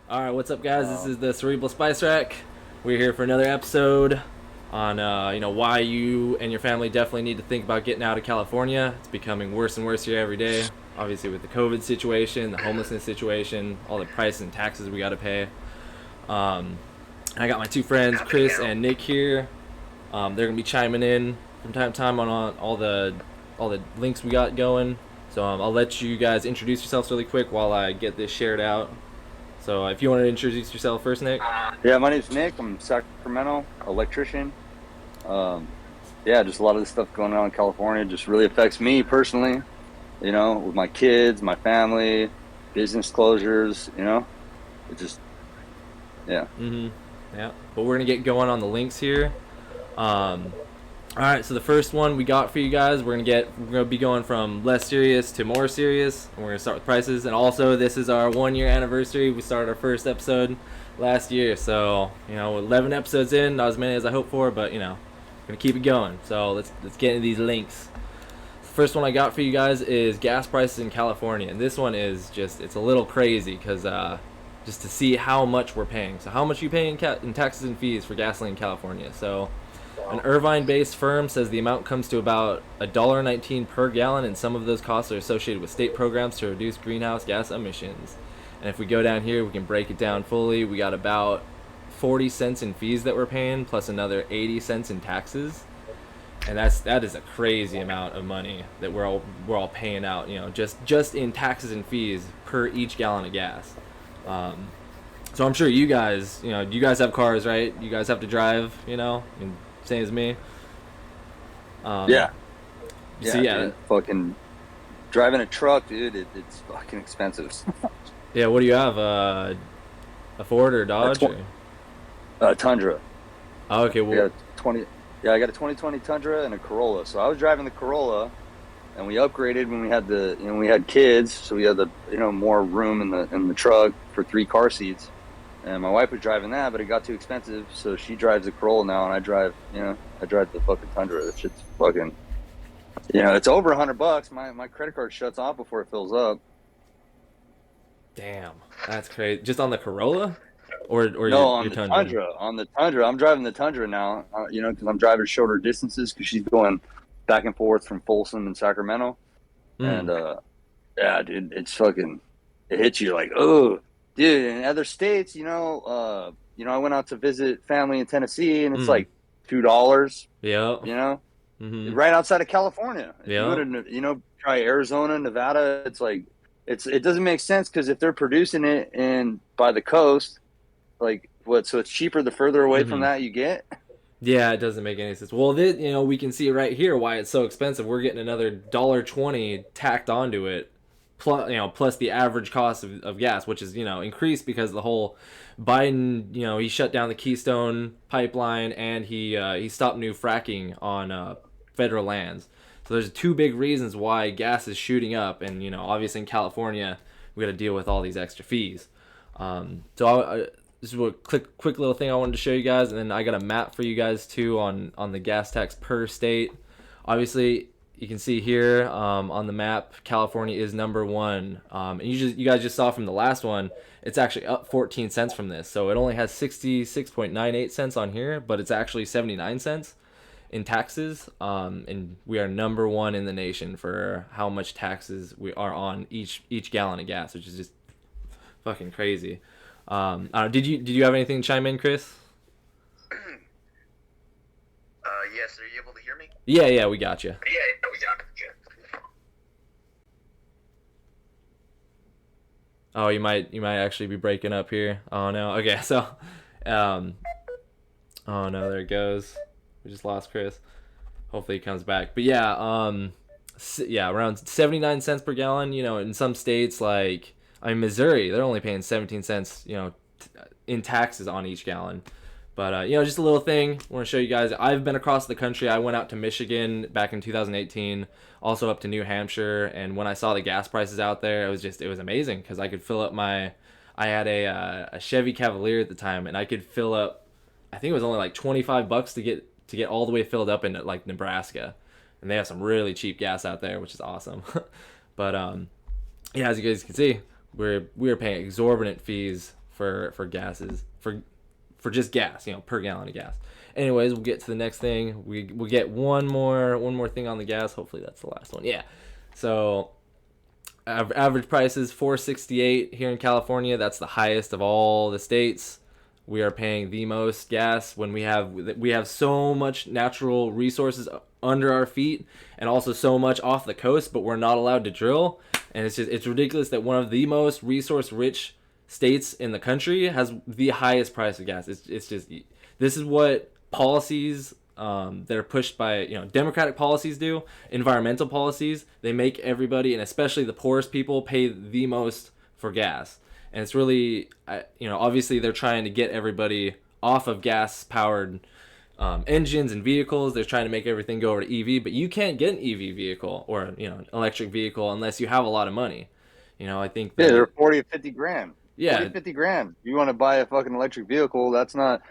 All right, what's up, guys? This is the Cerebral Spice Rack. We're here for another episode on why you and your family definitely need to think about getting out of California. It's becoming worse and worse here every day. Obviously, with the COVID situation, the homelessness situation, all the prices and taxes we got to pay. Um, I got my two friends, Chris and Nick, here. They're gonna be chiming in from time to time on all the links we got going. So I'll let you guys introduce yourselves really quick while I get this shared out. So if you want to introduce yourself first, Nick. Yeah, my name's Nick. I'm Sacramento, electrician. Just a lot of this stuff going on in California just really affects me personally, with my kids, my family, business closures, it just, yeah. Yeah. But we're going to get going on the links here. All right, so the first one we got for you guys, we're gonna be going from less serious to more serious, and we're gonna start with prices. And also, this is our 1 year anniversary. We started our first episode last year, so 11 episodes in, not as many as I hoped for, but gonna keep it going. So let's get into these links. The first one I got for you guys is gas prices in California, and this one is it's a little crazy because just to see how much we're paying. So how much you pay in taxes and fees for gasoline in California? So an Irvine-based firm says the amount comes to about $1.19 per gallon, and some of those costs are associated with state programs to reduce greenhouse gas emissions. And if we go down here, we can break it down fully. We got about 40 cents in fees that we're paying, plus another 80 cents in taxes. And that is a crazy amount of money that we're all paying out, just in taxes and fees per each gallon of gas. So I'm sure you guys, you guys have cars, right? You guys have to drive, and same as me. Yeah. So yeah, dude, fucking driving a truck, dude, it's fucking expensive. yeah. What do you have? A Ford or Dodge? Tundra. Oh, okay. Well, I got a 2020 Tundra and a Corolla. So I was driving the Corolla, and we upgraded when we had we had kids, so we had the more room in the truck for 3 car seats. And my wife was driving that, but it got too expensive, so she drives the Corolla now, and I drive the fucking Tundra. That shit's fucking, it's over $100. My credit card shuts off before it fills up. damn, that's crazy. Just on the Corolla, or No, your on the Tundra? Tundra. On the Tundra, I'm driving the Tundra now. Because I'm driving shorter distances because she's going back and forth from Folsom and Sacramento, and dude, it's fucking. It hits you like, oh. Dude, in other states, I went out to visit family in Tennessee, and it's like $2. Yeah. Right outside of California. Yeah. You go to, try Arizona, Nevada. It's like, it doesn't make sense because if they're producing it by the coast, like what? So it's cheaper the further away from that you get. Yeah, it doesn't make any sense. Well, we can see right here why it's so expensive. We're getting another $1.20 tacked onto it. Plus the average cost of gas, which is increased because the whole Biden, he shut down the Keystone pipeline, and he stopped new fracking on federal lands. So there's 2 big reasons why gas is shooting up, and obviously in California we got to deal with all these extra fees. This is a quick little thing I wanted to show you guys, and then I got a map for you guys too on the gas tax per state. Obviously, you can see here on the map, California is number 1. And you guys just saw from the last one, it's actually up 14 cents from this. So it only has 66.98 cents on here, but it's actually 79 cents in taxes. And we are number 1 in the nation for how much taxes we are on each gallon of gas, which is just fucking crazy. Did you have anything to chime in, Chris? Yes, are you able to hear me? Yeah, we got you. Yeah, we got you. Oh, you might actually be breaking up here. Oh no. Okay, so, oh no, there it goes. We just lost Chris. Hopefully he comes back. But yeah, around 79 cents per gallon. In some states like Missouri, they're only paying 17 cents. In taxes on each gallon. But, just a little thing I want to show you guys. I've been across the country. I went out to Michigan back in 2018, also up to New Hampshire. And when I saw the gas prices out there, it was amazing because I could fill up I had a Chevy Cavalier at the time, and I could fill up, I think it was only like $25 to get all the way filled up in like Nebraska. And they have some really cheap gas out there, which is awesome. But, as you guys can see, we're paying exorbitant fees for gases for just gas, per gallon of gas. Anyways, we'll get to the next thing. We'll get one more thing on the gas. Hopefully that's the last one. Yeah. So average price is $4.68 here in California. That's the highest of all the states. We are paying the most gas when we have so much natural resources under our feet, and also so much off the coast, but we're not allowed to drill. And it's ridiculous that one of the most resource rich states in the country has the highest price of gas. It's just, this is what policies that are pushed by democratic policies do. Environmental policies, they make everybody, and especially the poorest people, pay the most for gas. And it's really, obviously they're trying to get everybody off of gas powered engines and vehicles. They're trying to make everything go over to EV, but you can't get an EV vehicle or an electric vehicle unless you have a lot of money. I think that, they're 40 or 50 grand. Yeah, 40, 50 grand. You want to buy a fucking electric vehicle? That's not,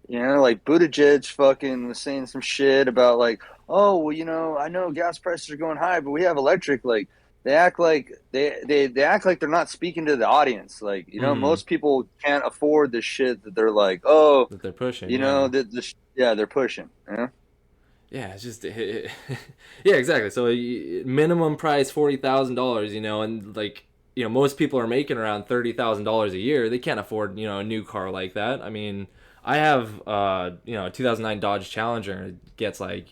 like Buttigieg fucking was saying some shit about like, oh well, I know gas prices are going high, but we have electric. Like they act like they act like they're not speaking to the audience. Like most people can't afford the shit that they're like, oh, that they're pushing. They're pushing. Yeah, it's just yeah, exactly. So minimum price $40,000. And like most people are making around $30,000 a year. They can't afford a new car like that. I mean, I have a 2009 Dodge Challenger, and it gets like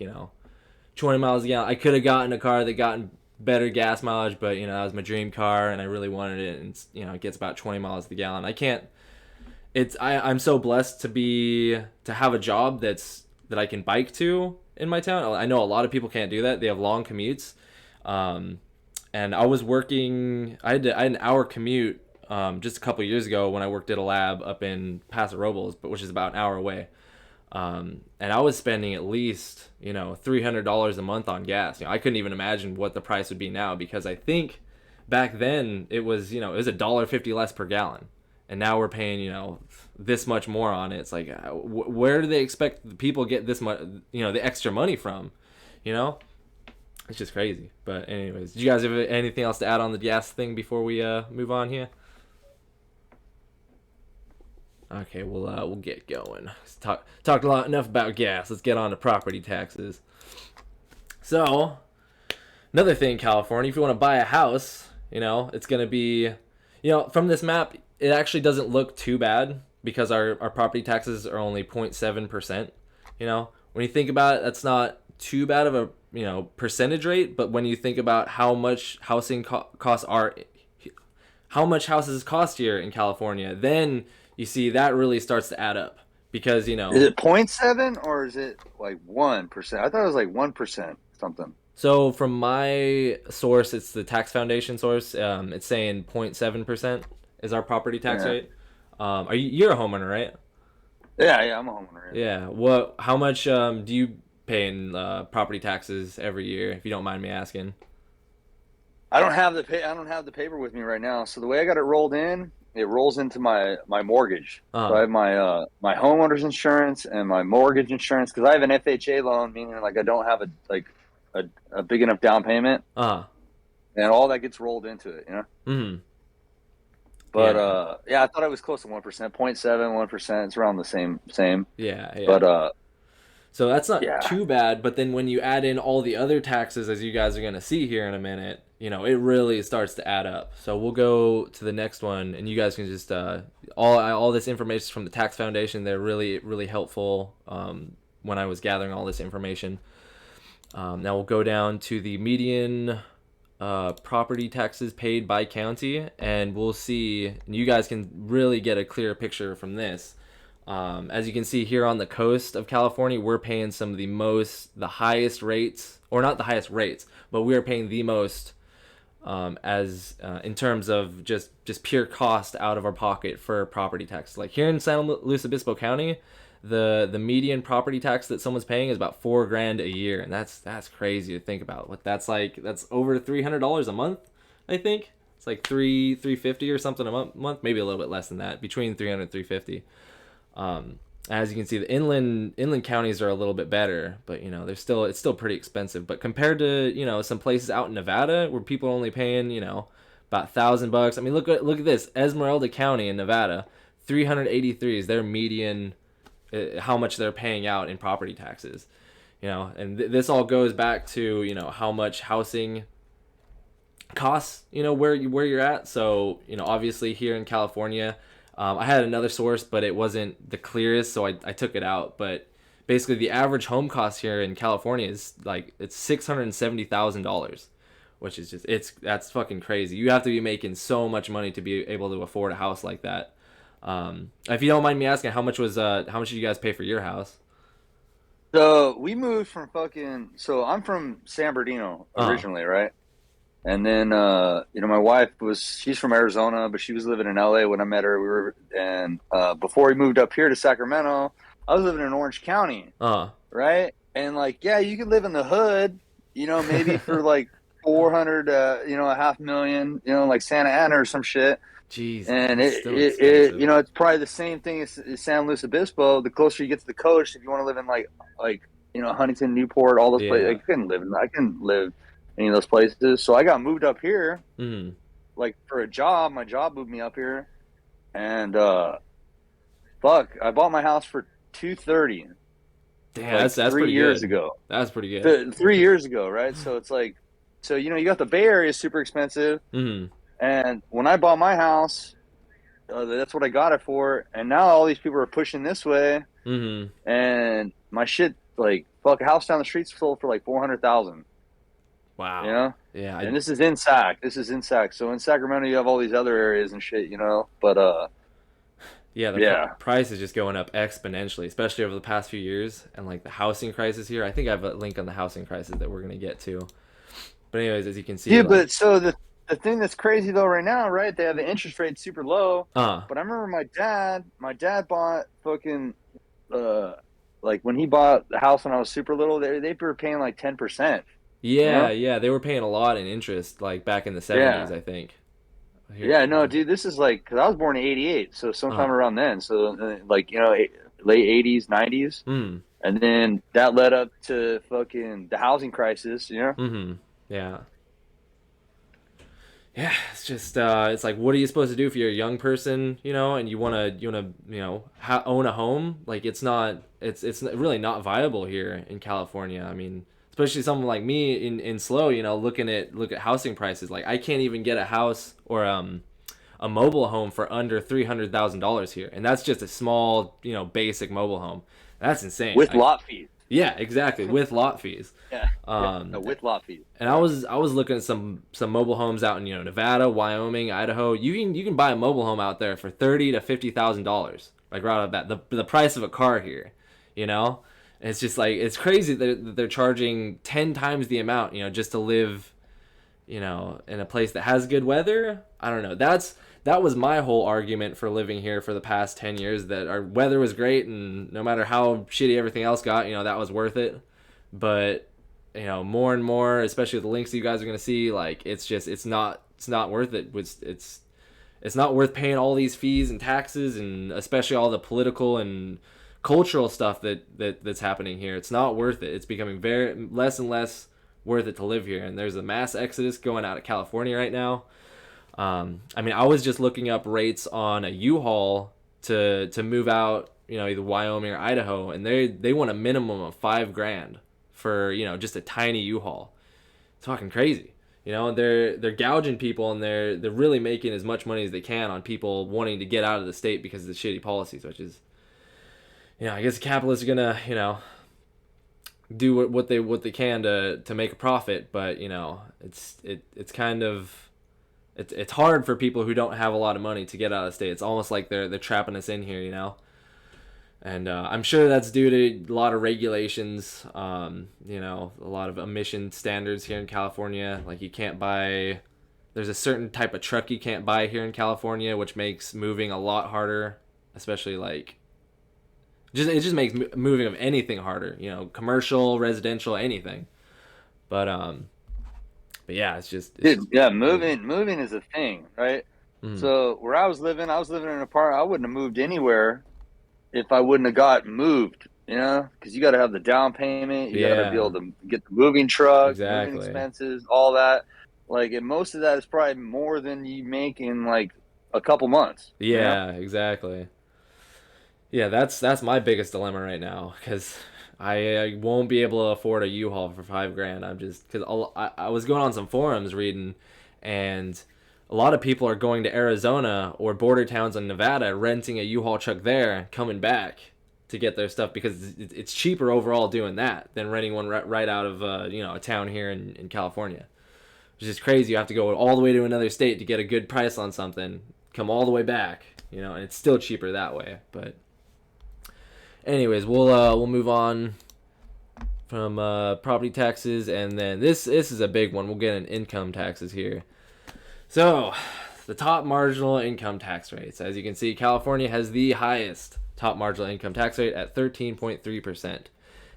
20 miles a gallon. I could have gotten a car that gotten better gas mileage, but that was my dream car and I really wanted it, and it gets about 20 miles a gallon. I'm so blessed to have a job that I can bike to in my town. I know a lot of people can't do that. They have long commutes. And I was working, I had an hour commute just a couple years ago when I worked at a lab up in Paso Robles, which is about an hour away. And I was spending at least, $300 a month on gas. I couldn't even imagine what the price would be now, because I think back then it was, it was $1.50 less per gallon. And now we're paying, this much more on it. It's like, where do they expect the people get this much, the extra money from, It's just crazy. But anyways, do you guys have anything else to add on the gas thing before we move on here? Okay, we'll get going. Talked enough about gas. Let's get on to property taxes. So, another thing in California, if you want to buy a house, it's going to be, from this map, it actually doesn't look too bad because our property taxes are only 0.7%. When you think about it, that's not too bad of a percentage rate, but when you think about how much housing costs are, how much houses cost here in California, then you see that really starts to add up, because is it 0.7 or is it like 1%? I thought it was like 1% something. So from my source, it's the Tax Foundation source. It's saying 0.7% is our property tax rate. You're a homeowner, right? Yeah, I'm a homeowner. Yeah. How much do you pay in property taxes every year, if you don't mind me asking? I don't have the paper with me right now. So the way I got it rolled in, it rolls into my mortgage. So I have my homeowner's insurance and my mortgage insurance, because I have an FHA loan, meaning like I don't have a big enough down payment. And all that gets rolled into it, Mm-hmm. But I thought it was close to 1%, 0.7, 1%. It's around the same. Yeah. But so that's not too bad. But then when you add in all the other taxes, as you guys are gonna see here in a minute, it really starts to add up. So we'll go to the next one, and you guys can just all this information is from the Tax Foundation. They're really, really helpful when I was gathering all this information. Now we'll go down to the median property taxes paid by county, and we'll see, and you guys can really get a clear picture from this. As you can see here on the coast of California, we're paying some of the highest rates, or not the highest rates, but we're paying the most in terms of just pure cost out of our pocket for property tax. Like here in San Luis Obispo County, the median property tax that someone's paying is about $4,000 a year, and that's crazy to think about. What that's like, that's over $300 a month, I think. It's like $350 or something a month, maybe a little bit less than that, between $300 and $350. As you can see, the inland counties are a little bit better, but it's still pretty expensive. But compared to some places out in Nevada where people are only paying about $1,000. I mean, look at this. Esmeralda County in Nevada, 383 is their median. How much they're paying out in property taxes, and this all goes back to how much housing costs, where you're at. So obviously here in California, I had another source, but it wasn't the clearest, so I took it out. But basically, the average home cost here in California is like it's $670,000, which is that's fucking crazy. You have to be making so much money to be able to afford a house like that. If you don't mind me asking, how much did you guys pay for your house? So we moved from so I'm from San Bernardino originally, right? And then, my wife she's from Arizona, but she was living in LA when I met her. Before we moved up here to Sacramento, I was living in Orange County, right? And you could live in the hood, maybe for like 400, a $500,000, like Santa Ana or some shit. Jeez, and it's probably the same thing as San Luis Obispo. The closer you get to the coast, if you want to live in like Huntington, Newport, all those places, I couldn't live any of those places. So I got moved up here, like for a job. My job moved me up here, and I bought my house for $230. Damn, that's 3 years ago. That's pretty good. 3 years ago, right? So it's like, you got the Bay Area super expensive. And when I bought my house, that's what I got it for. And now all these people are pushing this way. And my shit, a house down the street sold for like $400,000. Wow. Yeah. And this is in Sac. So in Sacramento, you have all these other areas and shit, But the price is just going up exponentially, especially over the past few years. And like the housing crisis here, I think I have a link on the housing crisis that we're gonna get to. But anyways, as you can see, but so the thing that's crazy though right now, right? They have the interest rate super low. But I remember my dad bought fucking when he bought the house when I was super little, they were paying like 10%. Yeah, they were paying a lot in interest like back in the 70s, I think. Dude, this is because I was born in '88, so sometime around then. So late '80s, '90s, and then that led up to fucking the housing crisis. Yeah. Yeah, it's just it's like, what are you supposed to do if you're a young person, and you wanna own a home? Like it's really not viable here in California. I mean, especially someone like me in SLO, look at housing prices. Like I can't even get a house or a mobile home for under $300,000 here, and that's just a small basic mobile home. That's insane. With lot fees. Yeah, exactly. With lot fees. With lot fees. And I was looking at some mobile homes out in Nevada, Wyoming, Idaho. You can buy a mobile home out there for $30,000 to $50,000, like right off the bat. The price of a car here, And it's just like it's crazy that they're charging 10 times the amount, just to live, in a place that has good weather. I don't know. That was my whole argument for living here for the past 10 years, that our weather was great, and no matter how shitty everything else got, that was worth it. But, more and more, especially with the links that you guys are going to see, like, it's not worth it. It's not worth paying all these fees and taxes, and especially all the political and cultural stuff that's happening here. It's not worth it. It's becoming less and less worth it to live here. And there's a mass exodus going out of California right now. I mean, I was just looking up rates on a U-Haul to move out, either Wyoming or Idaho, and they want a minimum of $5,000 for, just a tiny U-Haul. It's fucking crazy. They're gouging people, and they're really making as much money as they can on people wanting to get out of the state because of the shitty policies, which is, I guess capitalists are gonna, do what they can to make a profit, but it's kind of it's hard for people who don't have a lot of money to get out of the state. It's almost like they're trapping us in here, And I'm sure that's due to a lot of regulations, a lot of emission standards here in California. Like there's a certain type of truck you can't buy here in California, which makes moving a lot harder, especially it just makes moving of anything harder, commercial, residential, anything. But yeah, it's moving is a thing, right? So where I was living in an apartment. I wouldn't have moved anywhere if I wouldn't have got moved, because you got to have the down payment, you got to be able to get the moving truck, moving expenses, all that. like, and most of that is probably more than you make in like a couple months. Yeah, exactly. Yeah, that's my biggest dilemma right now because I won't be able to afford a U-Haul for $5,000. I'm just because I was going on some forums reading, and a lot of people are going to Arizona or border towns in Nevada, renting a U-Haul truck there, coming back to get their stuff because it's cheaper overall doing that than renting one right out of a town here in California. Which is crazy. You have to go all the way to another state to get a good price on something, come all the way back, and it's still cheaper that way. But anyways, we'll move on from property taxes, and then this is a big one. We'll get in income taxes here. So the top marginal income tax rates, as you can see, California has the highest top marginal income tax rate at 13.3%.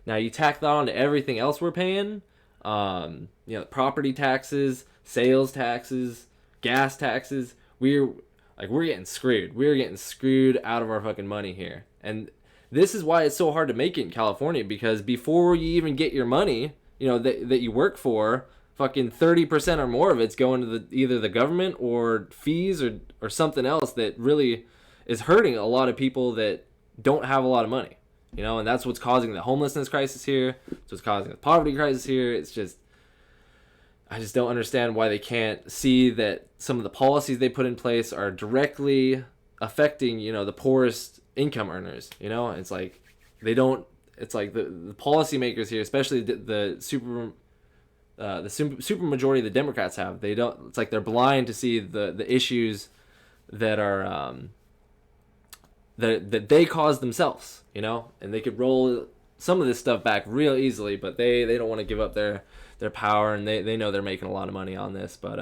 Now you tack that on to everything else we're paying, property taxes, sales taxes, gas taxes. We're getting screwed. We're getting screwed out of our fucking money here. And this is why it's so hard to make it in California, because before you even get your money, that you work for, fucking 30% or more of it's going to either the government or fees or something else that really is hurting a lot of people that don't have a lot of money. And that's what's causing the homelessness crisis here. It's what's causing the poverty crisis here. It's just, I just don't understand why they can't see that some of the policies they put in place are directly affecting, the poorest income earners. It's like they don't. It's like the policymakers here, especially the super majority of the Democrats have. They don't. It's like they're blind to see the issues that are that they caused themselves. And they could roll some of this stuff back real easily, but they don't want to give up their power, and they know they're making a lot of money on this. But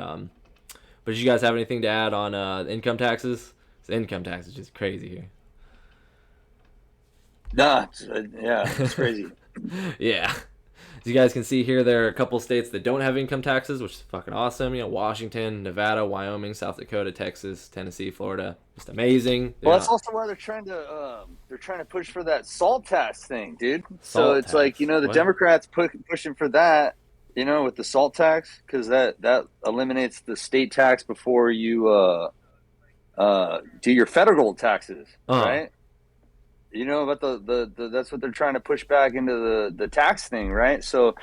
did you guys have anything to add on income taxes? Income tax is just crazy here. Nah, it's crazy. Yeah. As you guys can see here, there are a couple states that don't have income taxes, which is fucking awesome. Washington, Nevada, Wyoming, South Dakota, Texas, Tennessee, Florida. Just amazing. Well, that's also why they're trying to push for that SALT tax thing, dude. So it's like, the Democrats pushing for that, with the SALT tax, because that eliminates the state tax before you do your federal taxes, right? About the that's what they're trying to push back into the tax thing, right? So,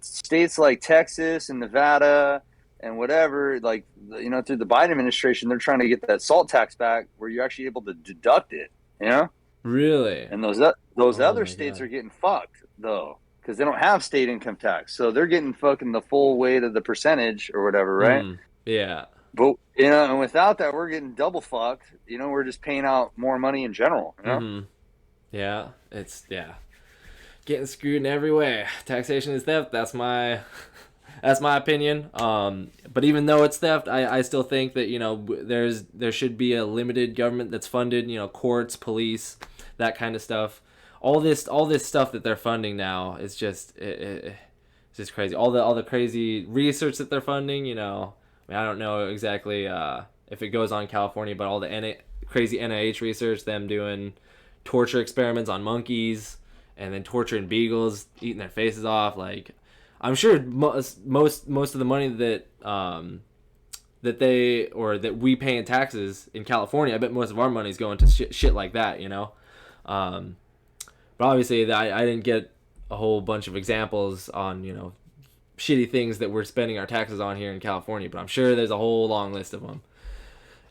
states like Texas and Nevada and whatever, like, through the Biden administration, they're trying to get that SALT tax back where you're actually able to deduct it, Really? And those other states are getting fucked, though, because they don't have state income tax. So they're getting fucking the full weight of the percentage or whatever, right? Yeah. But, and without that, we're getting double fucked. We're just paying out more money in general. Yeah, it's getting screwed in every way. Taxation is theft. That's my opinion. But even though it's theft, I still think that there should be a limited government that's funded. Courts, police, that kind of stuff. All this stuff that they're funding now is just it's just crazy. All the crazy research that they're funding. I don't know exactly if it goes on in California, but all the crazy NIH research, them doing torture experiments on monkeys and then torturing beagles, eating their faces off. Like, I'm sure most of the money that that we pay in taxes in California, I bet most of our money is going to shit like that, But obviously, I didn't get a whole bunch of examples on shitty things that we're spending our taxes on here in California, but I'm sure there's a whole long list of them.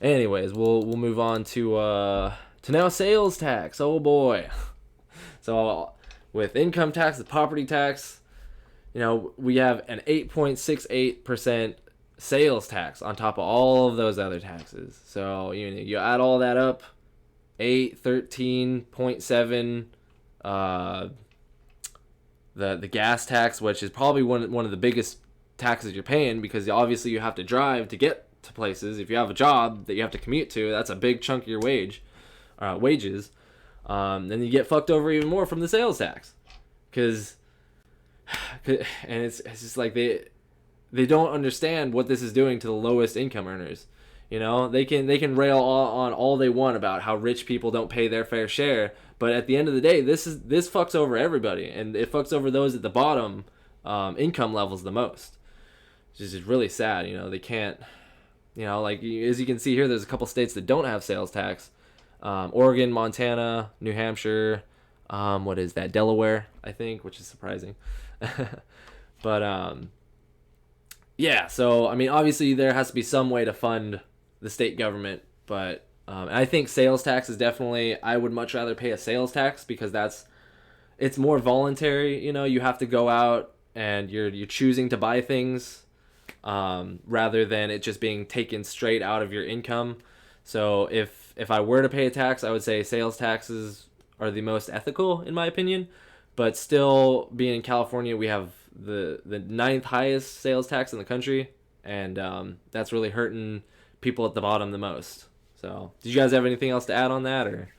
Anyways, we'll move on to now sales tax. Oh boy. So with income tax, the property tax, we have an 8.68% sales tax on top of all of those other taxes. So you add all that up, 13.7, the gas tax, which is probably one of the biggest taxes you're paying, because obviously you have to drive to get to places. If you have a job that you have to commute to, that's a big chunk of your wages. Then you get fucked over even more from the sales tax, and it's just like they don't understand what this is doing to the lowest income earners. They can rail on all they want about how rich people don't pay their fair share, but at the end of the day, this fucks over everybody, and it fucks over those at the bottom income levels the most. which is really sad. They can't, like as you can see here, there's a couple states that don't have sales tax. Oregon, Montana, New Hampshire, what is that? Delaware, I think, which is surprising. But yeah, so I mean, obviously there has to be some way to fund the state government, but I think sales tax is definitely, I would much rather pay a sales tax because it's more voluntary. You have to go out and you're choosing to buy things rather than it just being taken straight out of your income. So if I were to pay a tax, I would say sales taxes are the most ethical in my opinion. But still, being in California, we have the ninth highest sales tax in the country, and that's really hurting people at the bottom the most. So, did you guys have anything else to add on that, or?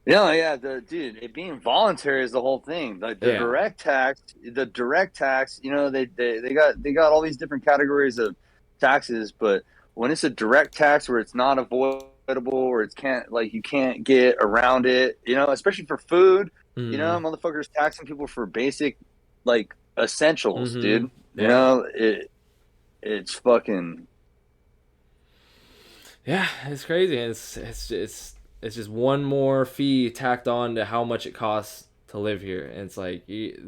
Yeah, dude, it being voluntary is the whole thing. Like the direct tax, they got all these different categories of taxes, but when it's a direct tax where it's not avoidable or you can't get around it, especially for food, motherfuckers taxing people for basic like essentials, dude. It's fucking. Yeah, it's crazy. It's just one more fee tacked on to how much it costs to live here, and it's like, these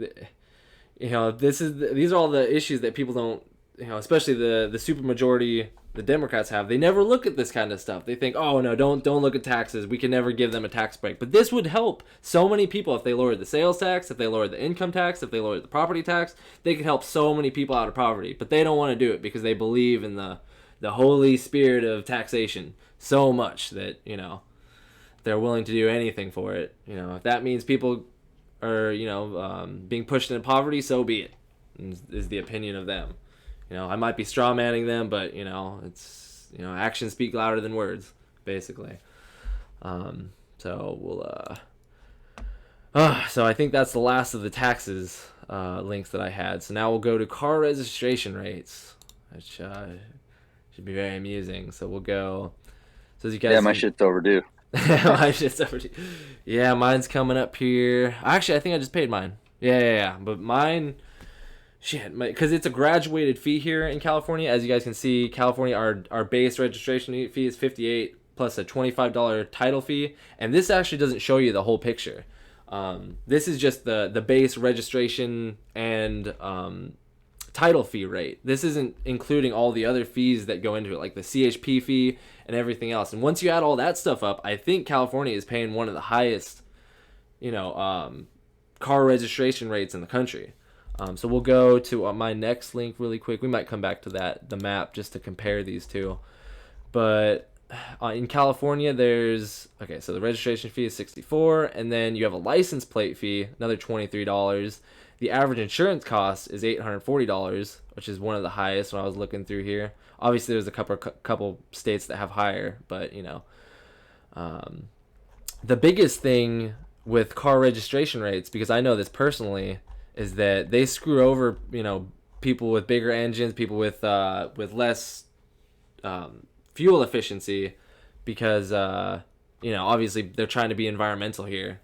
are all the issues that people don't, especially the super majority, the Democrats have. They never look at this kind of stuff. They think, oh no, don't look at taxes. We can never give them a tax break. But this would help so many people if they lowered the sales tax, if they lowered the income tax, if they lowered the property tax. They could help so many people out of poverty. But they don't want to do it because they believe in the holy spirit of taxation so much that they're willing to do anything for it. If that means people are being pushed into poverty, so be it. Is the opinion of them. I might be straw manning them, but it's actions speak louder than words, basically. So we'll so I think that's the last of the taxes links that I had. So now we'll go to car registration rates, which should be very amusing. So we'll go. So as you guys, yeah, my shit's overdue. My shit's overdue. Yeah, mine's coming up here. Actually, I think I just paid mine. Yeah. But mine. Shit, because it's a graduated fee here in California. As you guys can see, California, our base registration fee is $58 plus a $25 title fee, and this actually doesn't show you the whole picture. This is just the base registration and title fee rate. This isn't including all the other fees that go into it, like the CHP fee and everything else. And once you add all that stuff up, I think California is paying one of the highest, car registration rates in the country. So we'll go to my next link really quick. We might come back to the map, just to compare these two. But in California, so the registration fee is $64, and then you have a license plate fee, another $23. The average insurance cost is $840, which is one of the highest when I was looking through here. Obviously, there's a couple states that have higher, but the biggest thing with car registration rates, because I know this personally, is that they screw over, people with bigger engines, people with less fuel efficiency, because obviously they're trying to be environmental here.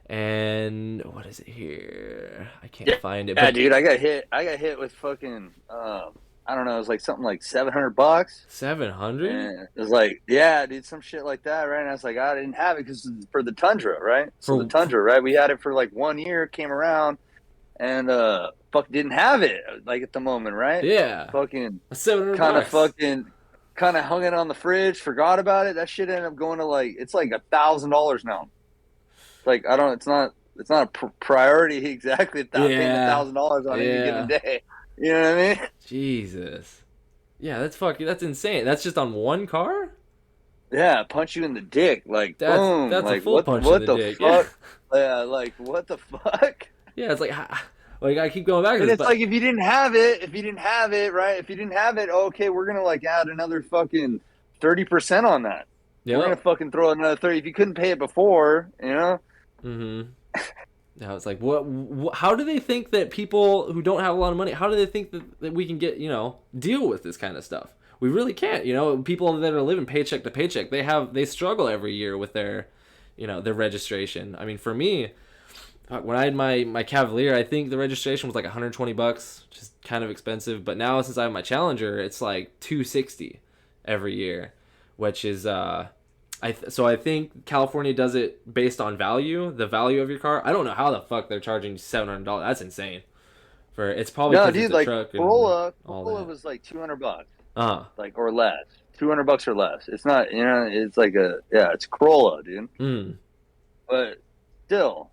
And what is it here? I can't find it. Yeah, dude, I got hit with fucking I don't know, it was like something like $700. $700? It was like, yeah, dude, some shit like that, right? And I was like, I didn't have it because for the Tundra, right? So the Tundra, right? We had it for like 1 year, came around, and didn't have it like at the moment, right? Yeah. Fucking $700. Kind of hung it on the fridge, forgot about it. That shit ended up going to it's like $1,000 now. Like it's not a priority exactly. Paying $1,000 on any given day. You know what I mean? Jesus. Yeah, that's insane. That's just on one car? Yeah, punch you in the dick. Like, boom. That's like, a full punch what in the dick. Fuck? Yeah, like, what the fuck? Yeah, it's like I keep going back to this. And it's like, if you didn't have it, right? If you didn't have it, okay, we're going to, add another fucking 30% on that. Yep. We're going to fucking throw another 30. If you couldn't pay it before, Mm-hmm. Now it's like, what? How do they think that people who don't have a lot of money? How do they think that we can get deal with this kind of stuff? We really can't. People that are living paycheck to paycheck, they struggle every year with their, their registration. I mean, for me, fuck, when I had my Cavalier, I think the registration was like $120, which is kind of expensive. But now since I have my Challenger, it's like $260 every year, which is so I think California does it based on value, the value of your car. I don't know how the fuck they're charging $700. That's insane. It's probably No, because dude, it's a like truck and Corolla all that. was like $200, Uh-huh. like, or less. $200 or less. It's not, it's like it's Corolla, dude. Mm. But still,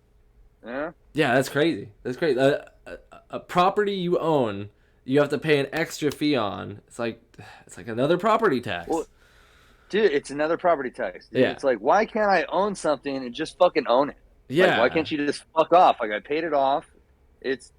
yeah. Yeah, that's crazy. That's crazy. A property you own, you have to pay an extra fee on. It's like another property tax. Well, dude, it's another property tax. Dude. Yeah. It's like, why can't I own something and just fucking own it? Yeah. Like, why can't you just fuck off? Like, I paid it off. It's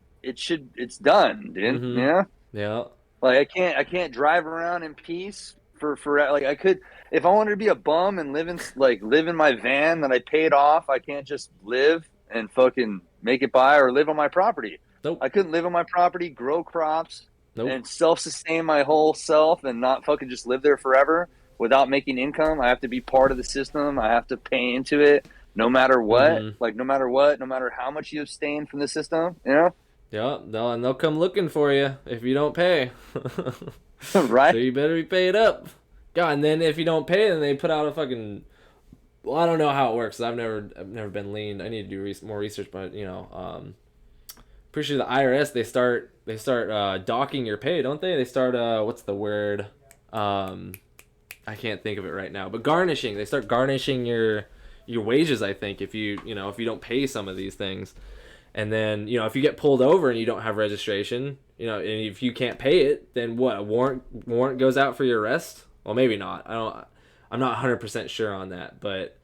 done, dude. Mm-hmm. Yeah. Yeah. Like, I can't drive around in peace for like, I could, if I wanted to be a bum and live in my van that I paid off, I can't just live and fucking make it by or live on my property. Nope. I couldn't live on my property, grow crops, Nope. and self-sustain my whole self and not fucking just live there forever without making income. I have to be part of the system. I have to pay into it no matter what. Mm-hmm. Like, no matter how much you abstain from the system, you know? Yeah, they'll come looking for you if you don't pay. Right? So you better be paid up. God, and then if you don't pay, then they put out a fucking. Well, I don't know how it works. I've never been leaned. I need to do more research, but pretty sure the IRS they start docking your pay, don't they? They start what's the word? I can't think of it right now, but garnishing. They start garnishing your wages. I think if you don't pay some of these things. And then, if you get pulled over and you don't have registration, and if you can't pay it, then what? A warrant goes out for your arrest? Well, maybe not. I'm not 100% sure on that, but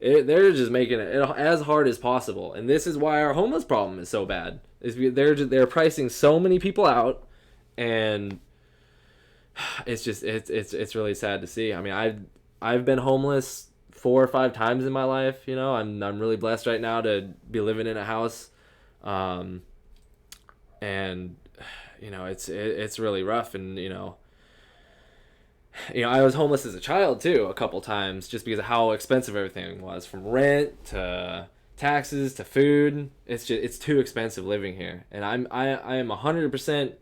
they're just making it as hard as possible. And this is why our homeless problem is so bad. They're pricing so many people out, and it's really sad to see. I mean, I've been homeless 4 or 5 times in my life. I'm really blessed right now to be living in a house. And it's really rough, and I was homeless as a child too a couple times just because of how expensive everything was, from rent to taxes to food. It's too expensive living here, and I am 100%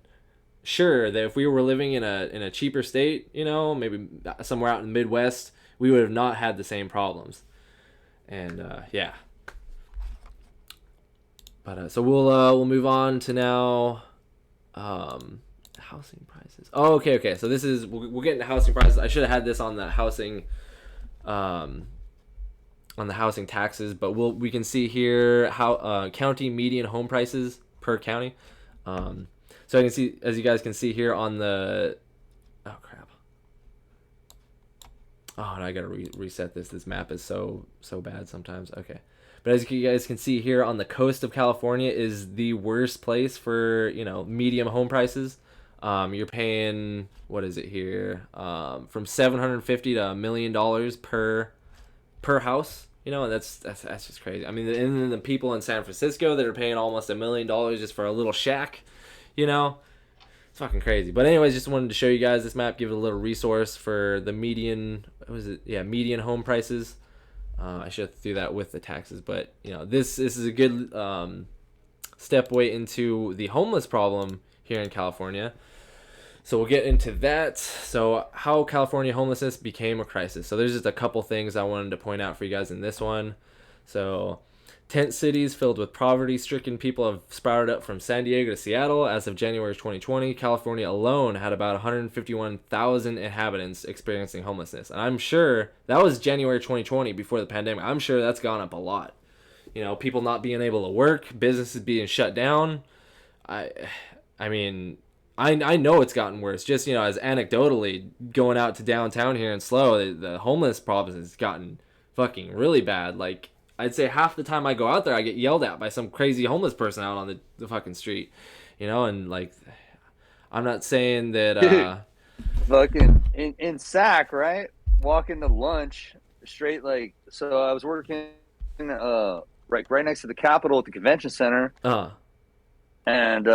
sure that if we were living in a cheaper state, maybe somewhere out in the Midwest, we would have not had the same problems. And yeah. But so we'll move on to now housing prices. Oh, okay. So this is we'll get into housing prices. I should have had this on the housing taxes, but we can see here how county median home prices per county. So I can see, as you guys can see here on the crap. Oh, and I gotta reset this. This map is so bad sometimes. Okay. But as you guys can see here, on the coast of California is the worst place for, medium home prices. You're paying, what is it here? From $750 to $1 million per house. And that's just crazy. I mean, and then the people in San Francisco that are paying almost $1 million just for a little shack, it's fucking crazy. But anyways, just wanted to show you guys this map, give it a little resource for the median, median home prices. I should have to do that with the taxes, but this is a good step way into the homeless problem here in California. So we'll get into that. So how California homelessness became a crisis. So there's just a couple things I wanted to point out for you guys in this one. So tent cities filled with poverty-stricken people have sprouted up from San Diego to Seattle. As of January 2020, California alone had about 151,000 inhabitants experiencing homelessness. And I'm sure that was January 2020 before the pandemic. I'm sure that's gone up a lot. People not being able to work, businesses being shut down. I mean, I know it's gotten worse. Just, as anecdotally, going out to downtown here in SLO, the homeless problem has gotten fucking really bad. Like, I'd say half the time I go out there, I get yelled at by some crazy homeless person out on the fucking street, and like, I'm not saying that, fucking in SAC, right? Walking to lunch straight, like, so I was working, right next to the Capitol at the convention center. And,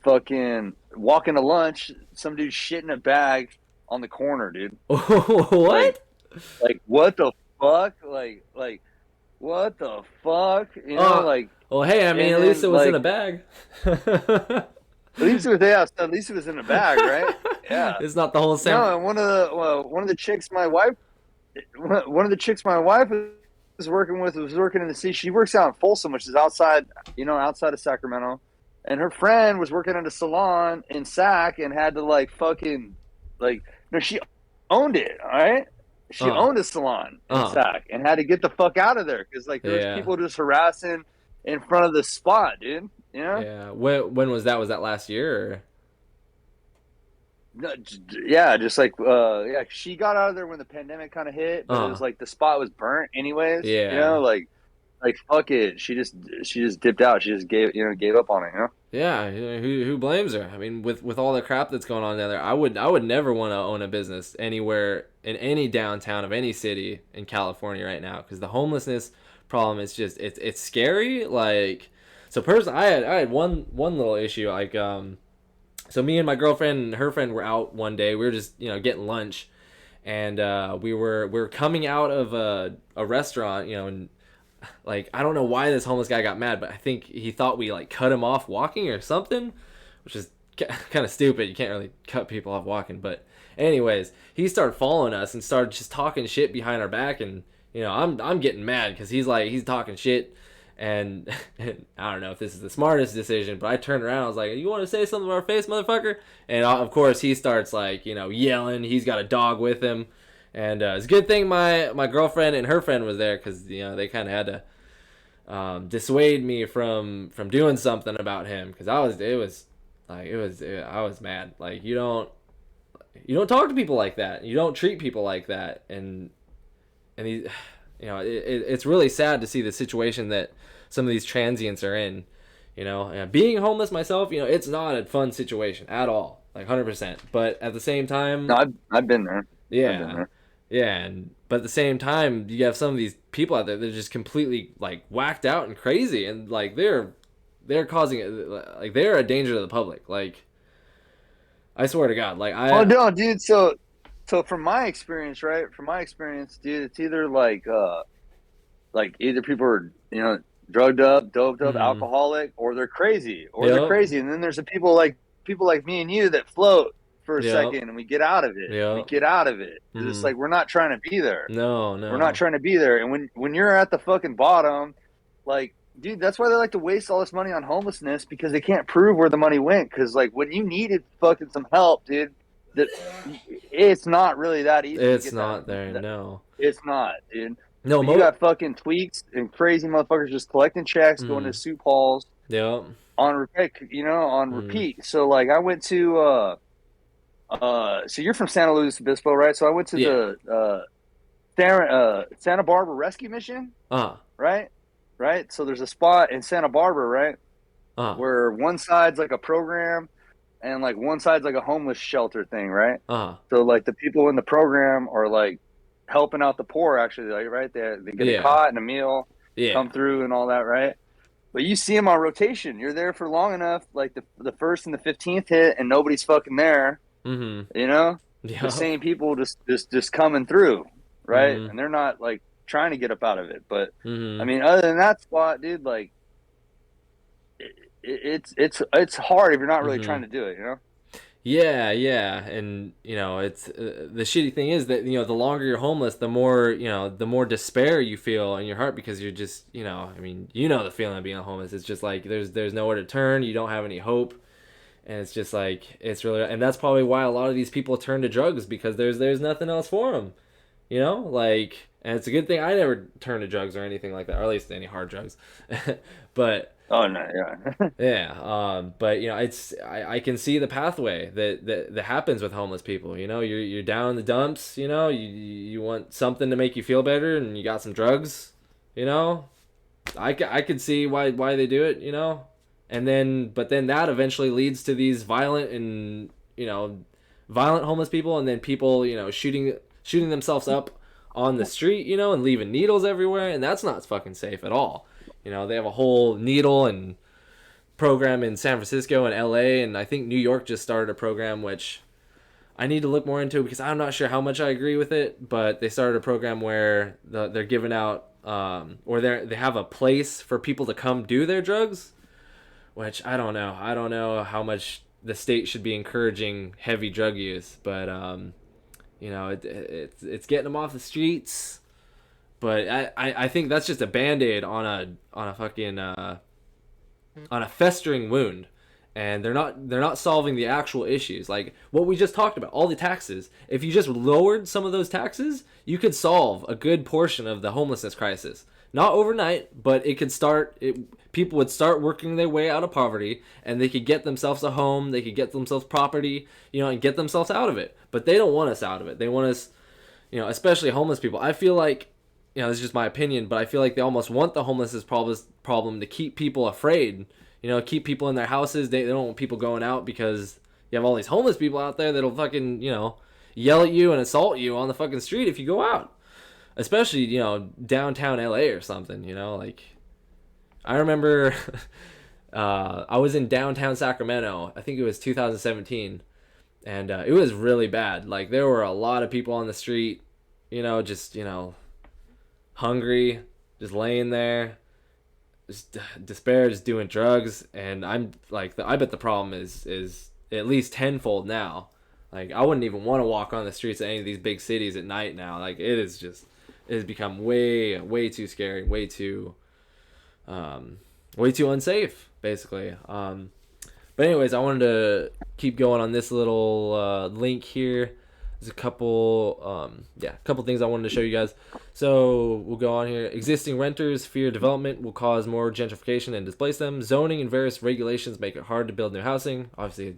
fucking walking to lunch, some dude shit in a bag on the corner, dude. What? Like what the fuck? Like, what the fuck? You know, like, well, hey, I mean, and at least it then was in like a bag. at least it was yeah, so at least it was in a bag, right? Yeah. It's not the whole No, San. and one of the chicks my wife was working with was working in the city. She works out in Folsom, which is outside, outside of Sacramento. And her friend was working at a salon in Sac and had to like fucking like no, she owned it, all right? She Uh, owned a salon in uh, Sac and had to get the fuck out of there because like there was yeah, people just harassing in front of the spot, dude. You know? yeah. When was that? Was that last year? Or? No, yeah, just like yeah, she got out of there when the pandemic kind of hit, but it was like the spot was burnt anyways. Yeah, Like fuck it. She just dipped out. She just gave up on it. yeah. Who blames her? I mean, with all the crap that's going on down there, I would never want to own a business anywhere in any downtown of any city in California right now because the homelessness problem is just it's scary. Like, so personally, I had one little issue like So me and my girlfriend and her friend were out one day. We were just getting lunch, and we were coming out of a restaurant, and like I don't know why this homeless guy got mad, but I think he thought we like cut him off walking or something, which is kind of stupid. You can't really cut people off walking, but anyways, he started following us and started just talking shit behind our back, and I'm getting mad because he's talking shit. And I don't know if this is the smartest decision, but I turned around. I was like, "You want to say something to our face, motherfucker?" And of course, he starts like yelling. He's got a dog with him, and it's a good thing my girlfriend and her friend was there because they kind of had to dissuade me from doing something about him because I was mad. Like you don't talk to people like that. You don't treat people like that, and these it's really sad to see the situation that some of these transients are in. Being homeless myself, it's not a fun situation at all, like 100%. But at the same time, No, I've been there. I've been yeah, there. yeah, but at the same time, you have some of these people out there that are just completely like whacked out and crazy, and like they're causing it, like they're a danger to the public. Like I swear to God, like Oh I no, dude. So from my experience, right? From my experience, dude, it's either like either people are drugged up, doped up, mm, alcoholic, or they're crazy, yep, and then there's the people like me and you that float for a yep, second and we get out of it. We yep, get out of it. It's mm, like we're not trying to be there. no, We're not no, trying to be there. And when you're at the fucking bottom, like, dude, that's why they like to waste all this money on homelessness because they can't prove where the money went. Because like when you needed fucking some help, dude, that it's not really that easy to it's get not there, that. no. It's not, dude. No, But you got fucking tweaks and crazy motherfuckers just collecting checks, going to mm, soup halls yep, on repeat, on mm, repeat. So like I went to so you're from Santa Luis Obispo, right? So I went to yeah, the Santa Barbara Rescue Mission, uh, right? Right. So there's a spot in Santa Barbara, right, uh, where one side's like a program and like one side's like a homeless shelter thing, right? uh, So like the people in the program are like helping out the poor, actually, like right there, they get a yeah, cot and a meal, yeah, come through and all that, right? But you see them on rotation. You're there for long enough, like the first and the 15th hit, and nobody's fucking there. mm-hmm, You know, the yep, same people just coming through, right? mm-hmm, And they're not like trying to get up out of it. But I mm-hmm, mean, other than that spot, dude, like it's hard if you're not really mm-hmm. trying to do it. Yeah, yeah, and it's the shitty thing is that the longer you're homeless, the more the more despair you feel in your heart because you're just I mean the feeling of being homeless. It's just like there's nowhere to turn. You don't have any hope, and it's just like it's really and that's probably why a lot of these people turn to drugs because there's nothing else for them, like and it's a good thing I never turned to drugs or anything like that, or at least any hard drugs, but. Oh no, yeah, Yeah, but it's I can see the pathway that happens with homeless people. You're down in the dumps. You want something to make you feel better, and you got some drugs. I could see why they do it. And then that eventually leads to these violent and violent homeless people, and then people shooting themselves up on the street. And leaving needles everywhere, and that's not fucking safe at all. They have a whole needle and program in San Francisco and LA, and I think New York just started a program which I need to look more into it because I'm not sure how much I agree with it. But they started a program where they're giving out, or they have a place for people to come do their drugs, which I don't know. I don't know how much the state should be encouraging heavy drug use, but you know, it's getting them off the streets. But I think that's just a band-aid on a fucking on a festering wound, and they're not solving the actual issues, like what we just talked about, all the taxes. If you just lowered some of those taxes, you could solve a good portion of the homelessness crisis. Not overnight, but it could start. People would start working their way out of poverty, and they could get themselves a home, they could get themselves property, you know, and get themselves out of it. But they don't want us out of it. They want us, you know, especially homeless people. I feel like, you know, this is just my opinion, but I feel like they almost want the homelessness problem to keep people afraid, you know, keep people in their houses. They don't want people going out because you have all these homeless people out there that'll fucking, you know, yell at you and assault you on the fucking street if you go out. Especially, you know, downtown LA or something, you know, like, I remember I was in downtown Sacramento, I think it was 2017, and it was really bad. Like, there were a lot of people on the street, you know, just, you know, hungry, just laying there, just despair, just doing drugs. And I'm like, I bet the problem is at least tenfold now. Like, I wouldn't even want to walk on the streets of any of these big cities at night now. Like, it has become way too scary, way too unsafe, basically. But anyways, I wanted to keep going on this little link here. There's a couple things I wanted to show you guys. So we'll go on here. Existing renters fear development will cause more gentrification and displace them. Zoning and various regulations make it hard to build new housing. Obviously,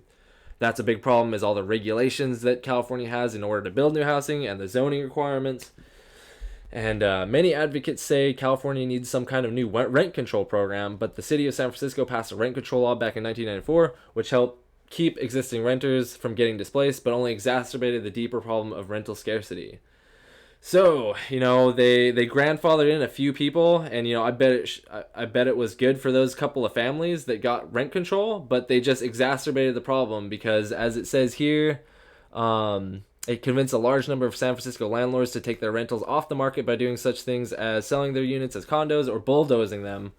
that's a big problem, is all the regulations that California has in order to build new housing and the zoning requirements. And many advocates say California needs some kind of new rent control program, but the city of San Francisco passed a rent control law back in 1994, which helped keep existing renters from getting displaced, but only exacerbated the deeper problem of rental scarcity. So, you know, they grandfathered in a few people, and, you know, I bet it was good for those couple of families that got rent control, but they just exacerbated the problem because, as it says here, it convinced a large number of San Francisco landlords to take their rentals off the market by doing such things as selling their units as condos or bulldozing them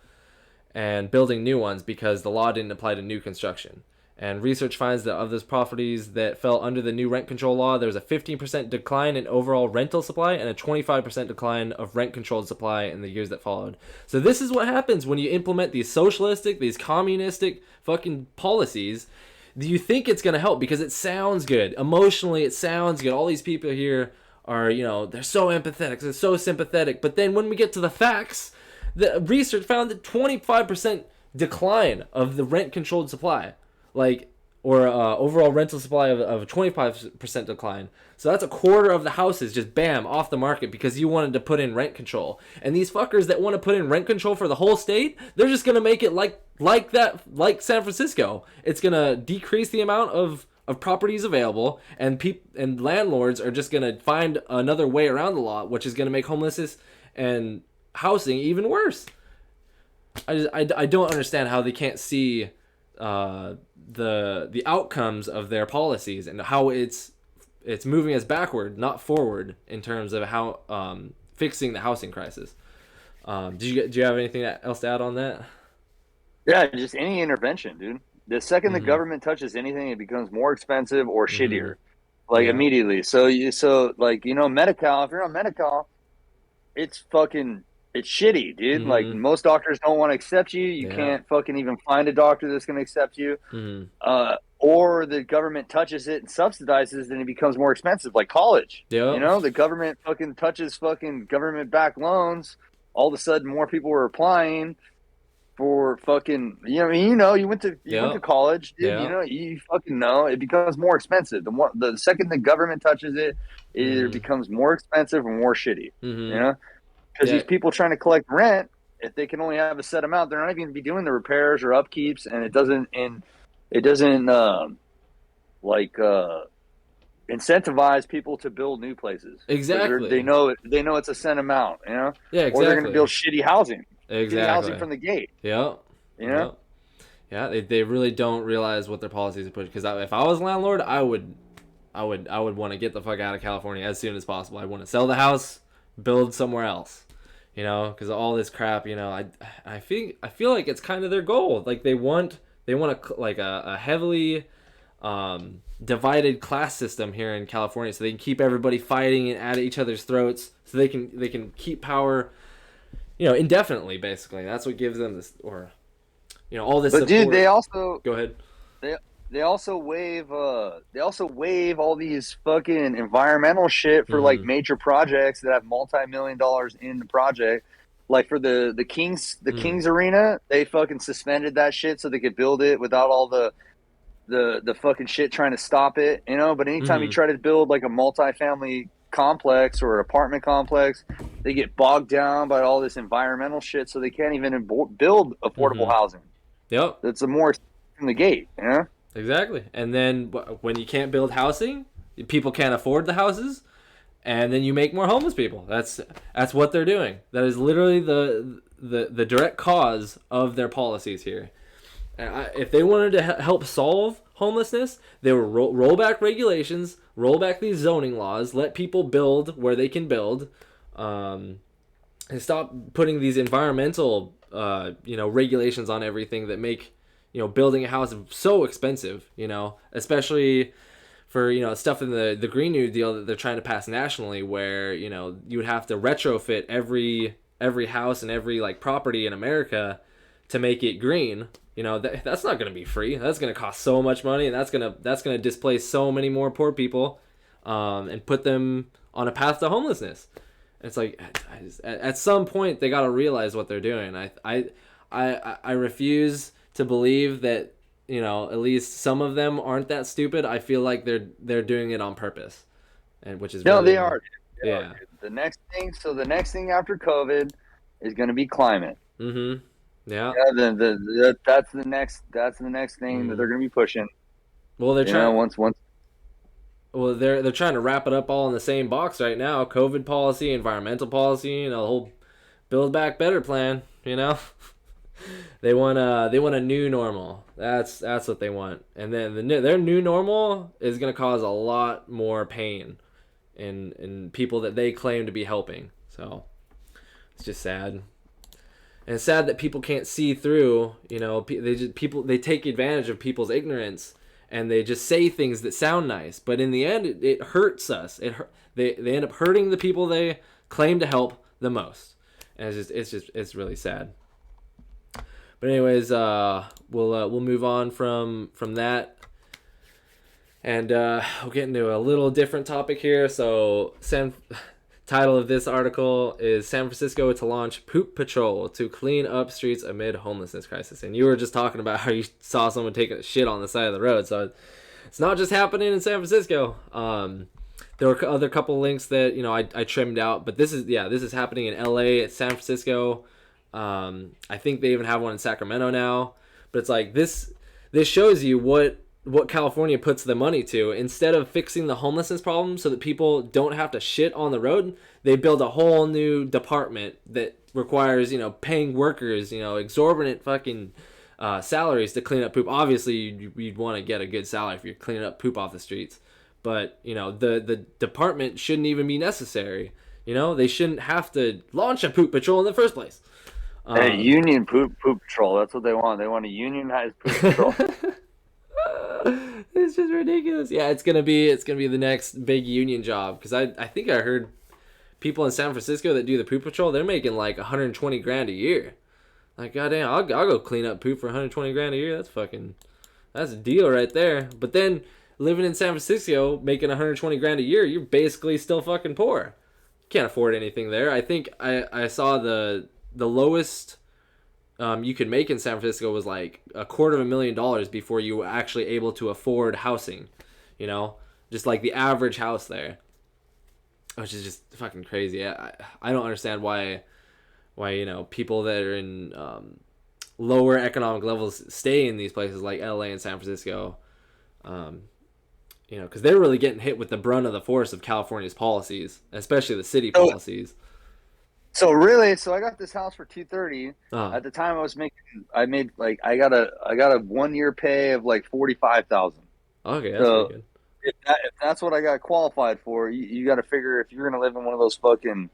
and building new ones because the law didn't apply to new construction. And research finds that of those properties that fell under the new rent control law, there was a 15% decline in overall rental supply and a 25% decline of rent-controlled supply in the years that followed. So this is what happens when you implement these socialistic, these communistic fucking policies. You think it's going to help because it sounds good. Emotionally, it sounds good. All these people here are, you know, they're so empathetic, they're so sympathetic. But then when we get to the facts, the research found that 25% decline of the rent-controlled supply. Like, or overall rental supply of a 25% decline. So that's a quarter of the houses just bam off the market because you wanted to put in rent control. And these fuckers that want to put in rent control for the whole state, they're just gonna make it like San Francisco. It's gonna decrease the amount of properties available, and landlords are just gonna find another way around the law, which is gonna make homelessness and housing even worse. I don't understand how they can't see the outcomes of their policies and how it's moving us backward, not forward, in terms of how fixing the housing crisis. Do you have anything else to add on that? Yeah, just any intervention, dude. The second the government touches anything, it becomes more expensive or shittier, like immediately. So like, you know, Medi-Cal. If you're on Medi-Cal, it's shitty, dude. Like, most doctors don't want to accept you. You can't fucking even find a doctor that's going to accept you. Or the government touches it and subsidizes, and it becomes more expensive, like college. You know, the government fucking touches fucking government-backed loans. All of a sudden, more people were applying for fucking, you know, you went to college, dude. You know, you fucking know it becomes more expensive. The second the government touches it, it becomes more expensive and more shitty. You know. Because these people trying to collect rent, if they can only have a set amount, they're not even going to be doing the repairs or upkeeps, and it doesn't incentivize people to build new places. Exactly. They know it's a set amount, you know. Yeah, exactly. Or they're going to build shitty housing. Exactly. Shitty housing from the gate. Yeah. You know. Yeah, they really don't realize what their policies are pushing. Because if I was a landlord, I would I would want to get the fuck out of California as soon as possible. I want to sell the house, build somewhere else, you know, because all this crap, you know. I feel like it's kind of their goal. Like they want a heavily divided class system here in California, so they can keep everybody fighting and at each other's throats, so they can keep power, you know, indefinitely. Basically, that's what gives them this, or you know, all this. But support. dude, they also go ahead. They also waive all these fucking environmental shit for like major projects that have multi-million dollars in the project. Like for the Kings Arena, they fucking suspended that shit so they could build it without all the fucking shit trying to stop it, you know. But anytime you try to build like a multi-family complex or an apartment complex, they get bogged down by all this environmental shit, so they can't even build affordable housing. Yep, that's a more from the gate, you know. Exactly. And then when you can't build housing, people can't afford the houses, and then you make more homeless people. That's what they're doing. That is literally the direct cause of their policies here. If they wanted to help solve homelessness, they would roll back regulations, roll back these zoning laws, let people build where they can build, and stop putting these environmental regulations on everything that make, you know, building a house so expensive, you know, especially for, you know, stuff in the Green New Deal that they're trying to pass nationally, where, you know, you would have to retrofit every house and every like property in America to make it green. You know, that's not going to be free. That's going to cost so much money, and that's going to displace so many more poor people, and put them on a path to homelessness. And it's like, at some point they got to realize what they're doing. I refuse to believe that, you know, at least some of them aren't that stupid. I feel like they're doing it on purpose, and which is they are. Yeah. The next thing after COVID is going to be climate. Mm-hmm. Yeah. That's the next thing that they're going to be pushing. Well, they're trying. Well, they're trying to wrap it up all in the same box right now. COVID policy, environmental policy, you know, the whole Build Back Better plan. You know. They want a new normal. That's what they want. And then their new normal is going to cause a lot more pain in people that they claim to be helping. So it's just sad. And it's sad that people can't see through, you know, they take advantage of people's ignorance, and they just say things that sound nice, but in the end it hurts us. They end up hurting the people they claim to help the most. And it's really sad. But anyways, we'll move on from that, and we'll get into a little different topic here. So, title of this article is "San Francisco to launch poop patrol to clean up streets amid homelessness crisis." And you were just talking about how you saw someone taking a shit on the side of the road, so it's not just happening in San Francisco. There were other couple links that, you know, I trimmed out, but this is happening in LA, at San Francisco. I think they even have one in Sacramento now, but it's like this shows you what California puts the money to. Instead of fixing the homelessness problem so that people don't have to shit on the road, they build a whole new department that requires, you know, paying workers, you know, exorbitant fucking salaries to clean up poop. Obviously you'd want to get a good salary if you're cleaning up poop off the streets, but, you know, the department shouldn't even be necessary. You know, they shouldn't have to launch a poop patrol in the first place. Union poop patrol. That's what they want. They want a unionized poop patrol. It's just ridiculous. Yeah, it's gonna be the next big union job, because I think I heard people in San Francisco that do the poop patrol, they're making like 120 grand a year. Like, goddamn, I'll go clean up poop for 120 grand a year. That's a deal right there. But then living in San Francisco, making 120 grand a year, you're basically still fucking poor. Can't afford anything there. I think I saw the lowest you could make in San Francisco was like $250,000 before you were actually able to afford housing, you know, just like the average house there, which is just fucking crazy. I don't understand why, you know, people that are in lower economic levels stay in these places like LA and San Francisco, you know, because they're really getting hit with the brunt of the force of California's policies, especially the city policies. So I got this house for $230. At the time I got a 1 year pay of like $45,000. Okay, that's pretty good. if that's what I got qualified for, you got to figure if you're gonna live in one of those fucking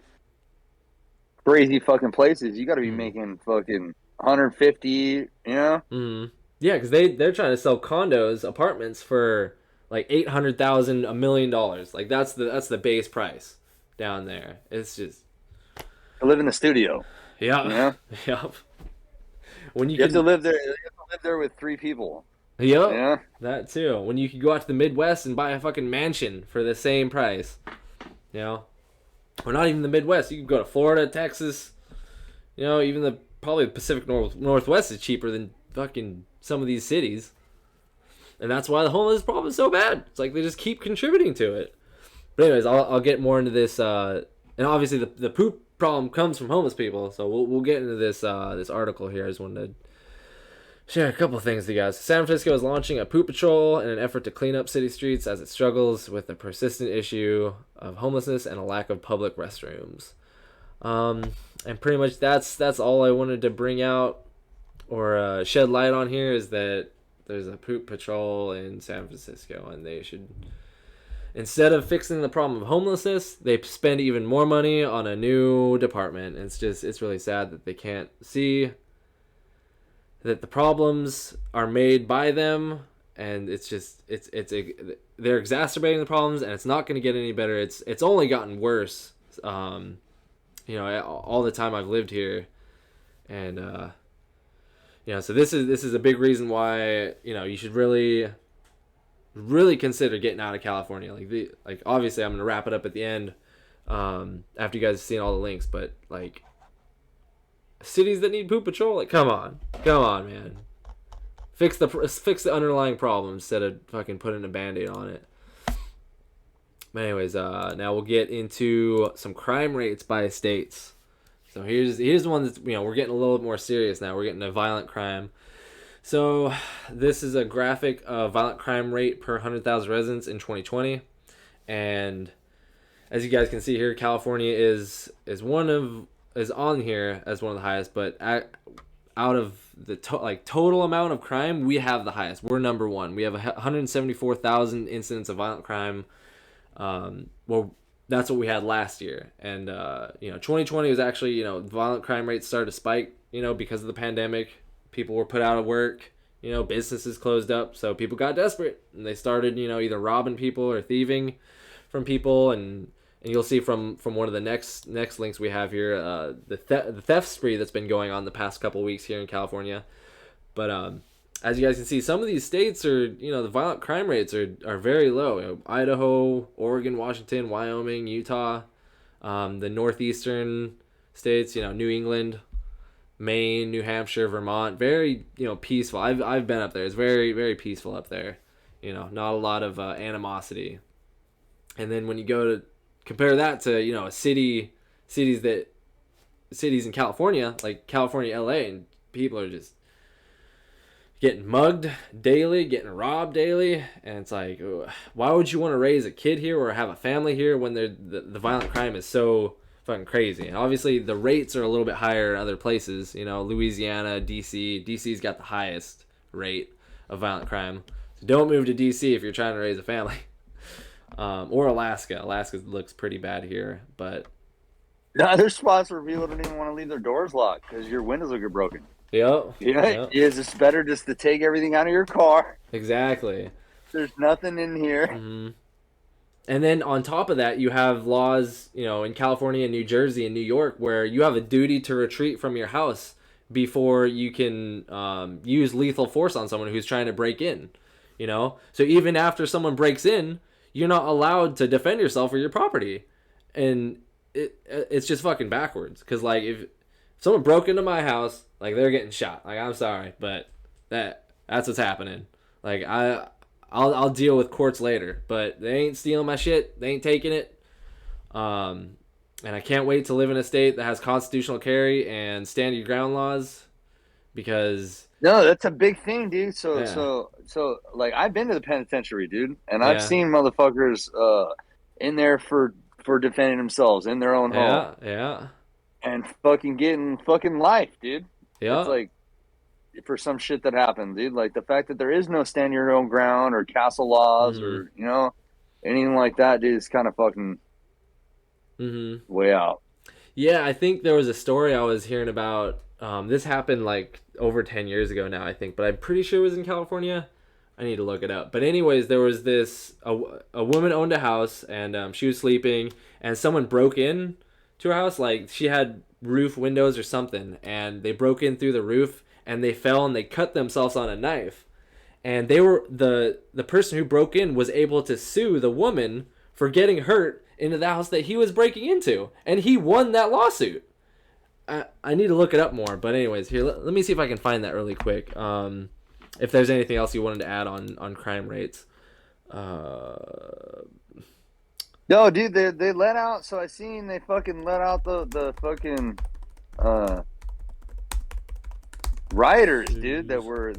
crazy fucking places, you got to be Mm. making fucking 150. You know? Mm. Yeah, because they're trying to sell condos, apartments for like 800,000, $1 million. Like that's the base price down there. It's just To live in the studio. You yeah, know? yep. When you You have to can, live there. You have to live there with 3 people. yep, Yeah. that too. When you could go out to the Midwest and buy a fucking mansion for the same price, you know, or not even the Midwest. You could go to Florida, Texas. You know, even the probably the Northwest is cheaper than fucking some of these cities, and that's why the homeless problem is so bad. It's like they just keep contributing to it. But anyways, I'll get more into this, and obviously the poop problem comes from homeless people. So we'll get into this this article here. I just wanted to share a couple of things with you guys. San Francisco is launching a poop patrol in an effort to clean up city streets as it struggles with the persistent issue of homelessness and a lack of public restrooms. And pretty much that's all I wanted to bring out or shed light on here is that there's a poop patrol in San Francisco, and they should, instead of fixing the problem of homelessness, they spend even more money on a new department. It's really sad that they can't see that the problems are made by them, and they're exacerbating the problems, and it's not going to get any better. It's only gotten worse. All the time I've lived here, and so this is a big reason why you should really consider getting out of California. Like obviously I'm gonna wrap it up at the end after you guys have seen all the links, but like cities that need poop patrol, like come on man, fix the underlying problem instead of fucking putting a band-aid on it. But anyways, now we'll get into some crime rates by states. So here's the one that's we're getting a little bit more serious now. We're getting to violent crime. So this is a graphic of violent crime rate per 100,000 residents in 2020, and as you guys can see here, California is on here as one of the highest, but out of the total amount of crime, we have the highest. We're number one. We have 174,000 incidents of violent crime. Well, that's what we had last year, and 2020 was actually violent crime rates started to spike because of the pandemic. People were put out of work, businesses closed up, so people got desperate and they started either robbing people or thieving from people, and you'll see from one of the next links we have here the theft spree that's been going on the past couple weeks here in California. But as you guys can see, some of these states are, the violent crime rates are very low. Idaho, Oregon, Washington, Wyoming, Utah, the northeastern states, New England, Maine, New Hampshire, Vermont, very, peaceful. I've been up there. It's very, very peaceful up there. Not a lot of animosity. And then when you go to compare that to, cities in California, like California, LA, and people are just getting mugged daily, getting robbed daily, and it's like, why would you want to raise a kid here or have a family here when the violent crime is so fucking crazy? And obviously the rates are a little bit higher in other places, Louisiana, DC's got the highest rate of violent crime. So don't move to DC if you're trying to raise a family. Or Alaska. Alaska looks pretty bad here, but No, there's spots where people don't even want to leave their doors locked because your windows will get broken. yep. It's just better just to take everything out of your car. Exactly. There's nothing in here. Mm-hmm. And then on top of that, you have laws, in California and New Jersey and New York where you have a duty to retreat from your house before you can use lethal force on someone who's trying to break in, So even after someone breaks in, you're not allowed to defend yourself or your property. And it's just fucking backwards. Because, like, if someone broke into my house, like, they're getting shot. Like, I'm sorry, but that's what's happening. Like, I'll deal with courts later, but they ain't stealing my shit. They ain't taking it. And I can't wait to live in a state that has constitutional carry and stand your ground laws, because No, that's a big thing, dude. So, Yeah. so like I've been to the penitentiary, dude, and I've Yeah. seen motherfuckers in there for defending themselves in their own home Yeah. and fucking getting fucking life, dude. It's Yeah. like for some shit that happened, dude. Like the fact that there is no stand your own ground or castle laws Mm-hmm. or anything like that, dude, is kind of fucking Mm-hmm. way out. Yeah, I think there was a story I was hearing about. This happened like over 10 years ago now, I think, but I'm pretty sure it was in California. I need to look it up. But anyways, there was a woman owned a house, and she was sleeping, and someone broke in to her house. Like she had roof windows or something, and they broke in through the roof, and they fell and they cut themselves on a knife. And they were the person who broke in was able to sue the woman for getting hurt into the house that he was breaking into, and he won that lawsuit. I need to look it up more, but anyways, here let me see if I can find that really quick. If there's anything else you wanted to add on crime rates. No, dude, they let out. So I seen they fucking let out the fucking rioters, dude, that were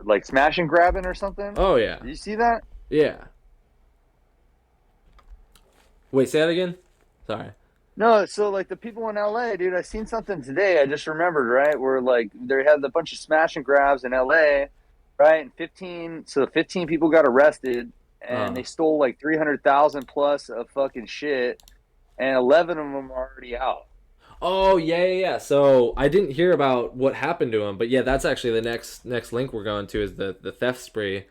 like smash and grabbing or something. Oh yeah, Did you see that? yeah. Wait, say that again. Sorry. No, so like the people in LA, dude, I seen something today. I just remembered, right? Where like they had a bunch of smash and grabs in LA, right? And 15 people got arrested, and they stole like 300,000 plus of fucking shit, and 11 of them are already out. Oh yeah. So I didn't hear about what happened to him, but yeah, that's actually the next link we're going to is the theft spree.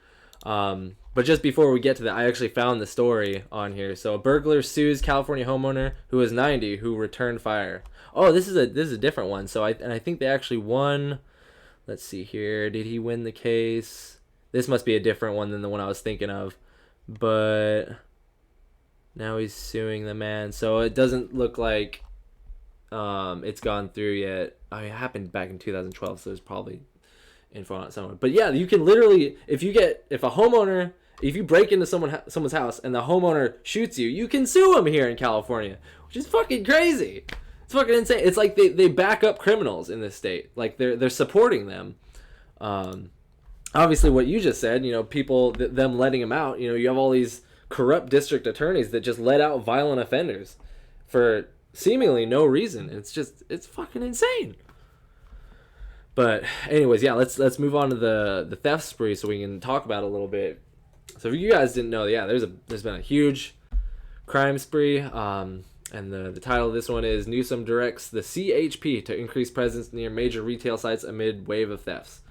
But just before we get to that, I actually found the story on here. So a burglar sues California homeowner who is 90 who returned fire. Oh, this is a different one. So I think they actually won. Let's see here. Did he win the case? This must be a different one than the one I was thinking of. But now he's suing the man. So it doesn't look like it's gone through yet. I mean, it happened back in 2012, so it's probably info on it somewhere. But yeah, you can literally, if you break into someone's house and the homeowner shoots you, you can sue him here in California, which is fucking crazy. It's fucking insane. It's like they back up criminals in this state. Like they're supporting them. Obviously, what you just said, people them letting them out. You have all these corrupt district attorneys that just let out violent offenders for seemingly no reason. It's fucking insane. But anyways, yeah, let's move on to the theft spree so we can talk about it a little bit. So if you guys didn't know, yeah, there's been a huge crime spree. And the title of this one is Newsome directs the CHP to increase presence near major retail sites amid wave of thefts.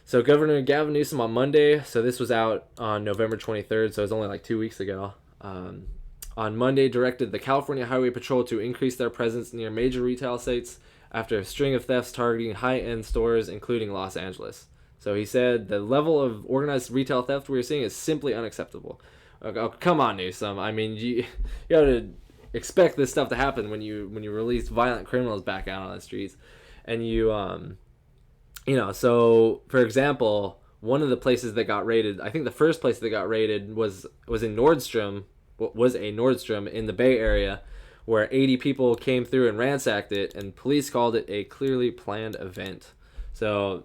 So Governor Gavin Newsom on Monday, so this was out on November 23rd, so it was only like 2 weeks ago. On Monday, directed the California Highway Patrol to increase their presence near major retail sites after a string of thefts targeting high-end stores, including Los Angeles. So he said the level of organized retail theft we're seeing is simply unacceptable. Oh, come on, Newsom. I mean, you got to expect this stuff to happen when you release violent criminals back out on the streets, and so for example, one of the places that got raided, I think the first place that got raided was in Nordstrom. Was a Nordstrom in the Bay Area, where 80 people came through and ransacked it, and police called it a clearly planned event. So,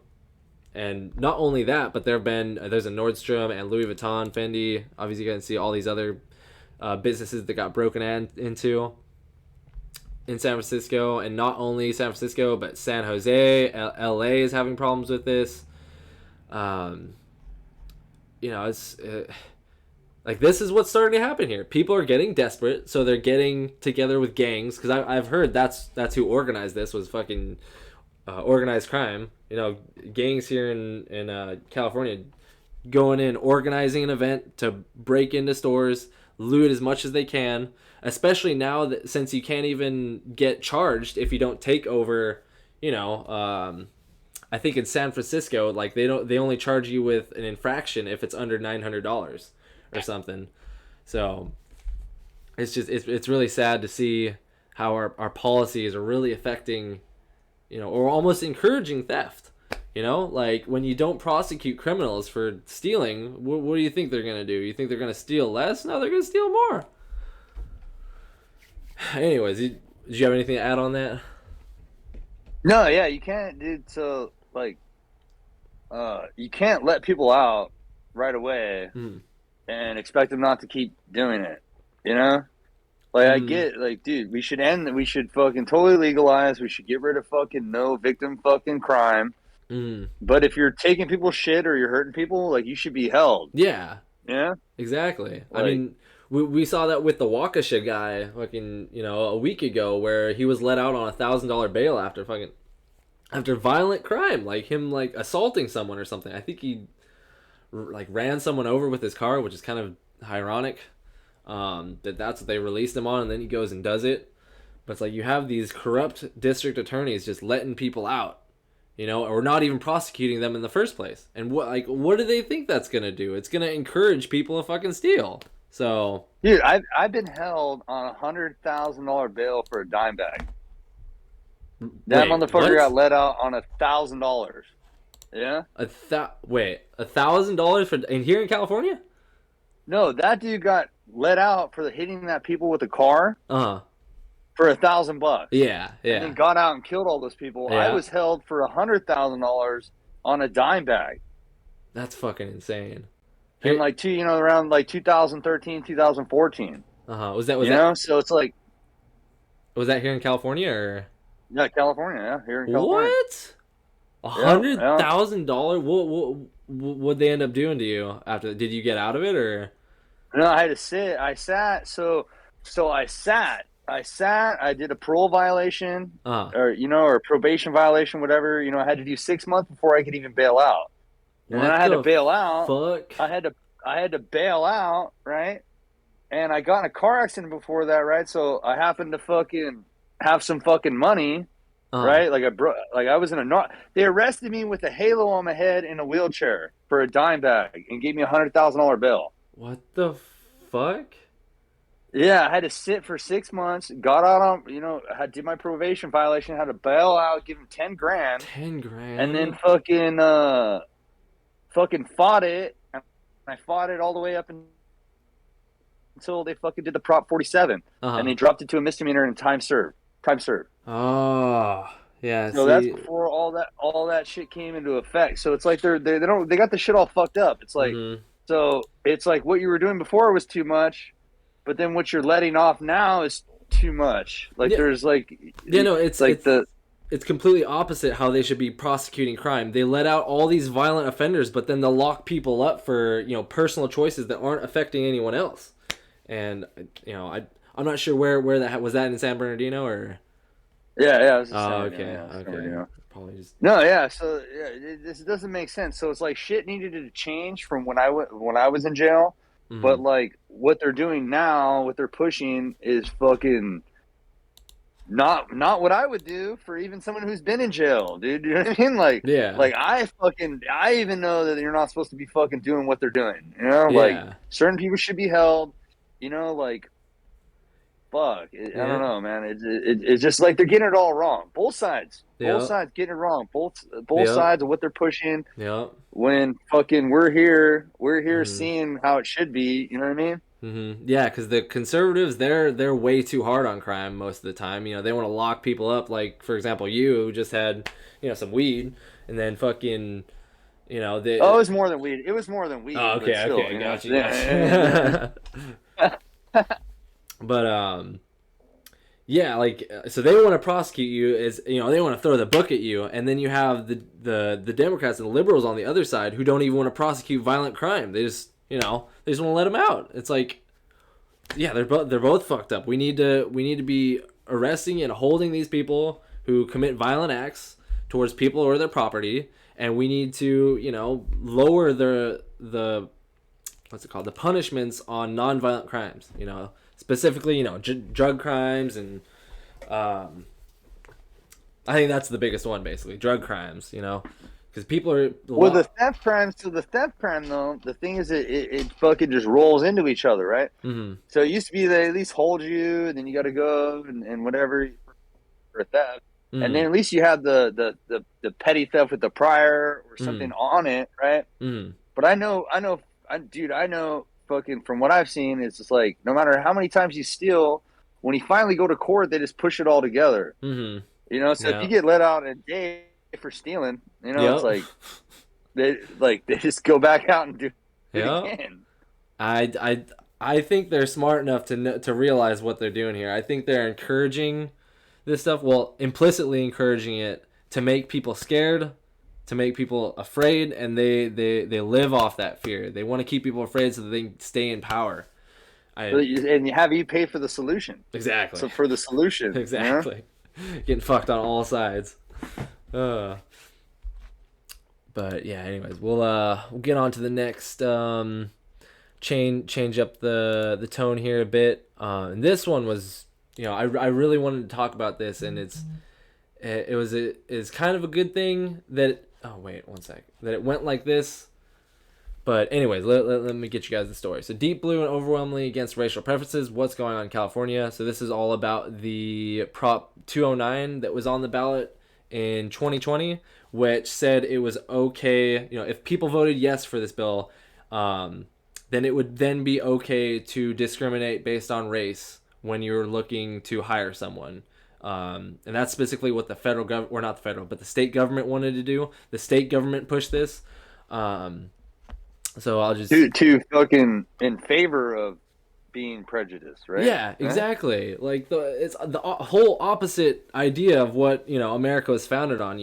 and not only that, but there's a Nordstrom and Louis Vuitton, Fendi. Obviously, you can see all these other businesses that got broken into in San Francisco, and not only San Francisco, but San Jose, LA is having problems with this. It's. Like, this is what's starting to happen here. People are getting desperate, so they're getting together with gangs. Because I've heard that's who organized this, was fucking organized crime. Gangs here in California going in, organizing an event to break into stores, loot as much as they can. Especially now that since you can't even get charged if you don't take over, I think in San Francisco, like they only charge you with an infraction if it's under $900. Or something. So it's really sad to see how our policies are really affecting, or almost encouraging theft. Like when you don't prosecute criminals for stealing, what do you think they're gonna do? You think they're gonna steal less? No, they're gonna steal more. Anyways, did you have anything to add on that? No, yeah, you can't, dude. So like, you can't let people out right away. And expect them not to keep doing it, Like, I get, like, dude, we should fucking totally legalize. We should get rid of fucking no victim fucking crime. Mm. But if you're taking people's shit or you're hurting people, like, you should be held. Yeah, Yeah, exactly. I like, mean, we saw that with the Waukesha guy, fucking, a week ago, where he was let out on $1,000 bail after violent crime, like him like assaulting someone or something. I think he like ran someone over with his car, which is kind of ironic. That's what they released him on, and then he goes and does it. But it's like you have these corrupt district attorneys just letting people out, or not even prosecuting them in the first place. And what do they think that's gonna do? It's gonna encourage people to fucking steal. So, dude, I've been held on $100,000 bail for a dime bag. That wait, motherfucker what? got let out on $1,000. Yeah. $1,000 for in here in California? No, that dude got let out for hitting that people with a car Uh-huh. for $1,000. Yeah, And then got out and killed all those people. Yeah. I was held for $100,000 on a dime bag. That's fucking insane. In around like 2013, 2014. Uh-huh. So it's like, Was that here in California or yeah, California, yeah, here in California. what? $100,000? What'd they end up doing to you after? Did you get out of it or? No, I had to sit. I sat. So I sat. I did a parole violation, or a probation violation, whatever. I had to do 6 months before I could even bail out. And then I had to bail out. Fuck. I had to bail out, right? And I got in a car accident before that, right? So I happened to fucking have some fucking money, right? Like I was in they arrested me with a halo on my head in a wheelchair for a dime bag and gave me $100,000 bail. What the fuck? Yeah, I had to sit for 6 months. Got out on, I did my probation violation. Had to bail out, give him 10 grand. 10 grand. And then fucking fought it. And I fought it all the way up until they fucking did the Prop 47, and they dropped it to a misdemeanor and time served. Oh, yeah. So that's before all that shit came into effect. So it's like they got the shit all fucked up. It's like so it's like what you were doing before was too much, but then what you're letting off now is too much. Like there's like it's completely opposite how they should be prosecuting crime. They let out all these violent offenders, but then they'll lock people up for personal choices that aren't affecting anyone else. And I'm not sure where that was. That in San Bernardino or? Yeah. It was okay. Probably just no. Yeah. So this doesn't make sense. So it's like shit needed to change from when I was in jail, but like what they're doing now, what they're pushing is fucking not what I would do for even someone who's been in jail, dude. You know what I mean? Like, yeah. Like I even know that you're not supposed to be fucking doing what they're doing. Like certain people should be held. Like, fuck. I don't know, man. It's just like they're getting it all wrong. Both sides. Both sides getting it wrong. Both sides of what they're pushing. Yeah. When fucking we're here seeing how it should be. You know what I mean? Mm-hmm. Yeah, because the conservatives, they're way too hard on crime most of the time. They want to lock people up. Like, for example, you just had, some weed, and then fucking, Oh, it was more than weed. It was more than weed. Oh, okay, still, okay, gotcha. But yeah, like so they want to prosecute you as they want to throw the book at you, and then you have the Democrats and the liberals on the other side who don't even want to prosecute violent crime. They just they just want to let them out. It's like, yeah, they're both fucked up. We need to be arresting and holding these people who commit violent acts towards people or their property, and we need to lower the what's it called, the punishments on nonviolent crimes. Specifically, drug crimes, and I think that's the biggest one, basically, drug crimes. Because people are the theft crimes. So the theft crime, though, the thing is, it fucking just rolls into each other, right? Mm-hmm. So it used to be they at least hold you, and then you got to go and whatever for a theft, and then at least you have the petty theft with the prior or something on it, right? But I know, fucking from what I've seen, it's just like no matter how many times you steal, when you finally go to court, they just push it all together. So if you get let out a day for stealing, it's like they just go back out and do it again. I think they're smart enough to realize what they're doing here. I think they're encouraging this stuff, well, implicitly encouraging it to make people scared to make people afraid, and they live off that fear. They want to keep people afraid so that they can stay in power. And you have you pay for the solution. Exactly. So for the solution, exactly, getting fucked on all sides. But yeah, anyways, we'll get on to the next change up the tone here a bit. And this one was, I really wanted to talk about this, and it's kind of a good thing that that it went like this. But anyways, let me get you guys the story. So deep blue and overwhelmingly against racial preferences. What's going on in California? So this is all about the Prop 209 that was on the ballot in 2020, which said it was okay. If people voted yes for this bill, then it would then be okay to discriminate based on race when you're looking to hire someone. And that's specifically what the federal government, or not the federal, but the state government wanted to do. The state government pushed this. So I'll just to fucking in favor of being prejudiced, right? Yeah, exactly. Like it's the whole opposite idea of what America was founded on.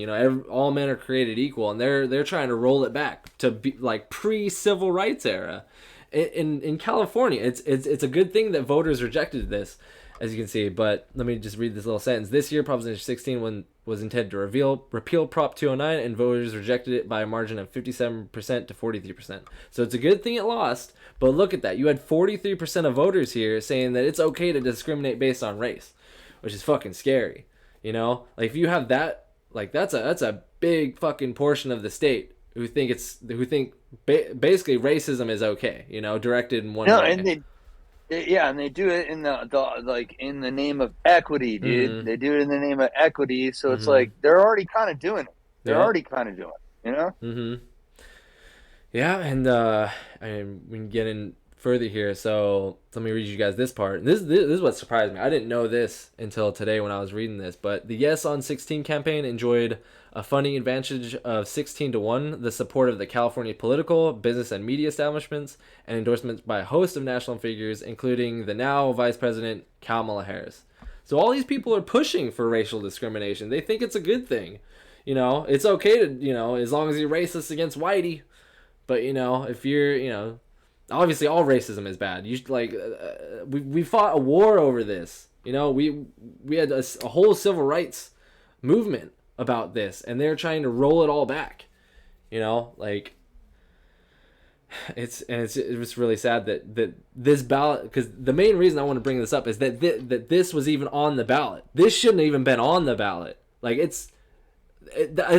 All men are created equal, and they're trying to roll it back to be like pre-civil rights era. In California, it's a good thing that voters rejected this, as you can see. But let me just read this little sentence. This year, Proposition 16 was intended to repeal Prop 209, and voters rejected it by a margin of 57% to 43%. So it's a good thing it lost, but look at that. You had 43% of voters here saying that it's okay to discriminate based on race, which is fucking scary. Like if you have that, like that's a big fucking portion of the state who think basically racism is okay, directed in one way. And they do it in in the name of equity, dude. Mm-hmm. They do it in the name of equity, so it's Mm-hmm. like they're already kind of doing it. They're Yeah. already kind of doing it, Mm-hmm. Yeah, and we can get in further here. So let me read you guys this part. This is what surprised me. I didn't know this until today when I was reading this. But the Yes on 16 campaign enjoyed a funding advantage of 16-1, the support of the California political, business, and media establishments, and endorsements by a host of national figures, including the now Vice President Kamala Harris. So all these people are pushing for racial discrimination. They think it's a good thing. It's okay to, as long as you're racist against whitey. But, if you're, obviously all racism is bad. We fought a war over this. We had a whole civil rights movement about this, and they're trying to roll it all back. It was really sad that this ballot, because the main reason I want to bring this up is that this was even on the ballot. This shouldn't have even been on the ballot. Like it's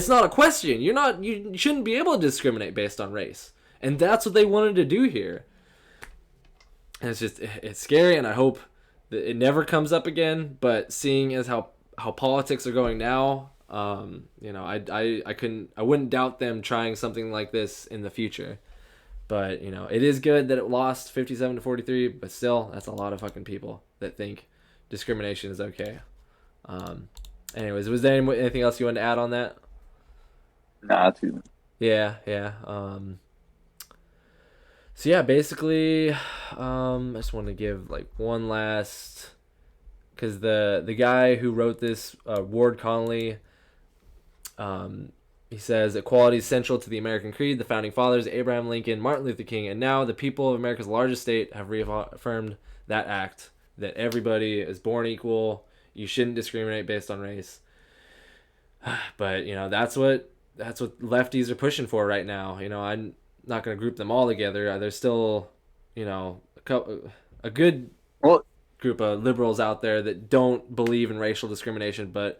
not a question. You shouldn't be able to discriminate based on race, and that's what they wanted to do here. And it's scary, and I hope that it never comes up again. But seeing as how politics are going now, I wouldn't doubt them trying something like this in the future. But it is good that it lost 57 to 43. But still, that's a lot of fucking people that think discrimination is okay. Anyways, was there anything else you wanted to add on that? Nah, too. Yeah. So yeah, basically, I just want to give one last, because the guy who wrote this, Ward Connolly, he says equality is central to the American creed. The founding fathers, Abraham Lincoln, Martin Luther King, and now the people of America's largest state have reaffirmed that act, that everybody is born equal. You shouldn't discriminate based on race. But that's what lefties are pushing for right now. I'm not going to group them all together. There's still a good group of liberals out there that don't believe in racial discrimination. But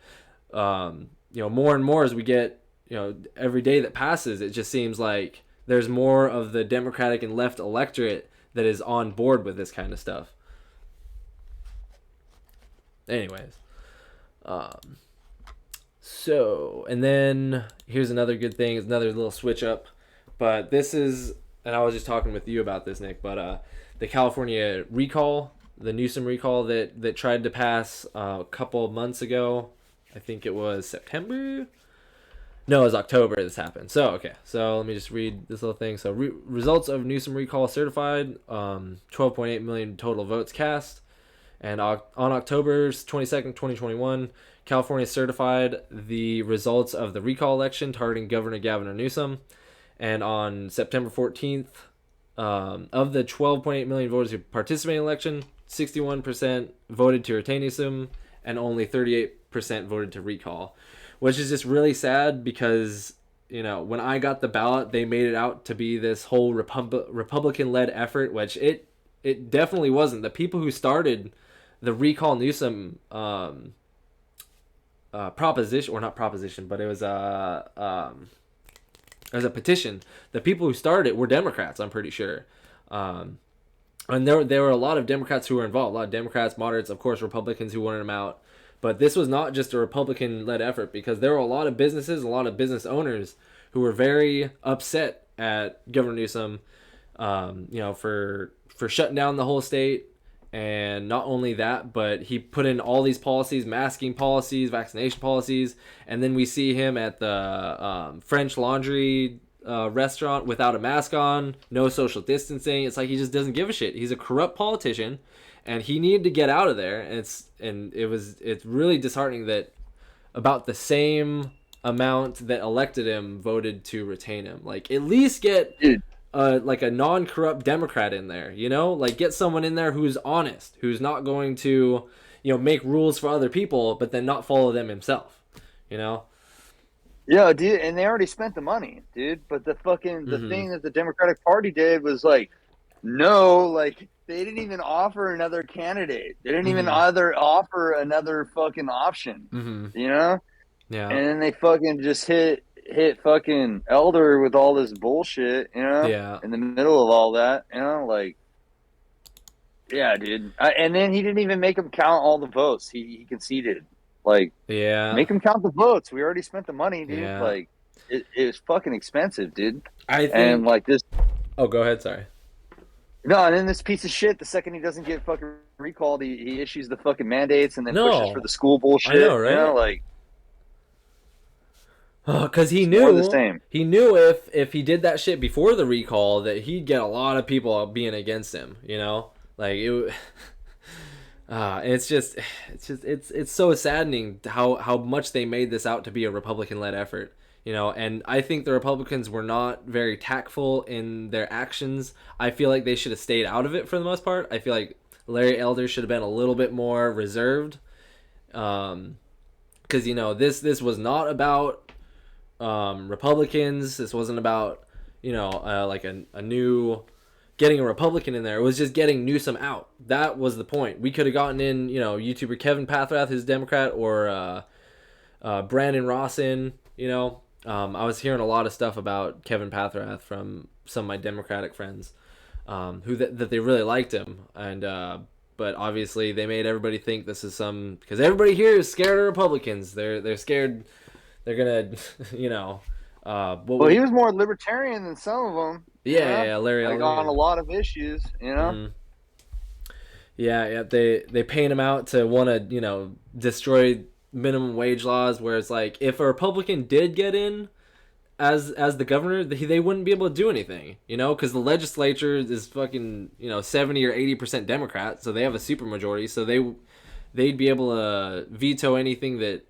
more and more as we get every day that passes, it just seems like there's more of the Democratic and left electorate that is on board with this kind of stuff. Anyways, so, and then here's another good thing. It's another little switch up, but this is, and I was just talking with you about this, Nick, but the California recall, the Newsome recall that tried to pass a couple of months ago. I think it was September. No, it was October this happened. So, okay. So, let me just read this little thing. So, results of Newsome recall certified. 12.8 million total votes cast. And on October 22nd, 2021, California certified the results of the recall election targeting Governor Gavin Newsom. And on September 14th, of the 12.8 million voters who participated in the election, 61% voted to retain Newsom and only 38% voted to recall, which is just really sad because, you know, when I got the ballot, they made it out to be this whole Republican-led effort, which it definitely wasn't. The people who started the recall Newsom proposition, or not proposition, but it was a petition. The people who started it were Democrats, I'm pretty sure. And there were a lot of Democrats who were involved. A lot of Democrats, moderates, of course, Republicans who wanted him out. But this was not just a Republican-led effort, because there were a lot of businesses, a lot of business owners who were very upset at Governor Newsom, for shutting down the whole state. And not only that, but he put in all these policies, masking policies, vaccination policies, and then we see him at the French Laundry restaurant without a mask on, no social distancing. It's like he just doesn't give a shit. He's a corrupt politician, and he needed to get out of there. And it's really disheartening that about the same amount that elected him voted to retain him. Like, at least get like a non-corrupt Democrat in there, you know, like get someone in there who's honest, who's not going to, you know, make rules for other people, but then not follow them himself, you know? Yeah, dude, and they already spent the money, dude. But the thing that the Democratic Party did was like, no, like they didn't even offer another candidate. They didn't even offer another fucking option, you know? Yeah. And then they fucking just hit fucking Elder with all this bullshit, you know? Yeah. In the middle of all that, you know, like, yeah, dude. And then he didn't even make him count all the votes. He conceded. Like, yeah, make him count the votes. We already spent the money, dude. Yeah. Like, it was fucking expensive, dude. I think. And like this. Oh, go ahead. Sorry. No, and then this piece of shit, the second he doesn't get fucking recalled, he issues the fucking mandates and then pushes for the school bullshit. I know, right? You know, like. Because he knew more the same. He knew if he did that shit before the recall that he'd get a lot of people being against him, you know? Like it it's so saddening how much they made this out to be a Republican-led effort, you know? And I think the Republicans were not very tactful in their actions. I feel like they should have stayed out of it for the most part. I feel like Larry Elder should have been a little bit more reserved. Because, you know, this was not about Republicans. This wasn't about, you know, like a new getting a Republican in there. It was just getting Newsom out. That was the point. We could have gotten in, you know, YouTuber Kevin Pathrath, who's Democrat, or Brandon Ross in, you know. I was hearing a lot of stuff about Kevin Pathrath from some of my Democratic friends, who that they really liked him, and but obviously they made everybody think this is because everybody here is scared of Republicans. They're scared. They're gonna, you know. Well, he was more libertarian than some of them. Yeah, Larry Elder. On a lot of issues, you know. Mm-hmm. Yeah. They paint him out to want to, you know, destroy minimum wage laws. Whereas, like, if a Republican did get in as the governor, they wouldn't be able to do anything, you know, because the legislature is fucking, you know, 70 or 80% Democrat, so they have a supermajority, so they'd be able to veto anything that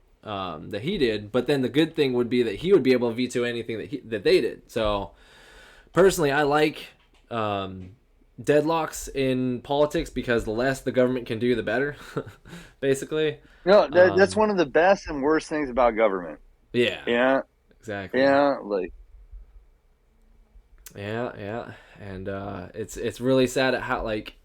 he did. But then the good thing would be that he would be able to veto anything that they did. So personally, I like deadlocks in politics because the less the government can do, the better. Basically, no, that's one of the best and worst things about government. Yeah, exactly. Yeah, like yeah, and it's really sad at how, like,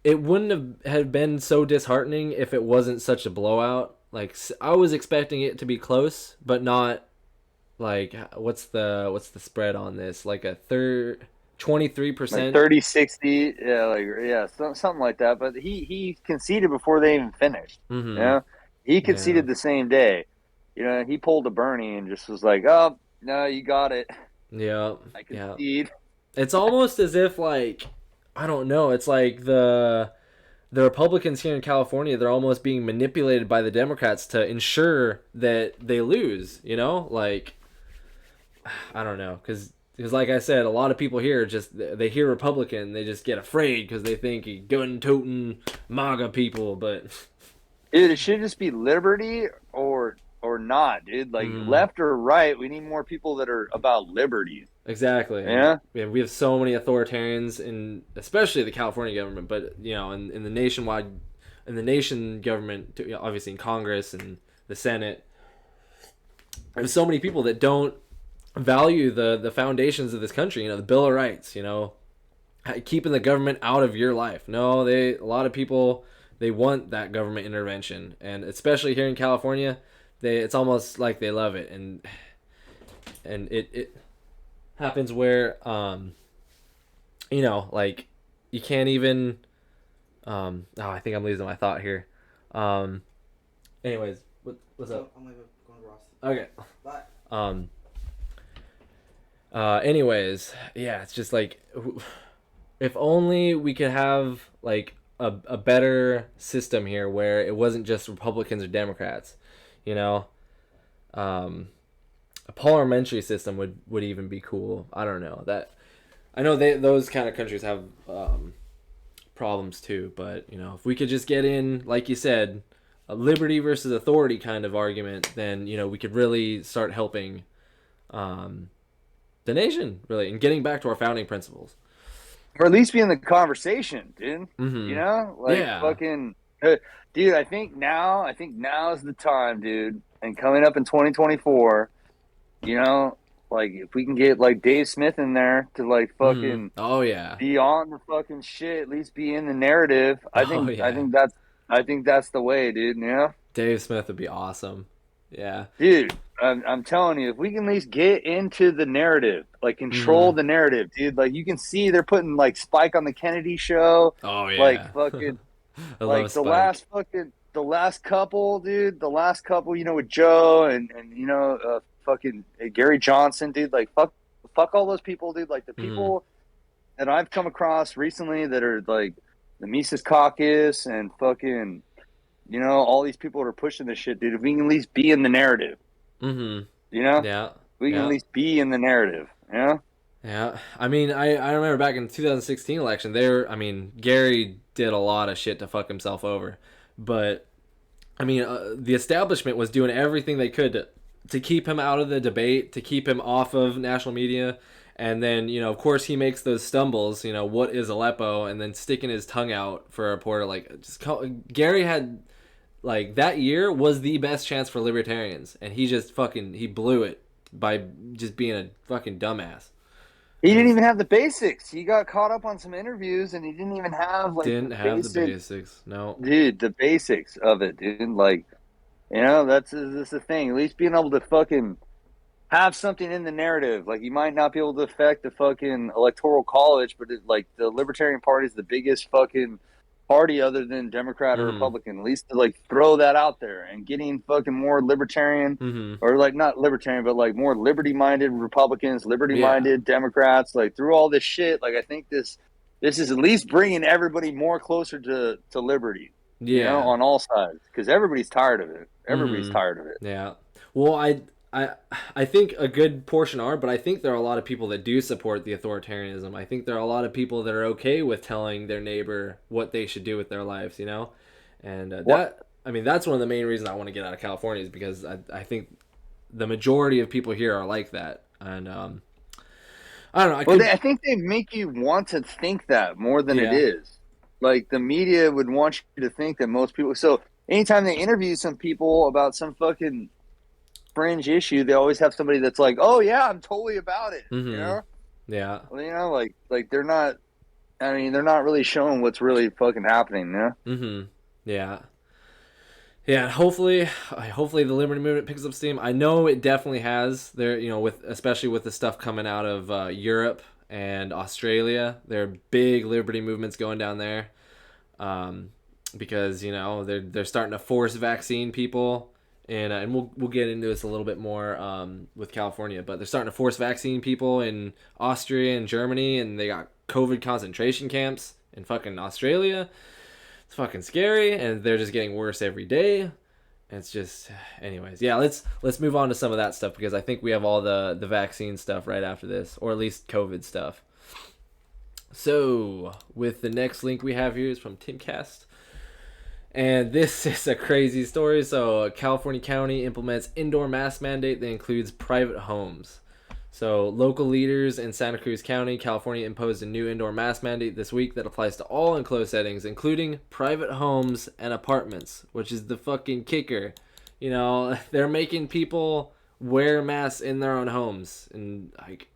it wouldn't have been so disheartening if it wasn't such a blowout. Like, I was expecting it to be close, but not like, what's the spread on this? Like a 23%, 30-60, something like that. But he conceded before they even finished. Mm-hmm. You know? He conceded the same day. You know, he pulled a Bernie and just was like, "Oh no, you got it." Yeah, I concede. It's almost as if, like, I don't know. It's like the Republicans here in California, they're almost being manipulated by the Democrats to ensure that they lose, you know? Like, I don't know, because like I said, a lot of people here they hear Republican, they just get afraid because they think gun-toting MAGA people, but... Dude, it should just be liberty or not, dude. Like left or right, we need more people that are about liberty. Exactly. Yeah. We have so many authoritarians in, especially the California government, but in the nationwide, in the nation government, obviously in Congress and the Senate. There's so many people that don't value the foundations of this country. The Bill of Rights. Keeping the government out of your life. No, a lot of people, they want that government intervention, and especially here in California, it's almost like they love it, and it happens where like you can't even I think I'm losing my thought here. Anyways, what's up? I'm going to Ross. Okay. Bye. Anyways, yeah, it's just like, if only we could have like a better system here where it wasn't just Republicans or Democrats. A parliamentary system would even be cool. I don't know that. I know those kind of countries have problems too, but if we could just get in, like you said, a liberty versus authority kind of argument, then we could really start helping the nation, really, and getting back to our founding principles, or at least be in the conversation, dude. Mm-hmm. Yeah. Fucking, dude. I think now is the time, dude. And coming up in 2024. Like if we can get like Dave Smith in there to like fucking be on the fucking shit, at least be in the narrative. I think that's the way, dude. Dave Smith would be awesome. Yeah, dude. I'm telling you, if we can at least get into the narrative, like control the narrative, dude. Like you can see they're putting like Spike on the Kennedy show. Oh yeah, like fucking like the last couple, dude. The last couple, with Joe and fucking Gary Johnson, dude. Like fuck all those people, dude. Like the people that I've come across recently that are like the Mises Caucus and fucking all these people that are pushing this shit, dude. If we can at least be in the narrative, yeah, we can at least be in the narrative. Yeah, I mean, I remember back in the 2016 election, Gary did a lot of shit to fuck himself over, but the establishment was doing everything they could to keep him out of the debate, to keep him off of national media. And then, of course he makes those stumbles, what is Aleppo? And then sticking his tongue out for a reporter. Gary had, that year was the best chance for libertarians. And he just he blew it by just being a fucking dumbass. He didn't even have the basics. He got caught up on some interviews and he didn't even have, the basics. No. Dude, the basics of it, dude. That's the thing. At least being able to fucking have something in the narrative. Like, you might not be able to affect the fucking electoral college, but the Libertarian Party is the biggest fucking party other than Democrat or Republican. At least to throw that out there and getting fucking more libertarian or not libertarian, but more liberty-minded Republicans, liberty-minded Democrats. Through all this shit, I think this is at least bringing everybody more closer to liberty. Yeah, on all sides, because everybody's tired of it. Everybody's tired of it. Yeah. Well, I think a good portion are, but I think there are a lot of people that do support the authoritarianism. I think there are a lot of people that are okay with telling their neighbor what they should do with their lives, And that's one of the main reasons I want to get out of California, is because I think the majority of people here are like that. And I don't know. I think they make you want to think that more than it is. The media would want you to think that most people. So anytime they interview some people about some fucking fringe issue, they always have somebody that's like, "Oh yeah, I'm totally about it." Yeah. Well, they're not. They're not really showing what's really fucking happening. Yeah. Yeah. Hopefully the Liberty Movement picks up steam. I know it definitely has. There, especially with the stuff coming out of Europe and Australia, there are big liberty movements going down there, because they're starting to force vaccine people, and we'll get into this a little bit more with California, but they're starting to force vaccine people in Austria and Germany, and they got COVID concentration camps in fucking Australia. It's fucking scary, and they're just getting worse every day. It's just, anyways, yeah, let's move on to some of that stuff, because I think we have all the vaccine stuff right after this, or at least COVID stuff. So, with the next link we have here is from Timcast, And this is a crazy story. So, California County implements indoor mask mandate that includes private homes. So, local leaders in Santa Cruz County, California, imposed a new indoor mask mandate this week that applies to all enclosed settings, including private homes and apartments, which is the fucking kicker. You know, they're making people wear masks in their own homes, and like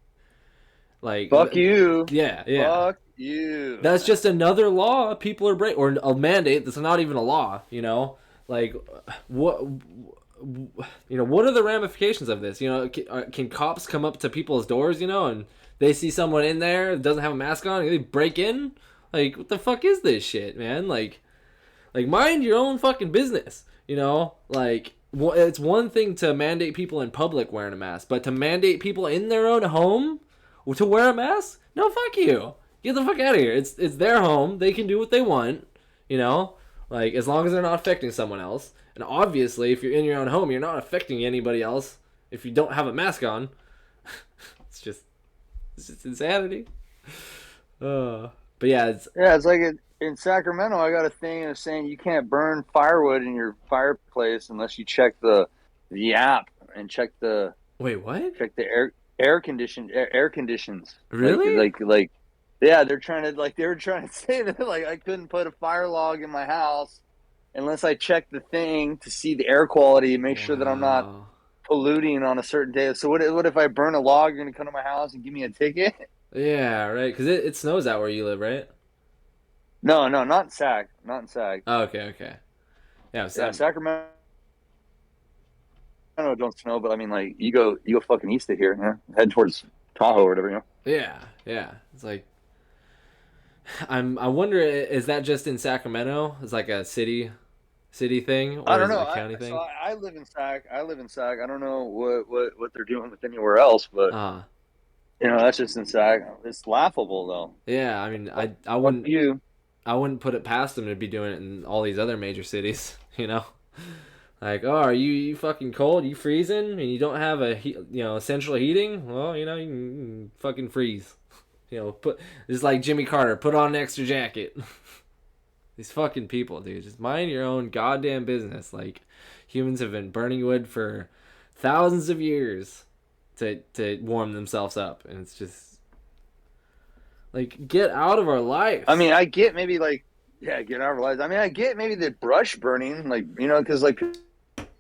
Fuck you. Yeah. Fuck you. That's just another law people are breaking, or a mandate that's not even a law. You know, like what? You know, what are the ramifications of this? You know, can cops come up to people's doors, you know, and they see someone in there that doesn't have a mask on, and they break in? Like, what the fuck is this shit, man? Like mind your own fucking business, you know? Like, it's one thing to mandate people in public wearing a mask, but to mandate people in their own home to wear a mask? No, fuck you. Get the fuck out of here. It's their home. They can do what they want, you know? Like, as long as they're not affecting someone else. And obviously, if you're in your own home, you're not affecting anybody else if you don't have a mask on. It's just insanity. But yeah, it's like in Sacramento, I got a thing of saying you can't burn firewood in your fireplace unless you check the app and check the wait, what? Check the air conditions. Really? Like yeah, they were trying to say that like I couldn't put a fire log in my house unless I check the thing to see the air quality and make sure that I'm not polluting on a certain day. So what if I burn a log, you're gonna come to my house and give me a ticket? Yeah, right. Because it snows out where you live, right? No, not in Sac. Not in Sac. Oh, okay. Yeah, Sacramento don't snow, but I mean, like you go fucking east of here, yeah, head towards Tahoe or whatever, you know. Yeah. It's like I wonder, is that just in Sacramento? It's like a city thing, or I don't is know. it a county thing? So I live in Sac. I don't know what they're doing with anywhere else, but you know, that's just in Sac. It's laughable though. Yeah, I mean, I wouldn't put it past them to be doing it in all these other major cities, you know. Like, oh, are you fucking cold? You freezing? And you don't have central heating? Well, you know, you can fucking freeze. You know, just like Jimmy Carter, put on an extra jacket. These fucking people, dude, just mind your own goddamn business. Like, humans have been burning wood for thousands of years to warm themselves up, and it's just like, get out of our life. I mean, I get maybe like, yeah, get out of our lives. I mean, I get maybe the brush burning, like, you know, because like,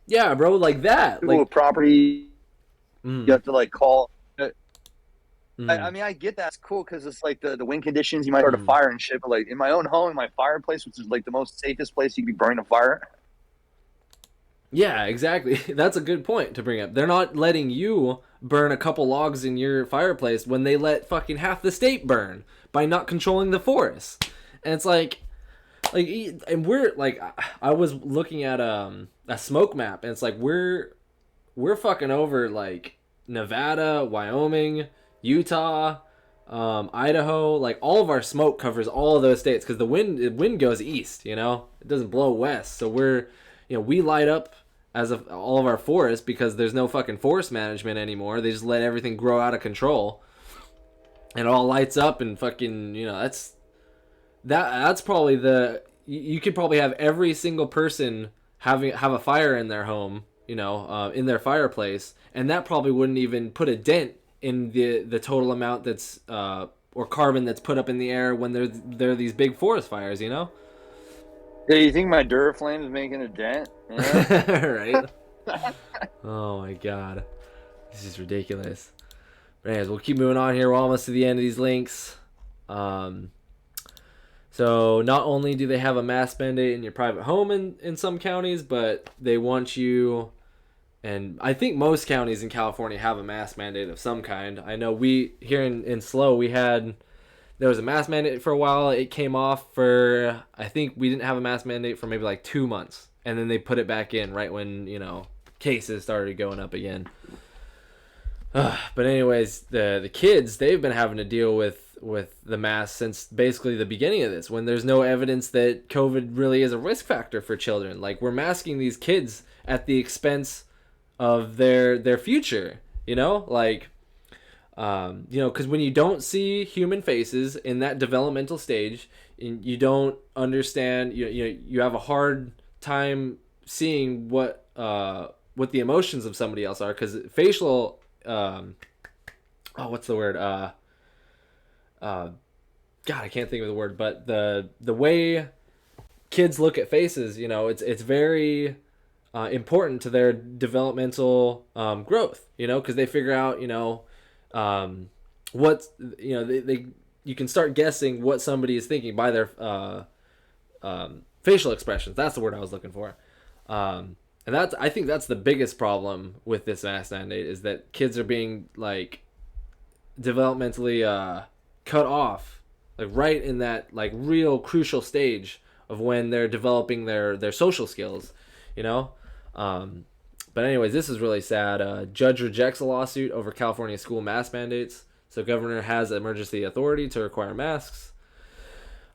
yeah, bro, like that, people like with property, you have to like call. Mm. I mean, I get that's cool because it's like the wind conditions. You might start a fire and shit, but like in my own home, in my fireplace, which is like the most safest place you could be burning a fire. Yeah, exactly. That's a good point to bring up. They're not letting you burn a couple logs in your fireplace when they let fucking half the state burn by not controlling the forest. And it's like, and we're like, I was looking at a smoke map, and it's like we're fucking over like Nevada, Wyoming, Utah, Idaho. Like, all of our smoke covers all of those states because the wind goes east, you know, it doesn't blow west. So we light up all of our forests because there's no fucking forest management anymore. They just let everything grow out of control, and it all lights up, and fucking, you know, that's probably you could probably have every single person have a fire in their home, you know, in their fireplace, and that probably wouldn't even put a dent in the total amount that's or carbon that's put up in the air when there are these big forest fires, you know. Yeah, you think my Duraflame is making a dent? Yeah. Right. Oh my god, this is ridiculous. But anyways, we'll keep moving on here. We're almost to the end of these links. So not only do they have a mask mandate in your private home in some counties, but they want you, and I think most counties in California have a mask mandate of some kind. I know we here in SLO, there was a mask mandate for a while. It came off for, I think we didn't have a mask mandate for maybe like 2 months, and then they put it back in right when, you know, cases started going up again. But anyways, the kids, they've been having to deal with the mask since basically the beginning of this, when there's no evidence that COVID really is a risk factor for children. Like, we're masking these kids at the expense of their future, you know? Like, You know, because when you don't see human faces in that developmental stage, you don't understand. You have a hard time seeing what the emotions of somebody else are, because facial. What's the word? God, I can't think of the word, but the way kids look at faces, you know, it's very important to their developmental growth, you know, because they figure out, you know, what, you know, they you can start guessing what somebody is thinking by their facial expressions. That's the word I was looking for. And I think that's the biggest problem with this mask mandate, is that kids are being like developmentally cut off, like right in that like real crucial stage of when they're developing their social skills, you know. But anyways, this is really sad. Judge rejects a lawsuit over California school mask mandates. So governor has emergency authority to require masks.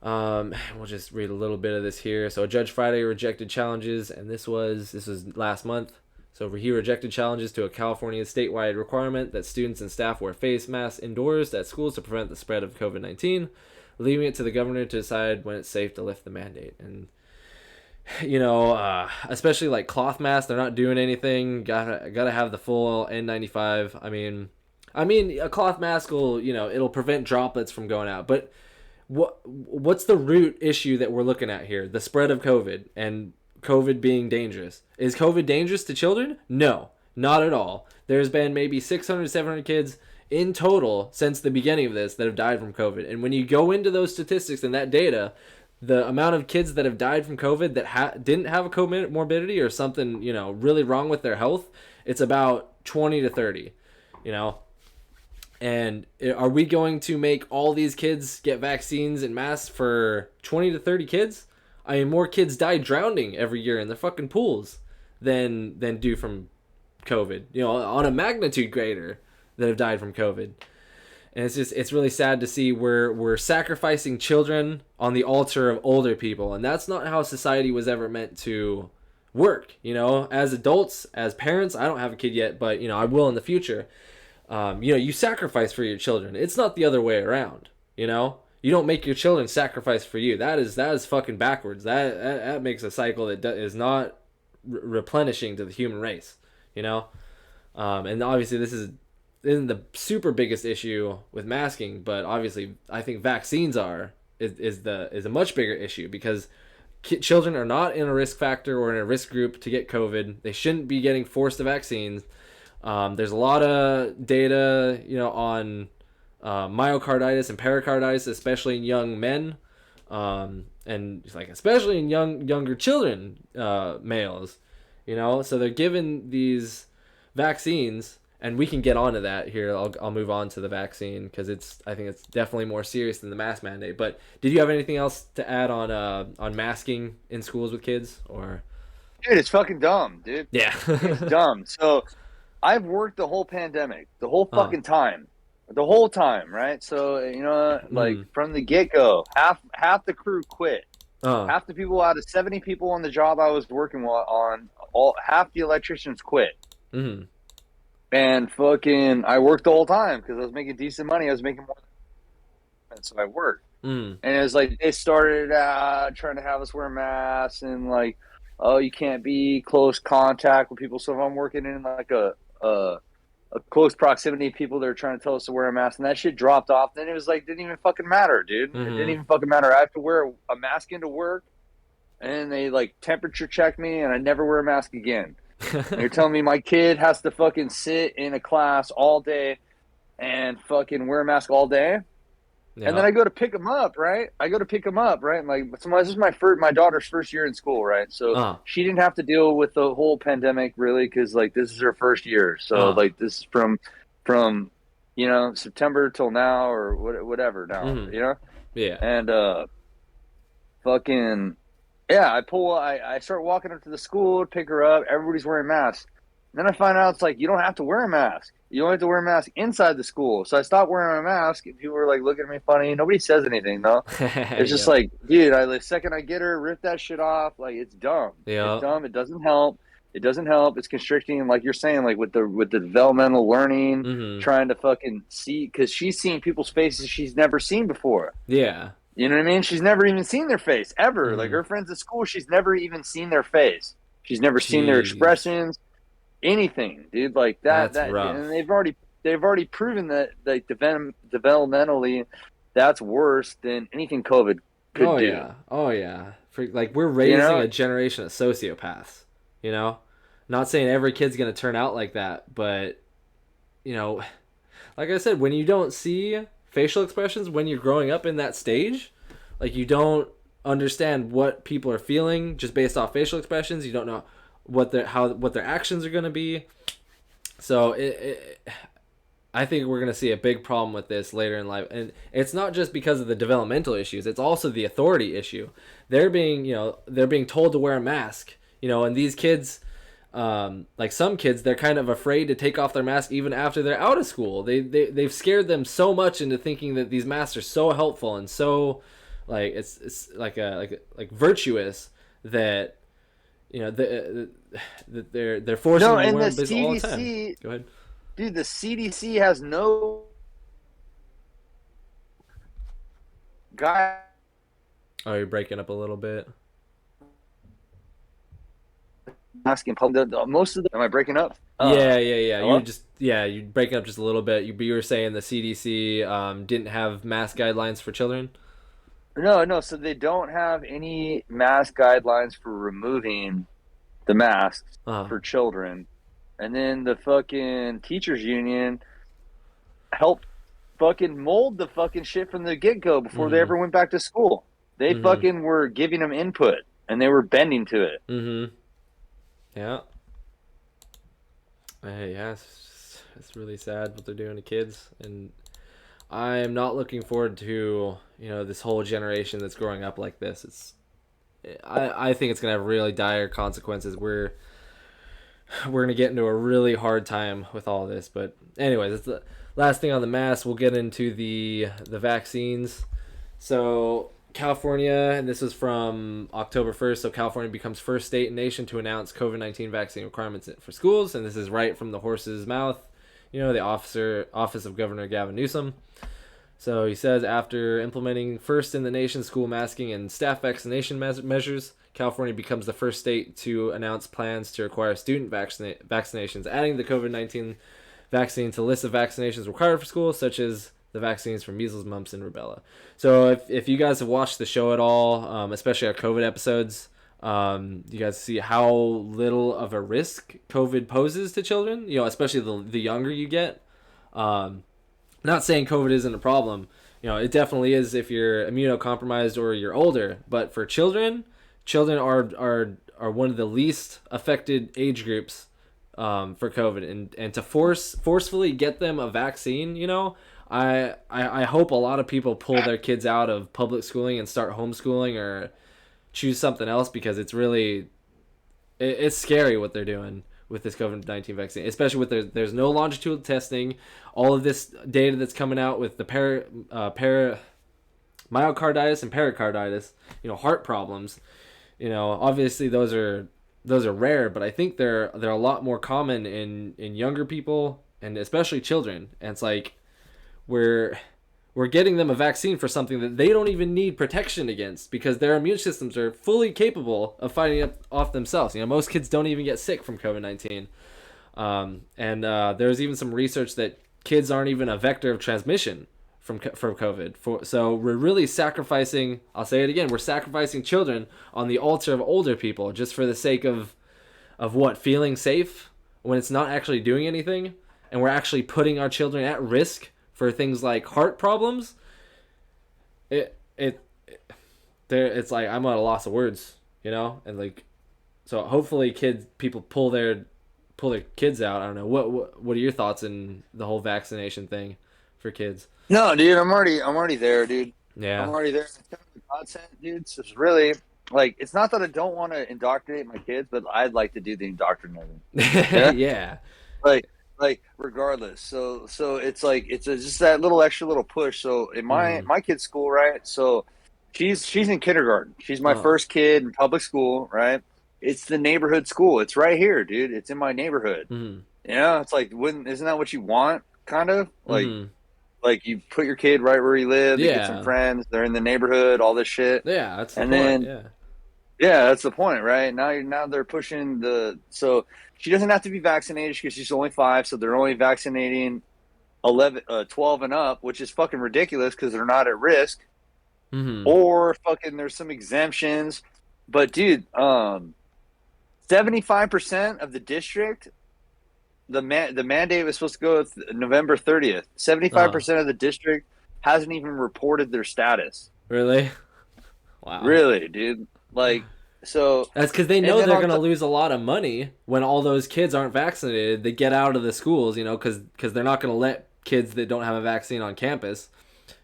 We'll just read a little bit of this here. So a judge Friday rejected challenges, and this was last month. So he rejected challenges to a California statewide requirement that students and staff wear face masks indoors at schools to prevent the spread of COVID-19, leaving it to the governor to decide when it's safe to lift the mandate. And you know, especially like cloth masks, they're not doing anything. Gotta have the full N95. I mean, a cloth mask will, you know, it'll prevent droplets from going out. But what's the root issue that we're looking at here? The spread of COVID and COVID being dangerous. Is COVID dangerous to children? No, not at all. There's been maybe 600, 700 kids in total since the beginning of this that have died from COVID. And when you go into those statistics and that data, the amount of kids that have died from COVID that didn't have a comorbidity or something, you know, really wrong with their health, it's about 20 to 30, you know. And are we going to make all these kids get vaccines and masks for 20 to 30 kids? I mean, more kids die drowning every year in the fucking pools than do from COVID, you know, on a magnitude greater that have died from COVID. And it's really sad to see we're sacrificing children on the altar of older people. And that's not how society was ever meant to work. You know, as adults, as parents, I don't have a kid yet, but, you know, I will in the future. You know, you sacrifice for your children. It's not the other way around, you know? You don't make your children sacrifice for you. That is fucking backwards. That makes a cycle that is not replenishing to the human race, you know? And obviously this isn't the super biggest issue with masking, but obviously I think vaccines is a much bigger issue, because children are not in a risk factor or in a risk group to get COVID. They shouldn't be getting forced vaccines. There's a lot of data, you know, on myocarditis and pericarditis, especially in young men, and like especially in younger children, males, you know. So they're given these vaccines, and we can get onto that here. I'll move on to the vaccine, because I think it's definitely more serious than the mask mandate. But did you have anything else to add on masking in schools with kids, or? Dude, it's fucking dumb, dude. Yeah, it's dumb. So I've worked the whole pandemic, the whole fucking time. The whole time, right? So, you know, like from the get-go, half the crew quit. Half the people out of 70 people on the job I was working on, half the electricians quit. Mm-hmm. And fucking, I worked the whole time because I was making decent money. I was making more than, so I worked. And it was like, they started trying to have us wear masks, and like, oh, you can't be close contact with people. So if I'm working in like a close proximity of people, that are trying to tell us to wear a mask, and that shit dropped off. Then it was like, didn't even fucking matter, dude. It didn't even fucking matter. I have to wear a mask into work, and they like temperature check me, and I never wear a mask again. And you're telling me my kid has to fucking sit in a class all day and fucking wear a mask all day? Yeah. And then I go to pick him up, right? And like, so this is my daughter's first year in school, right? So she didn't have to deal with the whole pandemic, really, because like this is her first year. So like this is from you know, September till now, or whatever now, you know? Yeah. And fucking yeah, I start walking up to the school to pick her up. Everybody's wearing masks. And then I find out it's like, you don't have to wear a mask. You don't have to wear a mask inside the school. So I stopped wearing my mask, and people were like looking at me funny. Nobody says anything, though. It's just like, dude, the second I get her, rip that shit off. Like, it's dumb. Yeah. It's dumb. It doesn't help. It doesn't help. It's constricting, like you're saying, like with the developmental learning, Mm-hmm. trying to fucking see, because she's seeing people's faces she's never seen before. Yeah. You know what I mean? She's never even seen their face ever. Like Mm-hmm. her friends at school, she's never even seen their face. She's never seen their Jeez. expressions, anything, dude. Like that. That's That, and rough. they've already proven that like developmentally, that's worse than anything COVID could Oh do. yeah. Oh yeah. Like we're You raising know? a generation of sociopaths, you know? Not saying every kid's going to turn out like that, but you know, like I said, when you don't see facial expressions when you're growing up in that stage, like you don't understand what people are feeling just based off facial expressions. You don't know what their actions are going to be. So I think we're going to see a big problem with this later in life, and it's not just because of the developmental issues. It's also the authority issue. They're being told to wear a mask. And these kids, like some kids, they're kind of afraid to take off their mask even after they're out of school. They've scared them so much into thinking that these masks are so helpful and so like it's like virtuous that that they're forcing No, them to and wear the them all the time. CDC, Go ahead. dude, the CDC has no guide. Oh, you're breaking up a little bit. Asking public. Most of the. Am I breaking up? Yeah. Hello? You're breaking up just a little bit. You were saying the CDC didn't have mask guidelines for children. No. So they don't have any mask guidelines for removing the masks Uh, for children, and then the fucking teachers union helped fucking mold the fucking shit from the get go before they mm-hmm, ever went back to school. They mm-hmm, fucking were giving them input and they were bending to it. mm-hmm. Yeah. Yeah. It's really sad what they're doing to kids, and I am not looking forward to this whole generation that's growing up like this. I think it's gonna have really dire consequences. We're gonna get into a really hard time with all this. But anyways, that's the last thing on the mask. We'll get into the vaccines. So California, and this is from October 1st. So California becomes first state and nation to announce COVID-19 vaccine requirements for schools, and this is right from the horse's mouth. The office of Governor Gavin Newsome. So he says, after implementing first in the nation school masking and staff vaccination measures, California becomes the first state to announce plans to require student vaccinations, adding the COVID-19 vaccine to the list of vaccinations required for schools, such as the vaccines for measles, mumps, and rubella. So if you guys have watched the show at all, especially our COVID episodes, you guys see how little of a risk COVID poses to children, especially the younger you get. Not saying COVID isn't a problem. It definitely is if you're immunocompromised or you're older. But for children are one of the least affected age groups for COVID, and to forcefully get them a vaccine, I hope a lot of people pull their kids out of public schooling and start homeschooling or choose something else, because it's scary what they're doing with this COVID-19 vaccine, especially with there's no longitudinal testing, all of this data that's coming out with the myocarditis and pericarditis, heart problems. Obviously those are rare, but I think they're a lot more common in younger people and especially children. And it's like we're getting them a vaccine for something that they don't even need protection against, because their immune systems are fully capable of fighting it off themselves. Most kids don't even get sick from COVID-19. And there's even some research that kids aren't even a vector of transmission from COVID. So we're really sacrificing, I'll say it again, we're sacrificing children on the altar of older people just for the sake of what? Feeling safe when it's not actually doing anything. And we're actually putting our children at risk for things like heart problems. It's like I'm at a loss of words, and like, so hopefully people pull their kids out. I don't know, what are your thoughts in the whole vaccination thing for kids? No, dude, I'm already there, dude. I'm Yeah. already there. It's kind of the content, dude. So it's really like, it's not that I don't want to indoctrinate my kids, but I'd like to do the indoctrinating. Yeah. Yeah. like regardless. So it's like just that little extra little push. So in my kid's school, right? So she's in kindergarten. She's my Oh. first kid in public school, right? it's the neighborhood school. It's right here, dude. It's in my neighborhood. Mm-hmm. It's like, isn't that what you want? Kind of Mm-hmm. like you put your kid right where you live. They get some Yeah. friends. They're in the neighborhood. All this shit. Yeah, that's the And point. then Yeah. yeah, that's the point, right? Now they're pushing so she doesn't have to be vaccinated because she's only 5, so they're only vaccinating 12 and up, which is fucking ridiculous because they're not at risk. Mm-hmm. Or fucking there's some exemptions, but dude, 75% of the district, the mandate was supposed to go November 30th. 75% of the district hasn't even reported their status. Really? Wow. Really, dude. Like, so that's because they know they're going to lose a lot of money when all those kids aren't vaccinated. They get out of the schools, because they're not going to let kids that don't have a vaccine on campus.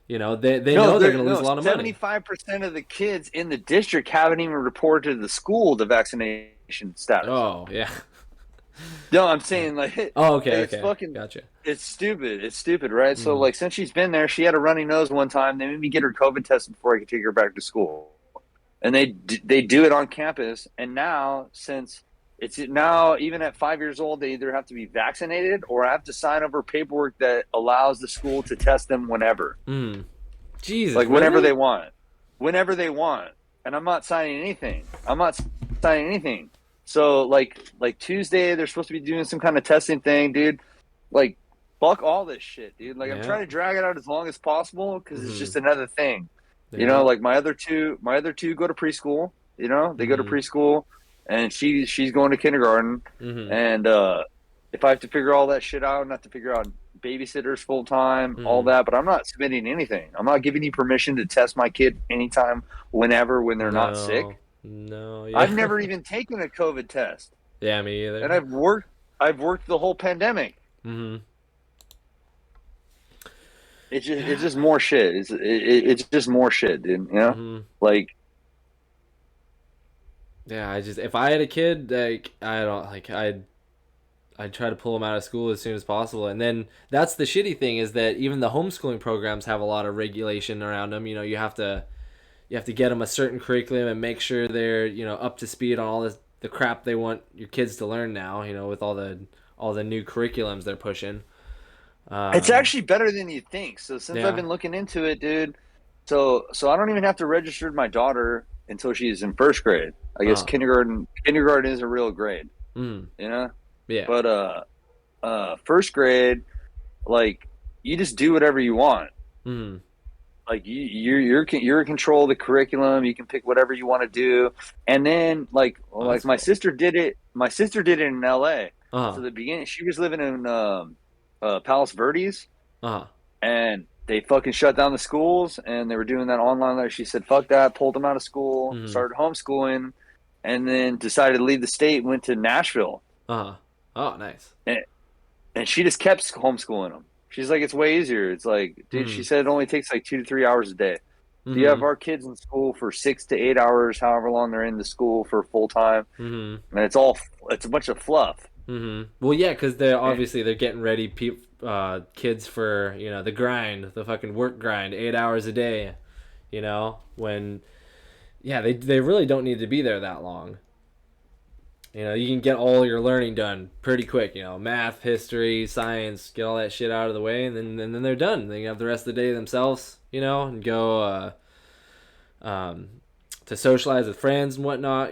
They know they're going to lose a lot of money. 75% of the kids in the district haven't even reported to the school the vaccination status. Oh, yeah. No, I'm saying like. Oh, okay, it's okay. Fucking, gotcha. It's stupid, right? So like, since she's been there, she had a runny nose one time. They made me get her COVID tested before I could take her back to school, and they do it on campus. And now, since it's now even at 5 years old, they either have to be vaccinated or have to sign over paperwork that allows the school to test them whenever. Jesus, like really? whenever they want. And I'm not signing anything. So like Tuesday, they're supposed to be doing some kind of testing thing, dude. Like, fuck all this shit, dude. Like, I'm trying to drag it out as long as possible because it's just another thing. Yeah. Like my other two go to preschool. They go to preschool, and she's going to kindergarten. And if I have to figure all that shit out, and have to figure out babysitters full time, all that, but I'm not submitting anything. I'm not giving you permission to test my kid anytime, whenever, when they're not sick. No, yeah. I've never even taken a COVID test. Yeah, me either. And I've worked the whole pandemic. It's just more shit. It's just more shit, dude. Like, yeah, if I had a kid, like, I don't like I'd try to pull them out of school as soon as possible. And then that's the shitty thing, is that even the homeschooling programs have a lot of regulation around them. You have to get them a certain curriculum and make sure they're up to speed on all the crap they want your kids to learn now. With all the new curriculums they're pushing. It's actually better than you think. So since I've been looking into it, dude, so I don't even have to register my daughter until she's in first grade. I guess kindergarten is a real grade. Yeah. But first grade, like, you just do whatever you want. Like, you're in control of the curriculum. You can pick whatever you want to do. And then like my sister did it. My sister did it in L.A. So the beginning, she was living in Palos Verdes, and they fucking shut down the schools, and they were doing that online. There, she said, "Fuck that!" Pulled them out of school, started homeschooling, and then decided to leave the state. Went to Nashville. Oh, nice. And she just kept homeschooling them. She's like, it's way easier. It's like, dude, she said it only takes like 2 to 3 hours a day. You have our kids in school for 6 to 8 hours, however long they're in the school for full time, and it's a bunch of fluff. Well, yeah, because they're getting ready, kids, for the grind, the fucking work grind, 8 hours a day. When they really don't need to be there that long. You can get all your learning done pretty quick. Math, history, science, get all that shit out of the way, and then they're done. They can have the rest of the day themselves, and go to socialize with friends and whatnot.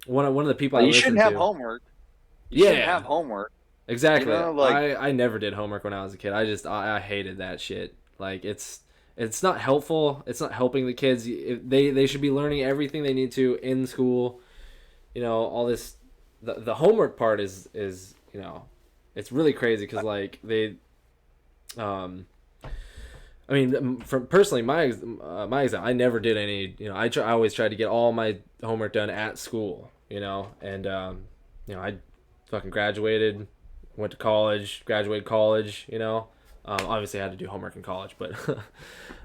One of the people you shouldn't have homework. You shouldn't have homework. Exactly. I never did homework when I was a kid. I hated that shit. Like, it's not helpful. It's not helping the kids. They should be learning everything they need to in school. All this, the homework part is it's really crazy because like they, I mean, from personally my exam, I never did any. I always tried to get all my homework done at school. And I fucking graduated, went to college, graduated college. Obviously I had to do homework in college, but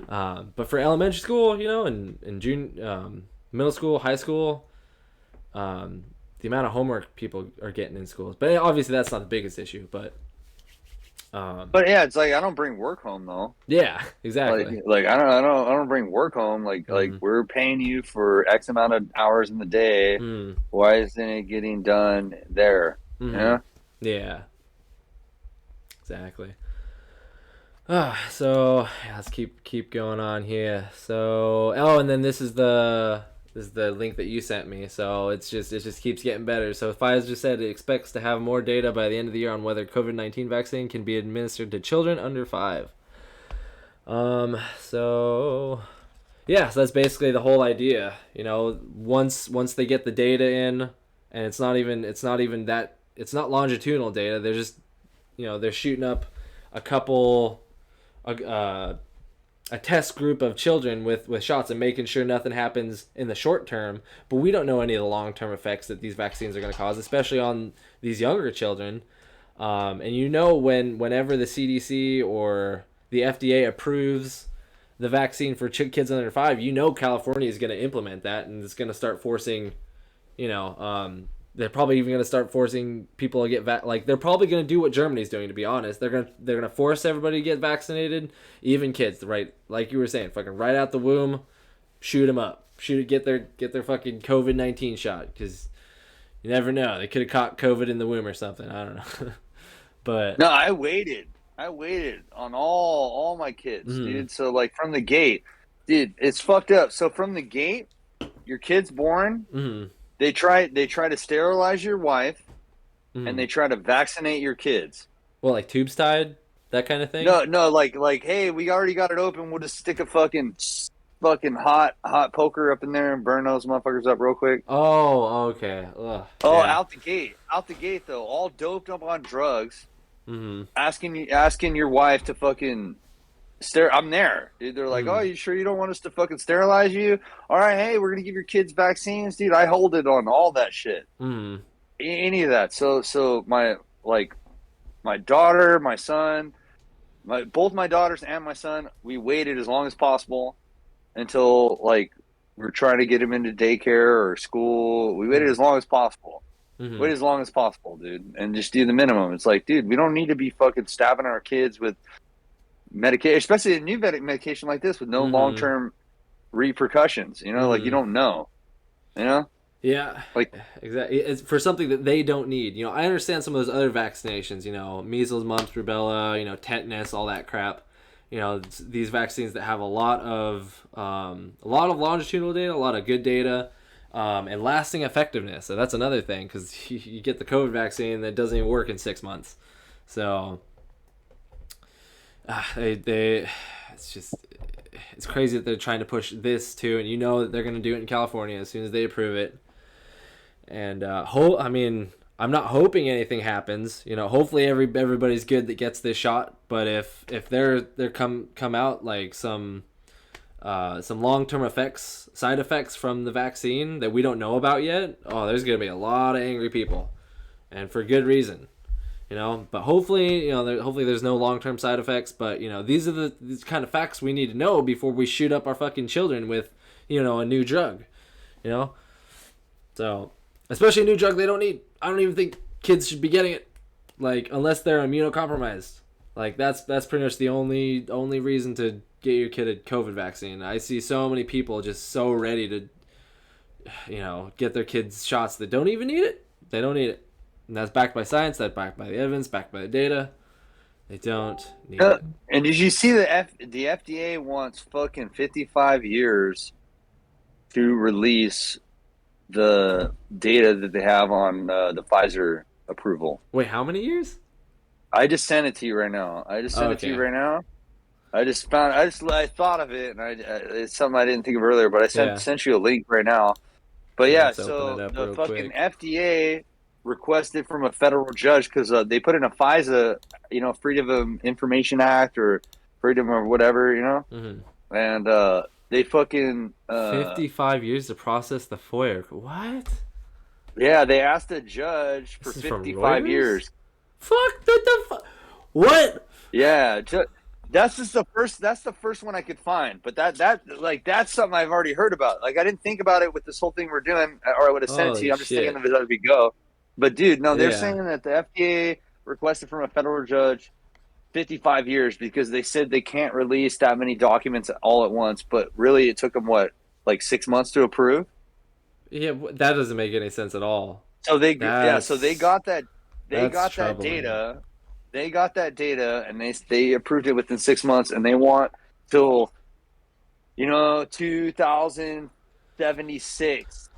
but for elementary school, and middle school, high school. The amount of homework people are getting in schools, but obviously that's not the biggest issue. But But yeah, it's like I don't bring work home though. Yeah, exactly. Like I don't bring work home. Like we're paying you for X amount of hours in the day. Mm. Why isn't it getting done there? Mm-hmm. Yeah, exactly. So yeah, let's keep going on here. So and then this is the link that you sent me. So it just keeps getting better. So Pfizer said it expects to have more data by the end of the year on whether COVID-19 vaccine can be administered to children under 5. So yeah, so that's basically the whole idea. You know, once they get the data in, and it's not even that, it's not longitudinal data. They're just, they're shooting up a test group of children with shots and making sure nothing happens in the short term. But we don't know any of the long term effects that these vaccines are going to cause, especially on these younger children. And whenever the CDC or the FDA approves the vaccine for kids under 5, California is going to implement that, and it's going to start forcing, they're probably even going to start forcing people to get they're probably going to do what Germany's doing, to be honest. They're going to force everybody to get vaccinated, even kids, right? Like you were saying, fucking right out the womb, shoot them up. Get their fucking COVID-19 shot, because you never know. They could have caught COVID in the womb or something. I don't know. But no, I waited on all my kids, dude. So like from the gate, dude, it's fucked up. So from the gate, your kid's born. They try to sterilize your wife, and they try to vaccinate your kids. Well, like tubes tied, that kind of thing. No, like hey, we already got it open. We'll just stick a fucking hot poker up in there and burn those motherfuckers up real quick. Oh, okay. Ugh, oh, yeah. out the gate though, all doped up on drugs. Asking your wife to fucking I'm there, dude. They're like, oh, you sure you don't want us to fucking sterilize you? All right, hey, we're gonna give your kids vaccines, dude. I hold it on all that shit. Any of that. So my daughter, my son, both my daughters and my son, we waited as long as possible until like we're trying to get them into daycare or school. We waited as long as possible. Wait as long as possible, dude, and just do the minimum. It's like, dude, we don't need to be fucking stabbing our kids with medication, especially a new medication like this with no long-term repercussions. Like you don't know. Yeah, like exactly. It's for something that they don't need. I understand some of those other vaccinations. Measles, mumps, rubella. Tetanus, all that crap. These vaccines that have a lot of longitudinal data, a lot of good data. And lasting effectiveness. So that's another thing, because you get the COVID vaccine that doesn't even work in 6 months. So it's crazy that they're trying to push this too, and that they're going to do it in California as soon as they approve it. And I'm not hoping anything happens. Hopefully everybody's good that gets this shot. But if they're come out like some long-term side effects from the vaccine that we don't know about yet, there's going to be a lot of angry people, and for good reason, but hopefully, hopefully there's no long-term side effects, but these are these kind of facts we need to know before we shoot up our fucking children with, a new drug, so especially a new drug they don't need. I don't even think kids should be getting it, like, unless they're immunocompromised. Like that's pretty much the only reason to get your kid a COVID vaccine. I see so many people just so ready to, get their kids shots that don't even need it. They don't need it. And that's backed by science, that's backed by the evidence, backed by the data. They don't need it. And did you see the FDA wants fucking 55 years to release the data that they have on the Pfizer approval? Wait, how many years? I just sent it to you right now. I thought of it, and it's something I didn't think of earlier, but I sent you a link right now. But yeah, so the fucking FDA requested from a federal judge, because they put in a FISA, Freedom of Information Act or Freedom or whatever, and they fucking 55 years to process the FOIA. What? Yeah, they asked the judge for 55 years. Fuck the fuck. What? Yeah, that's just the first. That's the first one I could find. But that's something I've already heard about. Like, I didn't think about it with this whole thing we're doing, or I would have sent it to you. I'm just thinking of it as we go. But dude, no, they're saying that the FDA requested from a federal judge 55 years because they said they can't release that many documents all at once, but really it took them what, like 6 months to approve? Yeah, that doesn't make any sense at all. So they That's got that that's troubling. data. They got that data and they approved it within 6 months, and they want till 2076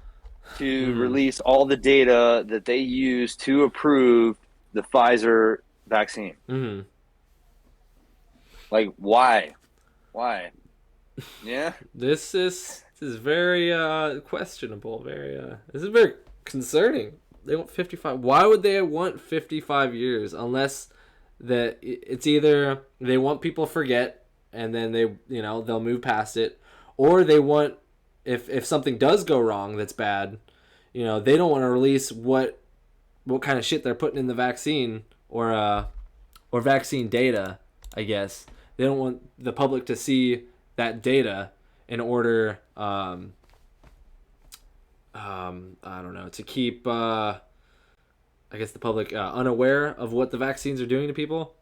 to Hmm. release all the data that they use to approve the Pfizer vaccine. Hmm. Like, why? Why? Yeah. This is very questionable. Very this is very concerning. They want 55. Why would they want 55 years unless that it's either they want people to forget and then they'll move past it, or they want if something does go wrong that's bad, they don't want to release what kind of shit they're putting in the vaccine or vaccine data, I guess. They don't want the public to see that data in order I don't know, to keep I guess the public unaware of what the vaccines are doing to people.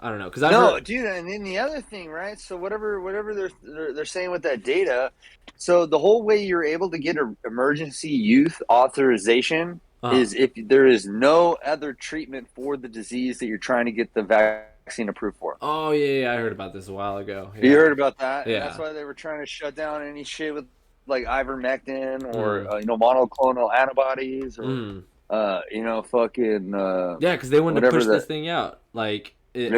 I don't know, because Dude, and then the other thing, right? So whatever they're saying with that data, so the whole way you're able to get an emergency use authorization is if there is no other treatment for the disease that you're trying to get the vaccine approved for. Oh yeah, I heard about this a while ago. Yeah. You heard about that? Yeah. And that's why they were trying to shut down any shit with like ivermectin or monoclonal antibodies or fucking yeah, because they wanted to push this thing out much as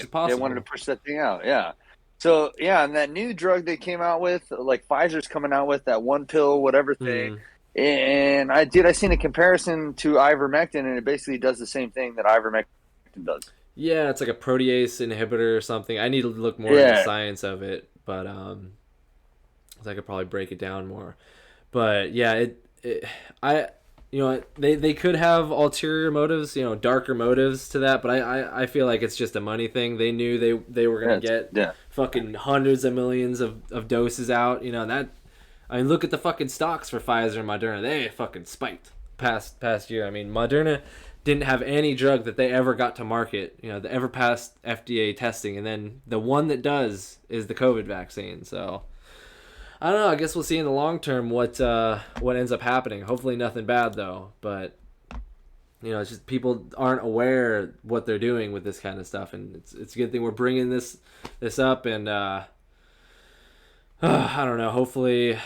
possible. They wanted to push that thing out. Yeah. So yeah, and that new drug they came out with, like Pfizer's coming out with that one pill whatever thing. And I seen a comparison to ivermectin, and it basically does the same thing that ivermectin does. Yeah, it's like a protease inhibitor or something. I need to look more into the science of it, but so I could probably break it down more. But yeah, they could have ulterior motives, darker motives to that, but I feel like it's just a money thing. They knew they were gonna get fucking hundreds of millions of doses out, and that. I mean, look at the fucking stocks for Pfizer and Moderna. They fucking spiked past year. I mean, Moderna didn't have any drug that they ever got to market, that ever passed FDA testing, and then the one that does is the COVID vaccine. So I don't know. I guess we'll see in the long term what ends up happening. Hopefully nothing bad though. But it's just people aren't aware what they're doing with this kind of stuff, and it's a good thing we're bringing this up. And I don't know. Hopefully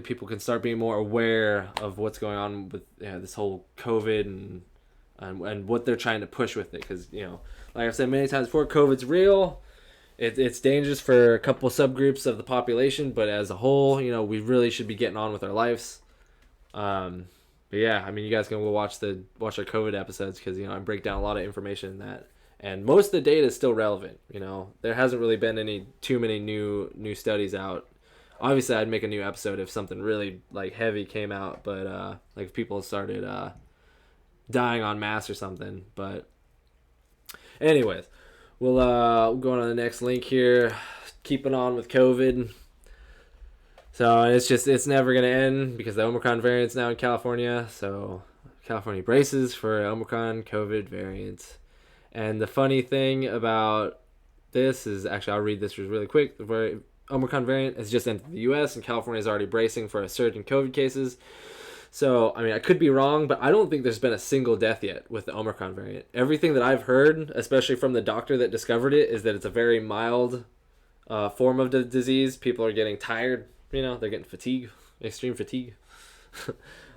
people can start being more aware of what's going on with this whole COVID and what they're trying to push with it. Because like I've said many times before, COVID's real. It's dangerous for a couple subgroups of the population, but as a whole, we really should be getting on with our lives. But yeah, I mean, you guys can go watch our COVID episodes because I break down a lot of information in that. And most of the data is still relevant. There hasn't really been too many new studies out. Obviously, I'd make a new episode if something really like heavy came out, but like if people started dying en masse or something. But anyways, we'll go on to the next link here. Keeping on with COVID. So it's never gonna end because the Omicron variant's now in California. So California braces for Omicron COVID variant. And the funny thing about this is, actually, I'll read this really quick. The Omicron variant has just entered the U.S. and California is already bracing for a surge in COVID cases. So, I mean, I could be wrong, but I don't think there's been a single death yet with the Omicron variant. Everything that I've heard, especially from the doctor that discovered it, is that it's a very mild form of the disease. People are getting tired. They're getting fatigue, extreme fatigue.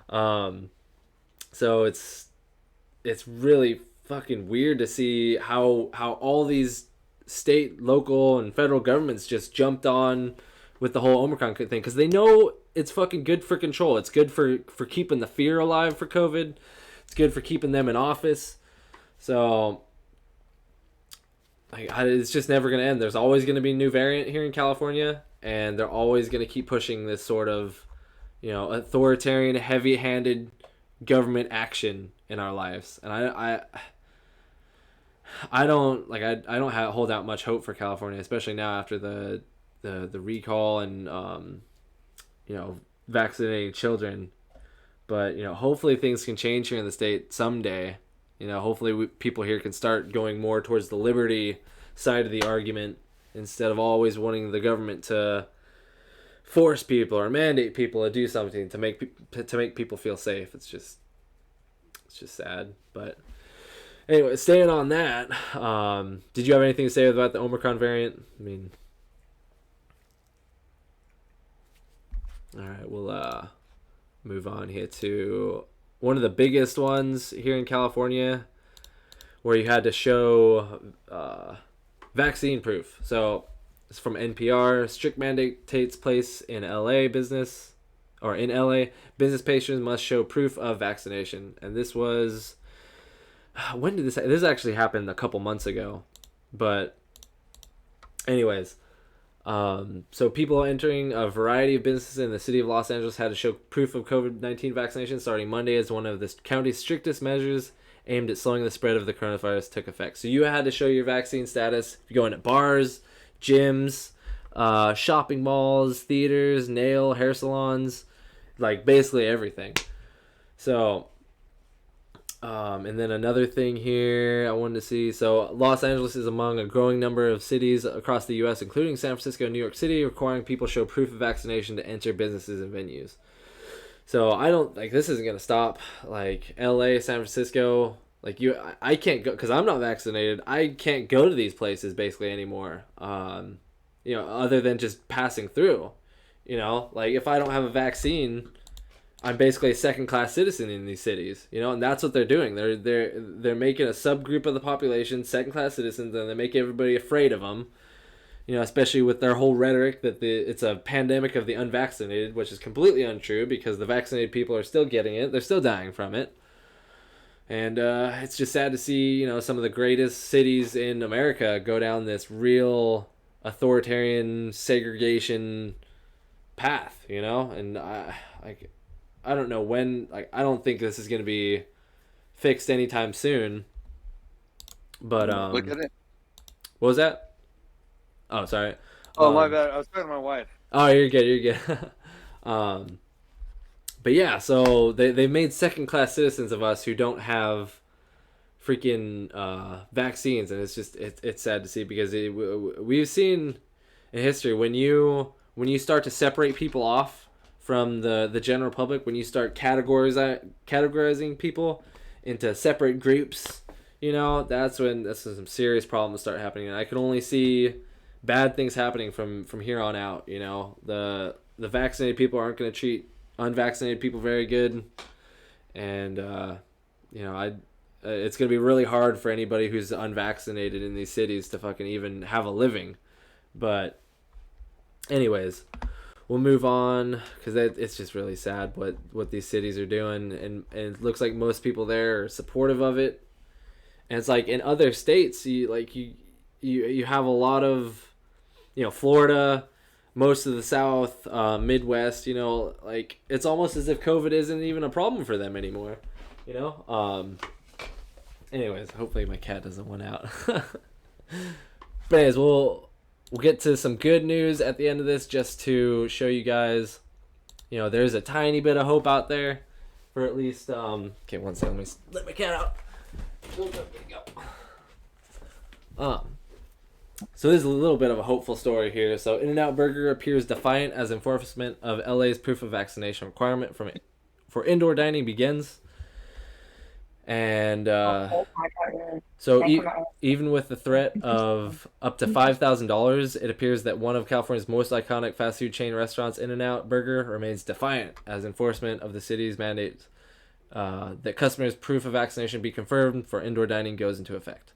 So it's really fucking weird to see how all these state, local, and federal governments just jumped on with the whole Omicron thing because they know it's fucking good for control. It's good for keeping the fear alive for COVID. It's good for keeping them in office. So it's just never going to end. There's always going to be a new variant here in California, and they're always going to keep pushing this sort of authoritarian, heavy-handed government action in our lives. And I don't hold out much hope for California, especially now after the recall and vaccinating children. But hopefully things can change here in the state someday. Hopefully people here can start going more towards the liberty side of the argument instead of always wanting the government to force people or mandate people to do something to make people feel safe. It's just sad. But anyway, staying on that, did you have anything to say about the Omicron variant? I mean, all right, we'll move on here to one of the biggest ones here in California, where you had to show vaccine proof. So it's from NPR. Strict mandate takes place in LA business, or in LA, business patrons must show proof of vaccination. And this was, when did this actually happened a couple months ago. But anyways, so people entering a variety of businesses in the city of Los Angeles had to show proof of COVID-19 vaccination starting Monday as one of the county's strictest measures aimed at slowing the spread of the coronavirus took effect. So you had to show your vaccine status if you go into bars, gyms, shopping malls, theaters, hair salons, like basically everything. So, and then another thing here I wanted to see. So Los Angeles is among a growing number of cities across the U.S., including San Francisco and New York City, requiring people show proof of vaccination to enter businesses and venues. So I don't, this isn't going to stop. Like LA, San Francisco, I can't go because I'm not vaccinated. I can't go to these places basically anymore. Other than just passing through, if I don't have a vaccine, I'm basically a second-class citizen in these cities, and that's what they're doing. They're making a subgroup of the population second-class citizens, and they make everybody afraid of them. Especially with their whole rhetoric that it's a pandemic of the unvaccinated, which is completely untrue because the vaccinated people are still getting it. They're still dying from it. And it's just sad to see, some of the greatest cities in America go down this real authoritarian segregation path, And I don't know when, I don't think this is going to be fixed anytime soon. But, look at it. What was that? Oh, sorry. Oh, my bad. I was talking to my wife. Oh, you're good. But yeah, so they made second-class citizens of us who don't have freaking vaccines, and it's sad to see because we've seen in history when you start to separate people off from the general public, when you start categorizing people into separate groups, that's when some serious problems start happening. And I can only see bad things happening from here on out. The vaccinated people aren't going to treat unvaccinated people very good, and it's going to be really hard for anybody who's unvaccinated in these cities to fucking even have a living. But anyways, we'll move on because it's just really sad what these cities are doing, and it looks like most people there are supportive of it. And it's like in other states, you have a lot of, Florida, most of the South, Midwest, it's almost as if COVID isn't even a problem for them anymore, Anyways, hopefully my cat doesn't want out. But anyways, we'll get to some good news at the end of this just to show you guys, there's a tiny bit of hope out there for at least, okay, one second, let me let my cat out. There you go. So this is a little bit of a hopeful story here. So In-N-Out Burger appears defiant as enforcement of LA's proof of vaccination requirement for indoor dining begins. And so even with the threat of up to $5,000, it appears that one of California's most iconic fast food chain restaurants, In-N-Out Burger, remains defiant as enforcement of the city's mandates that customers' proof of vaccination be confirmed for indoor dining goes into effect.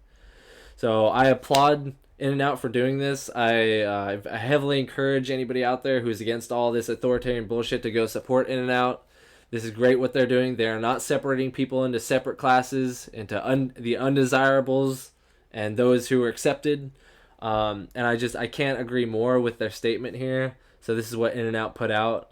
So I applaud In-N-Out for doing this. I heavily encourage anybody out there who's against all this authoritarian bullshit to go support In-N-Out. This is great what they're doing. They are not separating people into separate classes, into the undesirables and those who are accepted. And I can't agree more with their statement here. So this is what In-N-Out put out.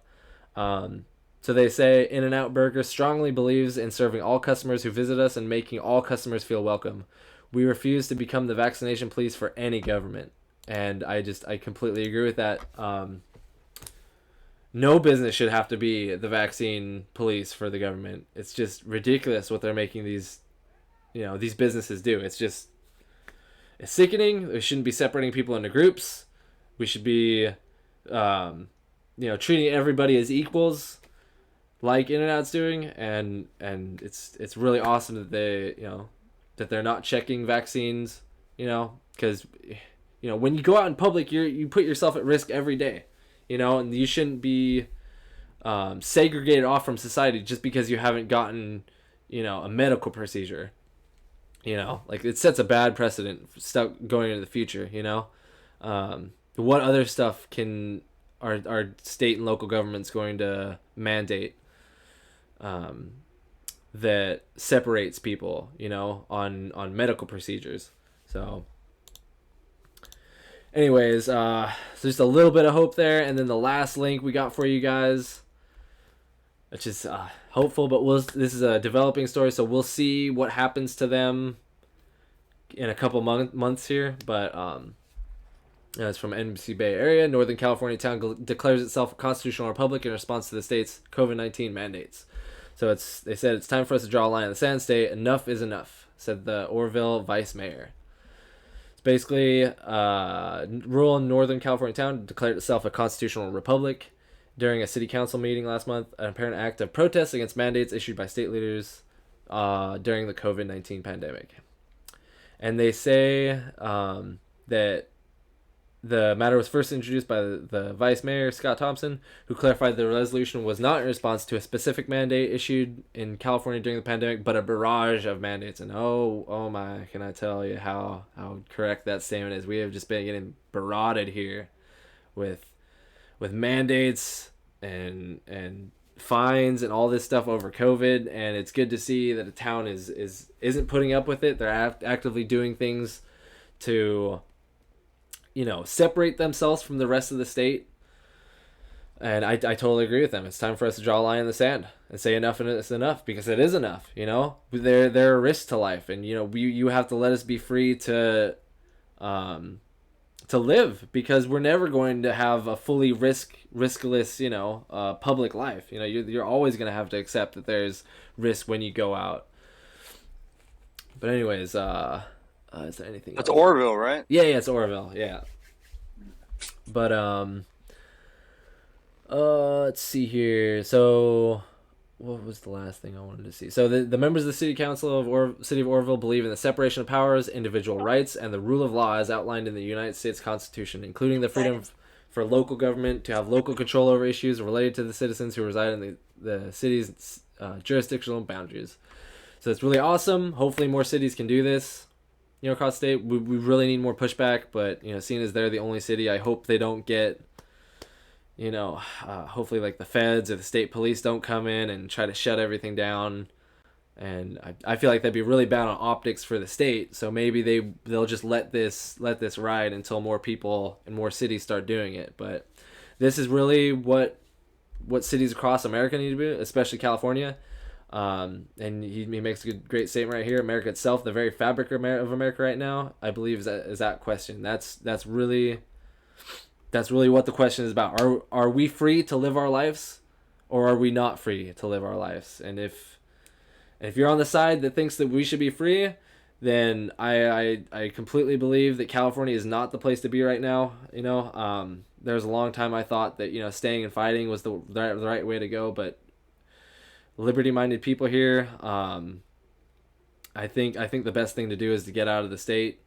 So they say, In-N-Out Burger strongly believes in serving all customers who visit us and making all customers feel welcome. We refuse to become the vaccination police for any government. And I completely agree with that. No business should have to be the vaccine police for the government. It's just ridiculous what they're making these, these businesses do. It's sickening. We shouldn't be separating people into groups. We should be, treating everybody as equals, like In-N-Out's doing, and it's really awesome that they're not checking vaccines, because when you go out in public, you put yourself at risk every day, and you shouldn't be segregated off from society just because you haven't gotten a medical procedure. Like it sets a bad precedent for stuff going into the future. What other stuff are state and local governments going to mandate that separates people, on medical procedures? So anyways, so just a little bit of hope there. And then the last link we got for you guys, which is hopeful, but this is a developing story, so we'll see what happens to them in a couple months here. But it's from NBC Bay Area. Northern California town declares itself a constitutional republic in response to the state's COVID-19 mandates. So they said it's time for us to draw a line in the sand. State, enough is enough, said the Orville vice mayor. It's basically rural Northern California town declared itself a constitutional republic during a city council meeting last month, an apparent act of protest against mandates issued by state leaders during the COVID-19 pandemic. And they say that the matter was first introduced by the vice mayor, Scott Thompson, who clarified the resolution was not in response to a specific mandate issued in California during the pandemic, but a barrage of mandates. And oh my, can I tell you how correct that statement is? We have just been getting barraged here with mandates and fines and all this stuff over COVID, and it's good to see that the town isn't putting up with it. They're actively doing things to separate themselves from the rest of the state. And I totally agree with them. It's time for us to draw a line in the sand and say enough and it's enough, because it is enough. They're a risk to life, and you have to let us be free to live, because we're never going to have a fully riskless public life. You're always going to have to accept that there's risk when you go out. But anyways, is there anything That's else? Orville, right? Yeah, it's Orville, yeah. But let's see here. So what was the last thing I wanted to see? So the members of the City Council of City of Orville believe in the separation of powers, individual rights, and the rule of law as outlined in the United States Constitution, including the freedom for local government to have local control over issues related to the citizens who reside in the city's jurisdictional boundaries. So it's really awesome. Hopefully more cities can do this, across the state. We really need more pushback, but, seeing as they're the only city, I hope they don't get, hopefully like the feds or the state police don't come in and try to shut everything down. And I feel like that'd be really bad on optics for the state. So maybe they'll just let this ride until more people and more cities start doing it. But this is really what cities across America need to do, especially California. And he makes a great statement right here. America itself, the very fabric of America right now, I believe is that question. That's really what the question is about. Are we free to live our lives, or are we not free to live our lives? And if you're on the side that thinks that we should be free, then I completely believe that California is not the place to be right now. There was a long time I thought that staying and fighting was the right way to go, but liberty-minded people here, I think the best thing to do is to get out of the state,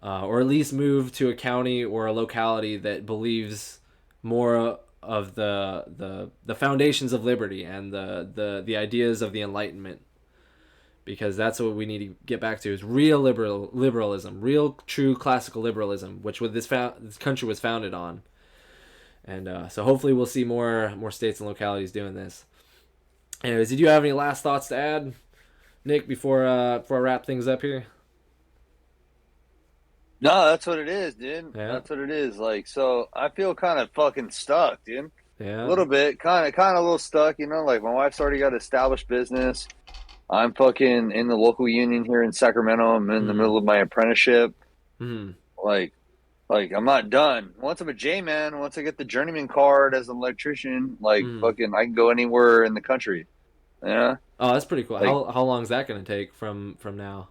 or at least move to a county or a locality that believes more of the foundations of liberty and the ideas of the Enlightenment, because that's what we need to get back to, is real liberalism, real true classical liberalism, which this country was founded on. And so hopefully we'll see more states and localities doing this. Anyways, did you have any last thoughts to add, Nick, before I wrap things up here? No, that's what it is, dude. Yeah. That's what it is. Like, so I feel kind of fucking stuck, dude. Yeah. A little bit, kind of a little stuck, Like, my wife's already got an established business. I'm fucking in the local union here in Sacramento. I'm in the middle of my apprenticeship. Like I'm not done. Once I'm a J-man, once I get the journeyman card as an electrician, fucking, I can go anywhere in the country. Yeah. Oh, that's pretty cool. Like, how long is that going to take from now?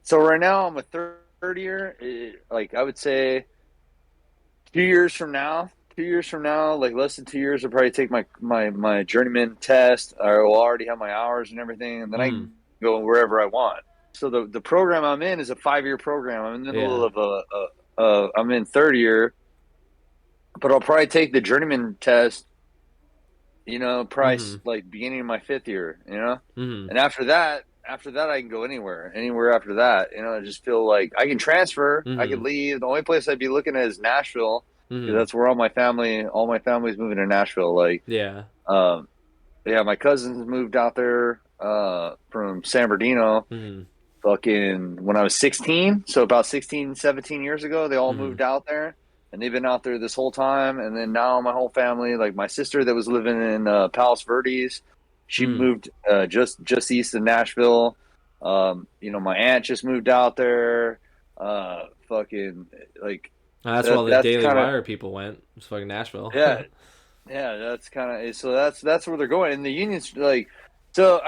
So right now I'm a third year. Like I would say 2 years from now, like less than 2 years, I'll probably take my journeyman test. I will already have my hours and everything, and then I can go wherever I want. So the program I'm in is a 5-year program. I'm in the middle of I'm in third year, but I'll probably take the journeyman test, probably like beginning of my 5th year, and after that I can go anywhere after that. I just feel like I can transfer, I can leave. The only place I'd be looking at is Nashville, because that's where all my family's moving to Nashville. Like, Yeah. Yeah, my cousins moved out there from San Bernardino fucking when I was 16. So about 16, 17 years ago, they all moved out there, and they've been out there this whole time. And then now my whole family, like my sister that was living in Palos Verdes, she moved just east of Nashville. My aunt just moved out there. Fucking like That's where all the Daily kinda, Wire people went. It's fucking Nashville. yeah, yeah, that's kind of so. That's where they're going, and the unions like. So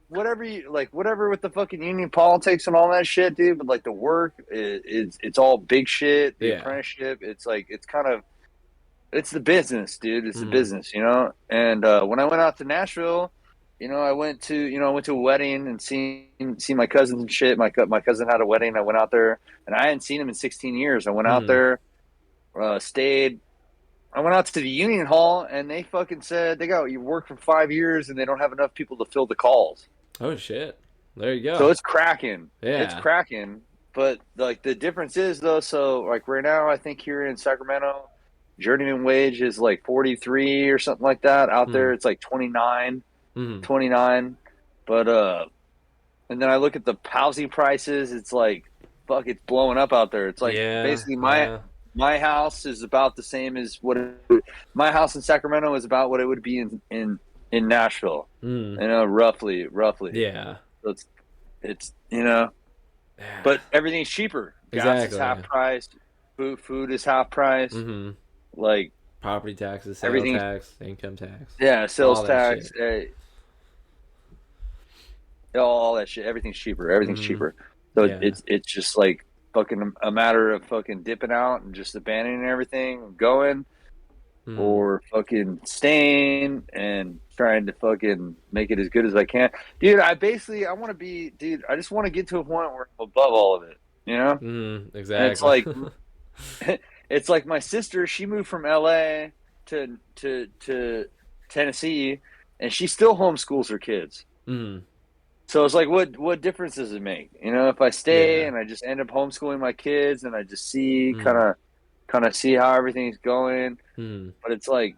whatever with the fucking union politics and all that shit, dude. But like the work it's all big shit. The apprenticeship, it's like it's the business, dude. It's the business, And when I went out to Nashville, I went to a wedding and seen my cousins and shit. My cousin had a wedding. I went out there, and I hadn't seen him in 16 years. I went out there, stayed. I went out to the union hall, and they fucking said you work for 5 years, and they don't have enough people to fill the calls. Oh shit! There you go. So it's cracking. Yeah, it's cracking. But like the difference is though, so like right now, I think here in Sacramento, journeyman wage is like 43 or something like that. Out there, it's like 29. But and then I look at the housing prices. It's like fuck, it's blowing up out there. It's like basically my house is about the same as my house in Sacramento is about what it would be in Nashville. Roughly. Yeah. So it's but everything's cheaper. Exactly. Gas is half price. Food is half price. Like property taxes, sales tax, income tax. Yeah, sales tax. All that shit. Everything's cheaper. So it's just like fucking a matter of fucking dipping out and just abandoning everything, going, or fucking staying and trying to fucking make it as good as I can. Dude, I want to be, I just want to get to a point where I'm above all of it, Exactly. And it's like my sister, she moved from LA to Tennessee, and she still homeschools her kids. So it's like, what difference does it make? If I stay and I just end up homeschooling my kids, and I just see kind of see how everything's going. But it's like,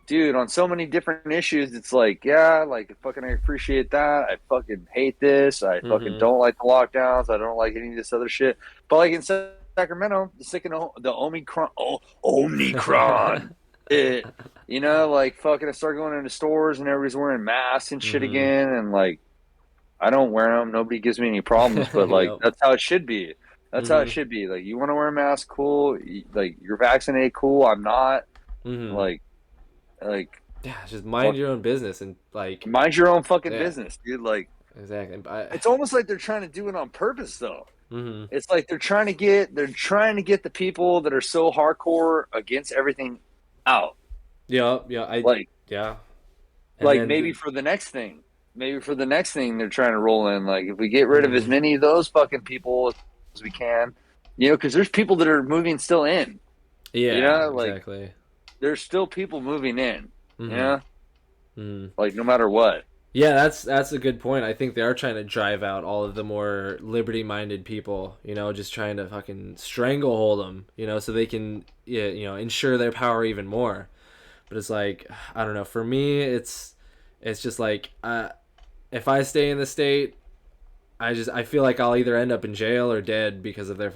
dude, on so many different issues, it's like, like fucking I appreciate that. I fucking hate this. I fucking don't like the lockdowns. I don't like any of this other shit. But like in Sacramento, the Omicron. Like fucking I start going into stores and everybody's wearing masks and shit again, and like I don't wear them. Nobody gives me any problems, but like that's how it should be. That's how it should be. Like you want to wear a mask, cool. Like you're vaccinated, cool. I'm not. Like just mind your own business and like mind your own fucking business, dude. Like exactly. It's almost like they're trying to do it on purpose, though. It's like they're trying to get the people that are so hardcore against everything out. Like maybe for the next thing. Maybe for the next thing they're trying to roll in. Like if we get rid of as many of those fucking people as we can, because there's people that are moving still in. Exactly. There's still people moving in. Like no matter what. Yeah, that's a good point. I think they are trying to drive out all of the more liberty-minded people, just trying to fucking stranglehold them, so they can, ensure their power even more. But it's like, I don't know. For me, it's just like, if I stay in the state, I feel like I'll either end up in jail or dead because of their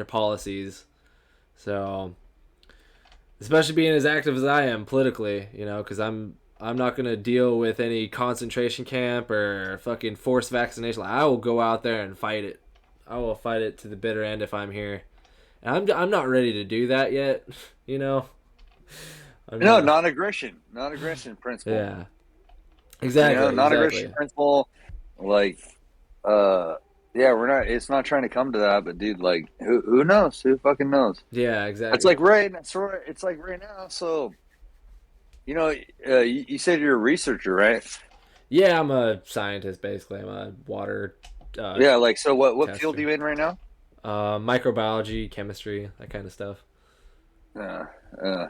policies. So, especially being as active as I am politically, because I'm not gonna deal with any concentration camp or fucking forced vaccination. Like, I will go out there and fight it. I will fight it to the bitter end if I'm here. And I'm not ready to do that yet. Non-aggression principle. Yeah, exactly. Non-aggression principle. Like, Yeah, we're not. It's not trying to come to that, but dude, like, who knows? Who fucking knows? Yeah, It's exactly. like right. It's like right now. So you know, you said you're a researcher, right? Yeah, I'm a scientist basically. I'm a water uh, Yeah. Like, so what field are tester. you in right now? Microbiology, chemistry, that kind of stuff. Uh, uh,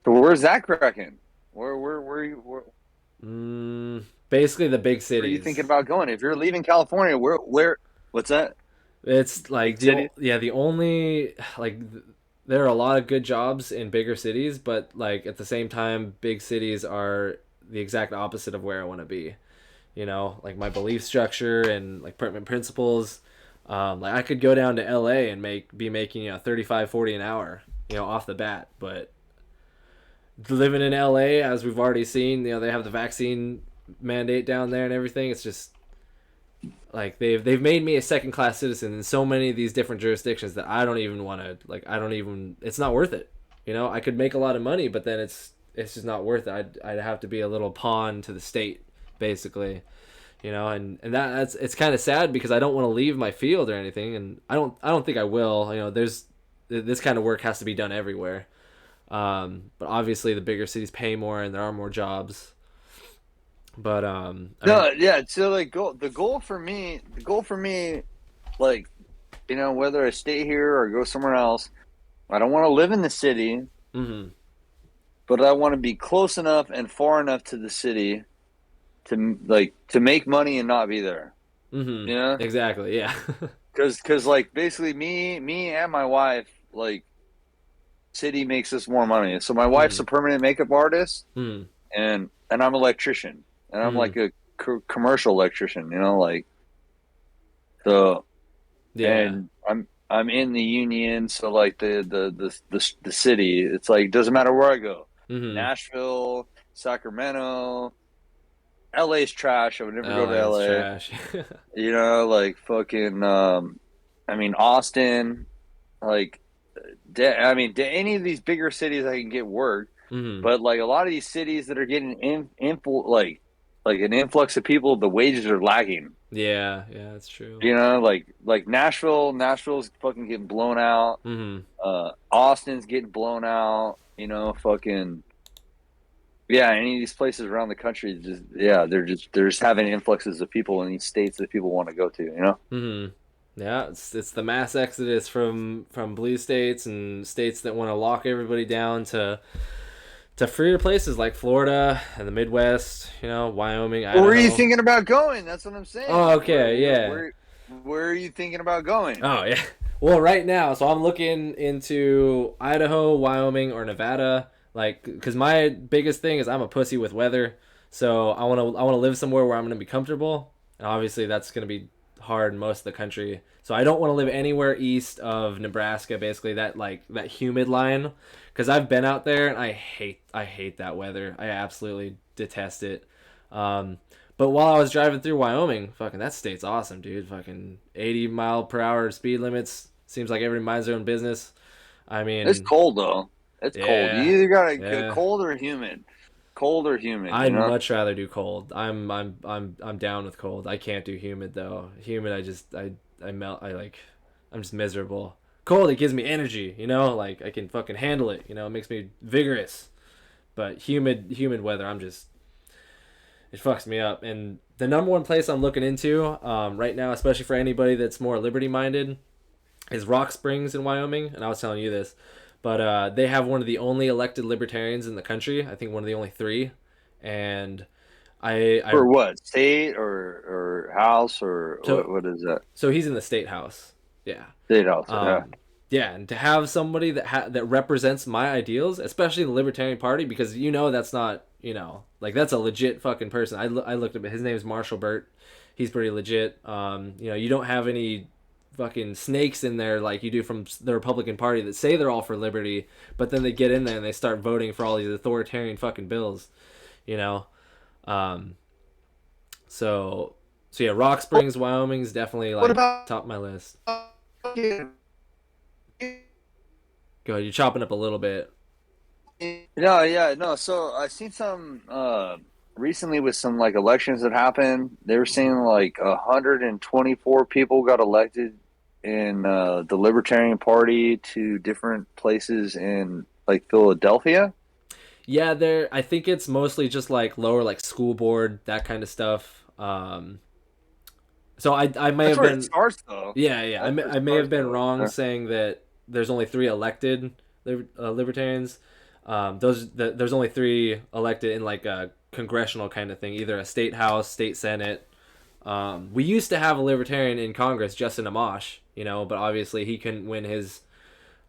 so where's that cracking? Basically the big Where are you thinking cities. about going? If you're leaving California, where? What's that? It's Big like city? the only there are a lot of good jobs in bigger cities, but like at the same time, big cities are the exact opposite of where I want to be. You know, like my belief structure and like pertinent principles. Like I could go down to LA and be making 35, 40 an hour, off the bat, but living in LA, as we've already seen, they have the vaccine mandate down there and everything. It's just like they've made me a second class citizen in so many of these different jurisdictions that I don't even want to, like, I don't even, it's not worth it. I could make a lot of money, but then it's just not worth it. I'd have to be a little pawn to the state, basically. And that's it's kind of sad because I don't want to leave my field or anything, and I don't think I will. There's this kind of work has to be done everywhere. But obviously the bigger cities pay more and there are more jobs. But I mean, No, yeah. So like, the goal for me, like, whether I stay here or go somewhere else, I don't want to live in the city, mm-hmm, but I want to be close enough and far enough to the city to make money and not be there. mm-hmm, You know, exactly, yeah. because like basically me and my wife, like, city makes us more money. So my wife's mm-hmm, a permanent makeup artist, mm-hmm, and I'm an electrician, and I'm mm-hmm. like a commercial electrician. Like, so, Yeah. and I'm in the union, so like the city, it's like doesn't matter where I go, Mm-hmm. Nashville, Sacramento, LA's trash. I would never go to LA is LA. trash. Like fucking, I mean Austin, like, I mean, to any of these bigger cities, I can get work, Mm-hmm. but like a lot of these cities that are getting like an influx of people, the wages are lagging. Yeah, yeah, that's true. Like Nashville's fucking getting blown out. Mm-hmm. Austin's getting blown out. Fucking, yeah. Any of these places around the country, just, yeah, they're just having influxes of people in these states that people want to go to. Mm-hmm. Yeah, it's the mass exodus from blue states and states that want to lock everybody down to freer places like Florida and the Midwest, Wyoming, Where are you Idaho. thinking about going? That's what I'm Oh, saying. okay, yeah. Where are you thinking about going? Oh, yeah. Well, right now, so I'm looking into Idaho, Wyoming, or Nevada, like, because my biggest thing is I'm a pussy with weather, so I want to live somewhere where I'm gonna be comfortable, and obviously that's gonna be hard in most of the country. So I don't want to live anywhere east of Nebraska, basically that humid line, because I've been out there and I hate that weather. I absolutely detest it. Um, but while I was driving through Wyoming, fucking that state's awesome, dude. Fucking 80 mile per hour speed limits. Seems like everybody minds their own business. I It's mean, cold though. It's cold. yeah, You either got to get yeah. cold or humid. Cold or humid. I'd much rather do cold. I'm down with cold. I can't do humid though. Humid, I melt. I'm just miserable. Cold, it gives me energy. Like I can fucking handle it. It makes me vigorous. But humid weather, it fucks me up. And the number one place I'm looking into right now, especially for anybody that's more liberty minded, is Rock Springs in Wyoming. And I was telling you this, but they have one of the only elected libertarians in the country. I think one of the only three. And I For what? State or house or so what is that? so he's in the state house. Yeah. State house. Yeah. Um, yeah, and to have somebody that represents my ideals, especially the Libertarian Party, because that's not like that's a legit fucking person. I looked at his name is Marshall Burt. He's pretty legit. You don't have any fucking snakes in there like you do from the Republican Party that say they're all for liberty, but then they get in there and they start voting for all these authoritarian fucking bills. You know, um, so yeah, Rock Springs, Wyoming is definitely What like about? top of my list. Go ahead, you're chopping up a little bit. No, yeah, no. So I seen some. recently with some like elections that happened, they were saying like 124 people got elected in the Libertarian Party to different places in like Philadelphia. Yeah, there. I think it's mostly just like lower, like school board, that kind of stuff. So I may That's have where it been. starts, though. Yeah. That's where it I may have starts, been though. wrong saying that there's only three elected libertarians. There's only three elected in like a congressional kind of thing, either a state house, state senate. We used to have a libertarian in Congress, Justin Amash, but obviously he couldn't win his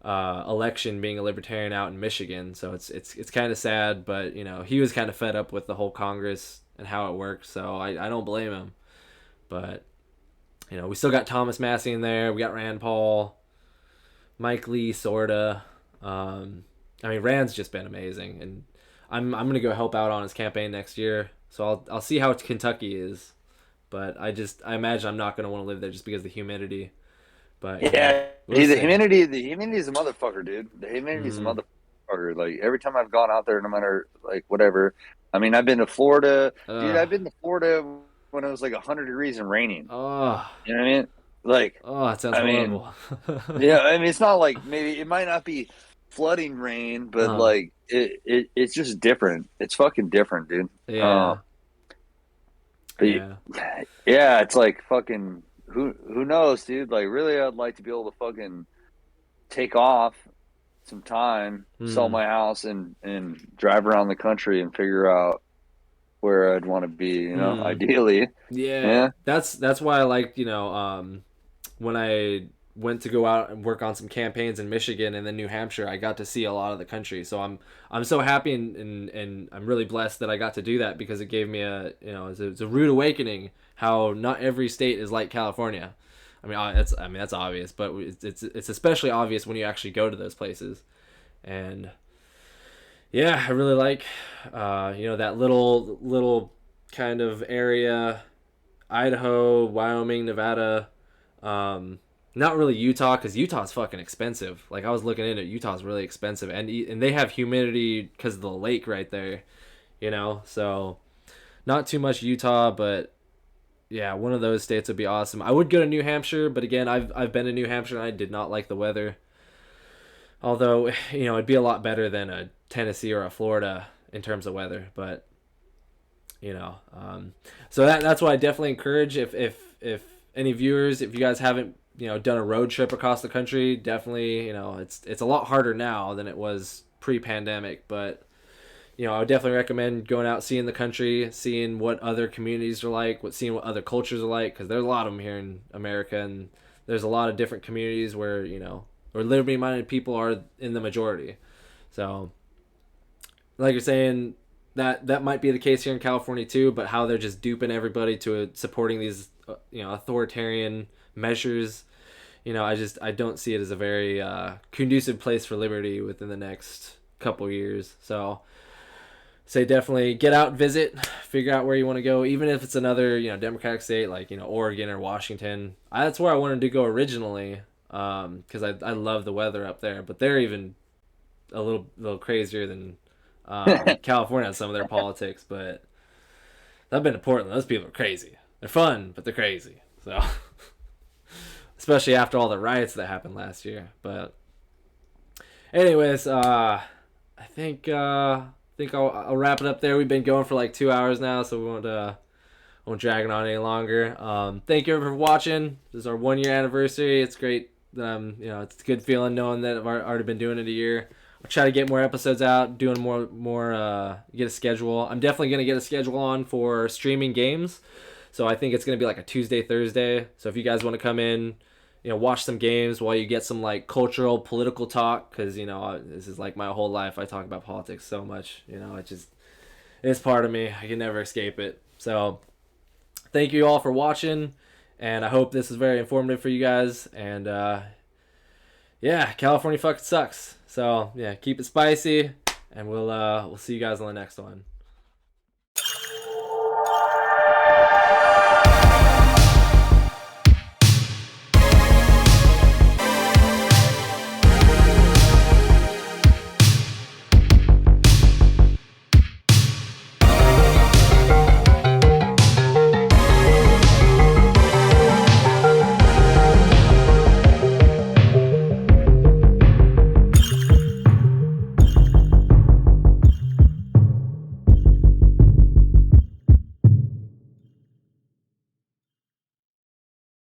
election being a libertarian out in Michigan. So it's kind of sad, but he was kind of fed up with the whole Congress and how it works. So I don't blame him. But we still got Thomas Massey in there. We got Rand Paul, Mike Lee, sorta. I mean, Rand's just been amazing, and I'm gonna go help out on his campaign next year. So I'll see how Kentucky is, but I imagine I'm not gonna want to live there just because of the humidity. But Yeah, we'll dude, see. the humidity is a motherfucker, dude. The humidity is a Mhm. motherfucker. Like every time I've gone out there, no matter like whatever. I mean, I've been to Florida, dude. Ugh. I've been to Florida when it was like 100 degrees and raining. Oh, You know what I mean? Like, oh, it sounds I mean, horrible. yeah. I mean, it's not like maybe it might not be flooding rain, but uh, like it's just different. It's fucking different, dude. yeah, But yeah. yeah, it's like fucking who knows, dude? Like, really, I'd like to be able to fucking take off some time, sell Hmm. my house, and drive around the country and figure out where I'd want to be. Hmm. Ideally, Yeah, yeah. that's why I like when I went to go out and work on some campaigns in Michigan and then New Hampshire, I got to see a lot of the country. So I'm so happy and I'm really blessed that I got to do that because it gave me it's a rude awakening how not every state is like California. I mean that's obvious, but it's especially obvious when you actually go to those places. And yeah, I really like that little kind of area, Idaho, Wyoming, Nevada. Not really Utah because Utah's fucking expensive. Like I was looking into it, Utah's really expensive, and they have humidity because of the lake right there. So not too much Utah, but yeah, one of those states would be awesome. I would go to New Hampshire, but again, I've been to New Hampshire and I did not like the weather. Although it'd be a lot better than a Tennessee or a Florida in terms of weather, but you know, so that's what I definitely encourage. If any viewers, if you guys haven't done a road trip across the country, definitely it's a lot harder now than it was pre-pandemic, but I would definitely recommend going out, seeing the country, seeing what other communities are like, seeing what other cultures are like, because there's a lot of them here in America, and there's a lot of different communities where liberty-minded people are in the majority. So, like you're saying, that might be the case here in California too, but how they're just duping everybody to supporting these authoritarian measures. I don't see it as a very conducive place for liberty within the next couple years. So say definitely get out, visit, figure out where you want to go, even if it's another Democratic state like Oregon or Washington. That's where I wanted to go originally, because I love the weather up there, but they're even a little crazier than California on some of their politics. But I've been to Portland. Those people are crazy. They're fun, but they're crazy. So especially after all the riots that happened last year. But anyways, I think I'll wrap it up there. We've been going for like 2 hours now, so we won't drag it on any longer. Thank you everyone for watching. This is our 1 year anniversary. It's great that it's a good feeling knowing that I've already been doing it a year. I'll try to get more episodes out, doing more get a schedule. I'm definitely gonna get a schedule on for streaming games. So I think it's gonna be like a Tuesday, Thursday. So if you guys want to come in, watch some games while you get some like cultural, political talk, because this is like my whole life. I talk about politics so much. It's part of me. I can never escape it. So thank you all for watching, and I hope this is very informative for you guys. And yeah, California fucking sucks. So yeah, keep it spicy, and we'll see you guys on the next one.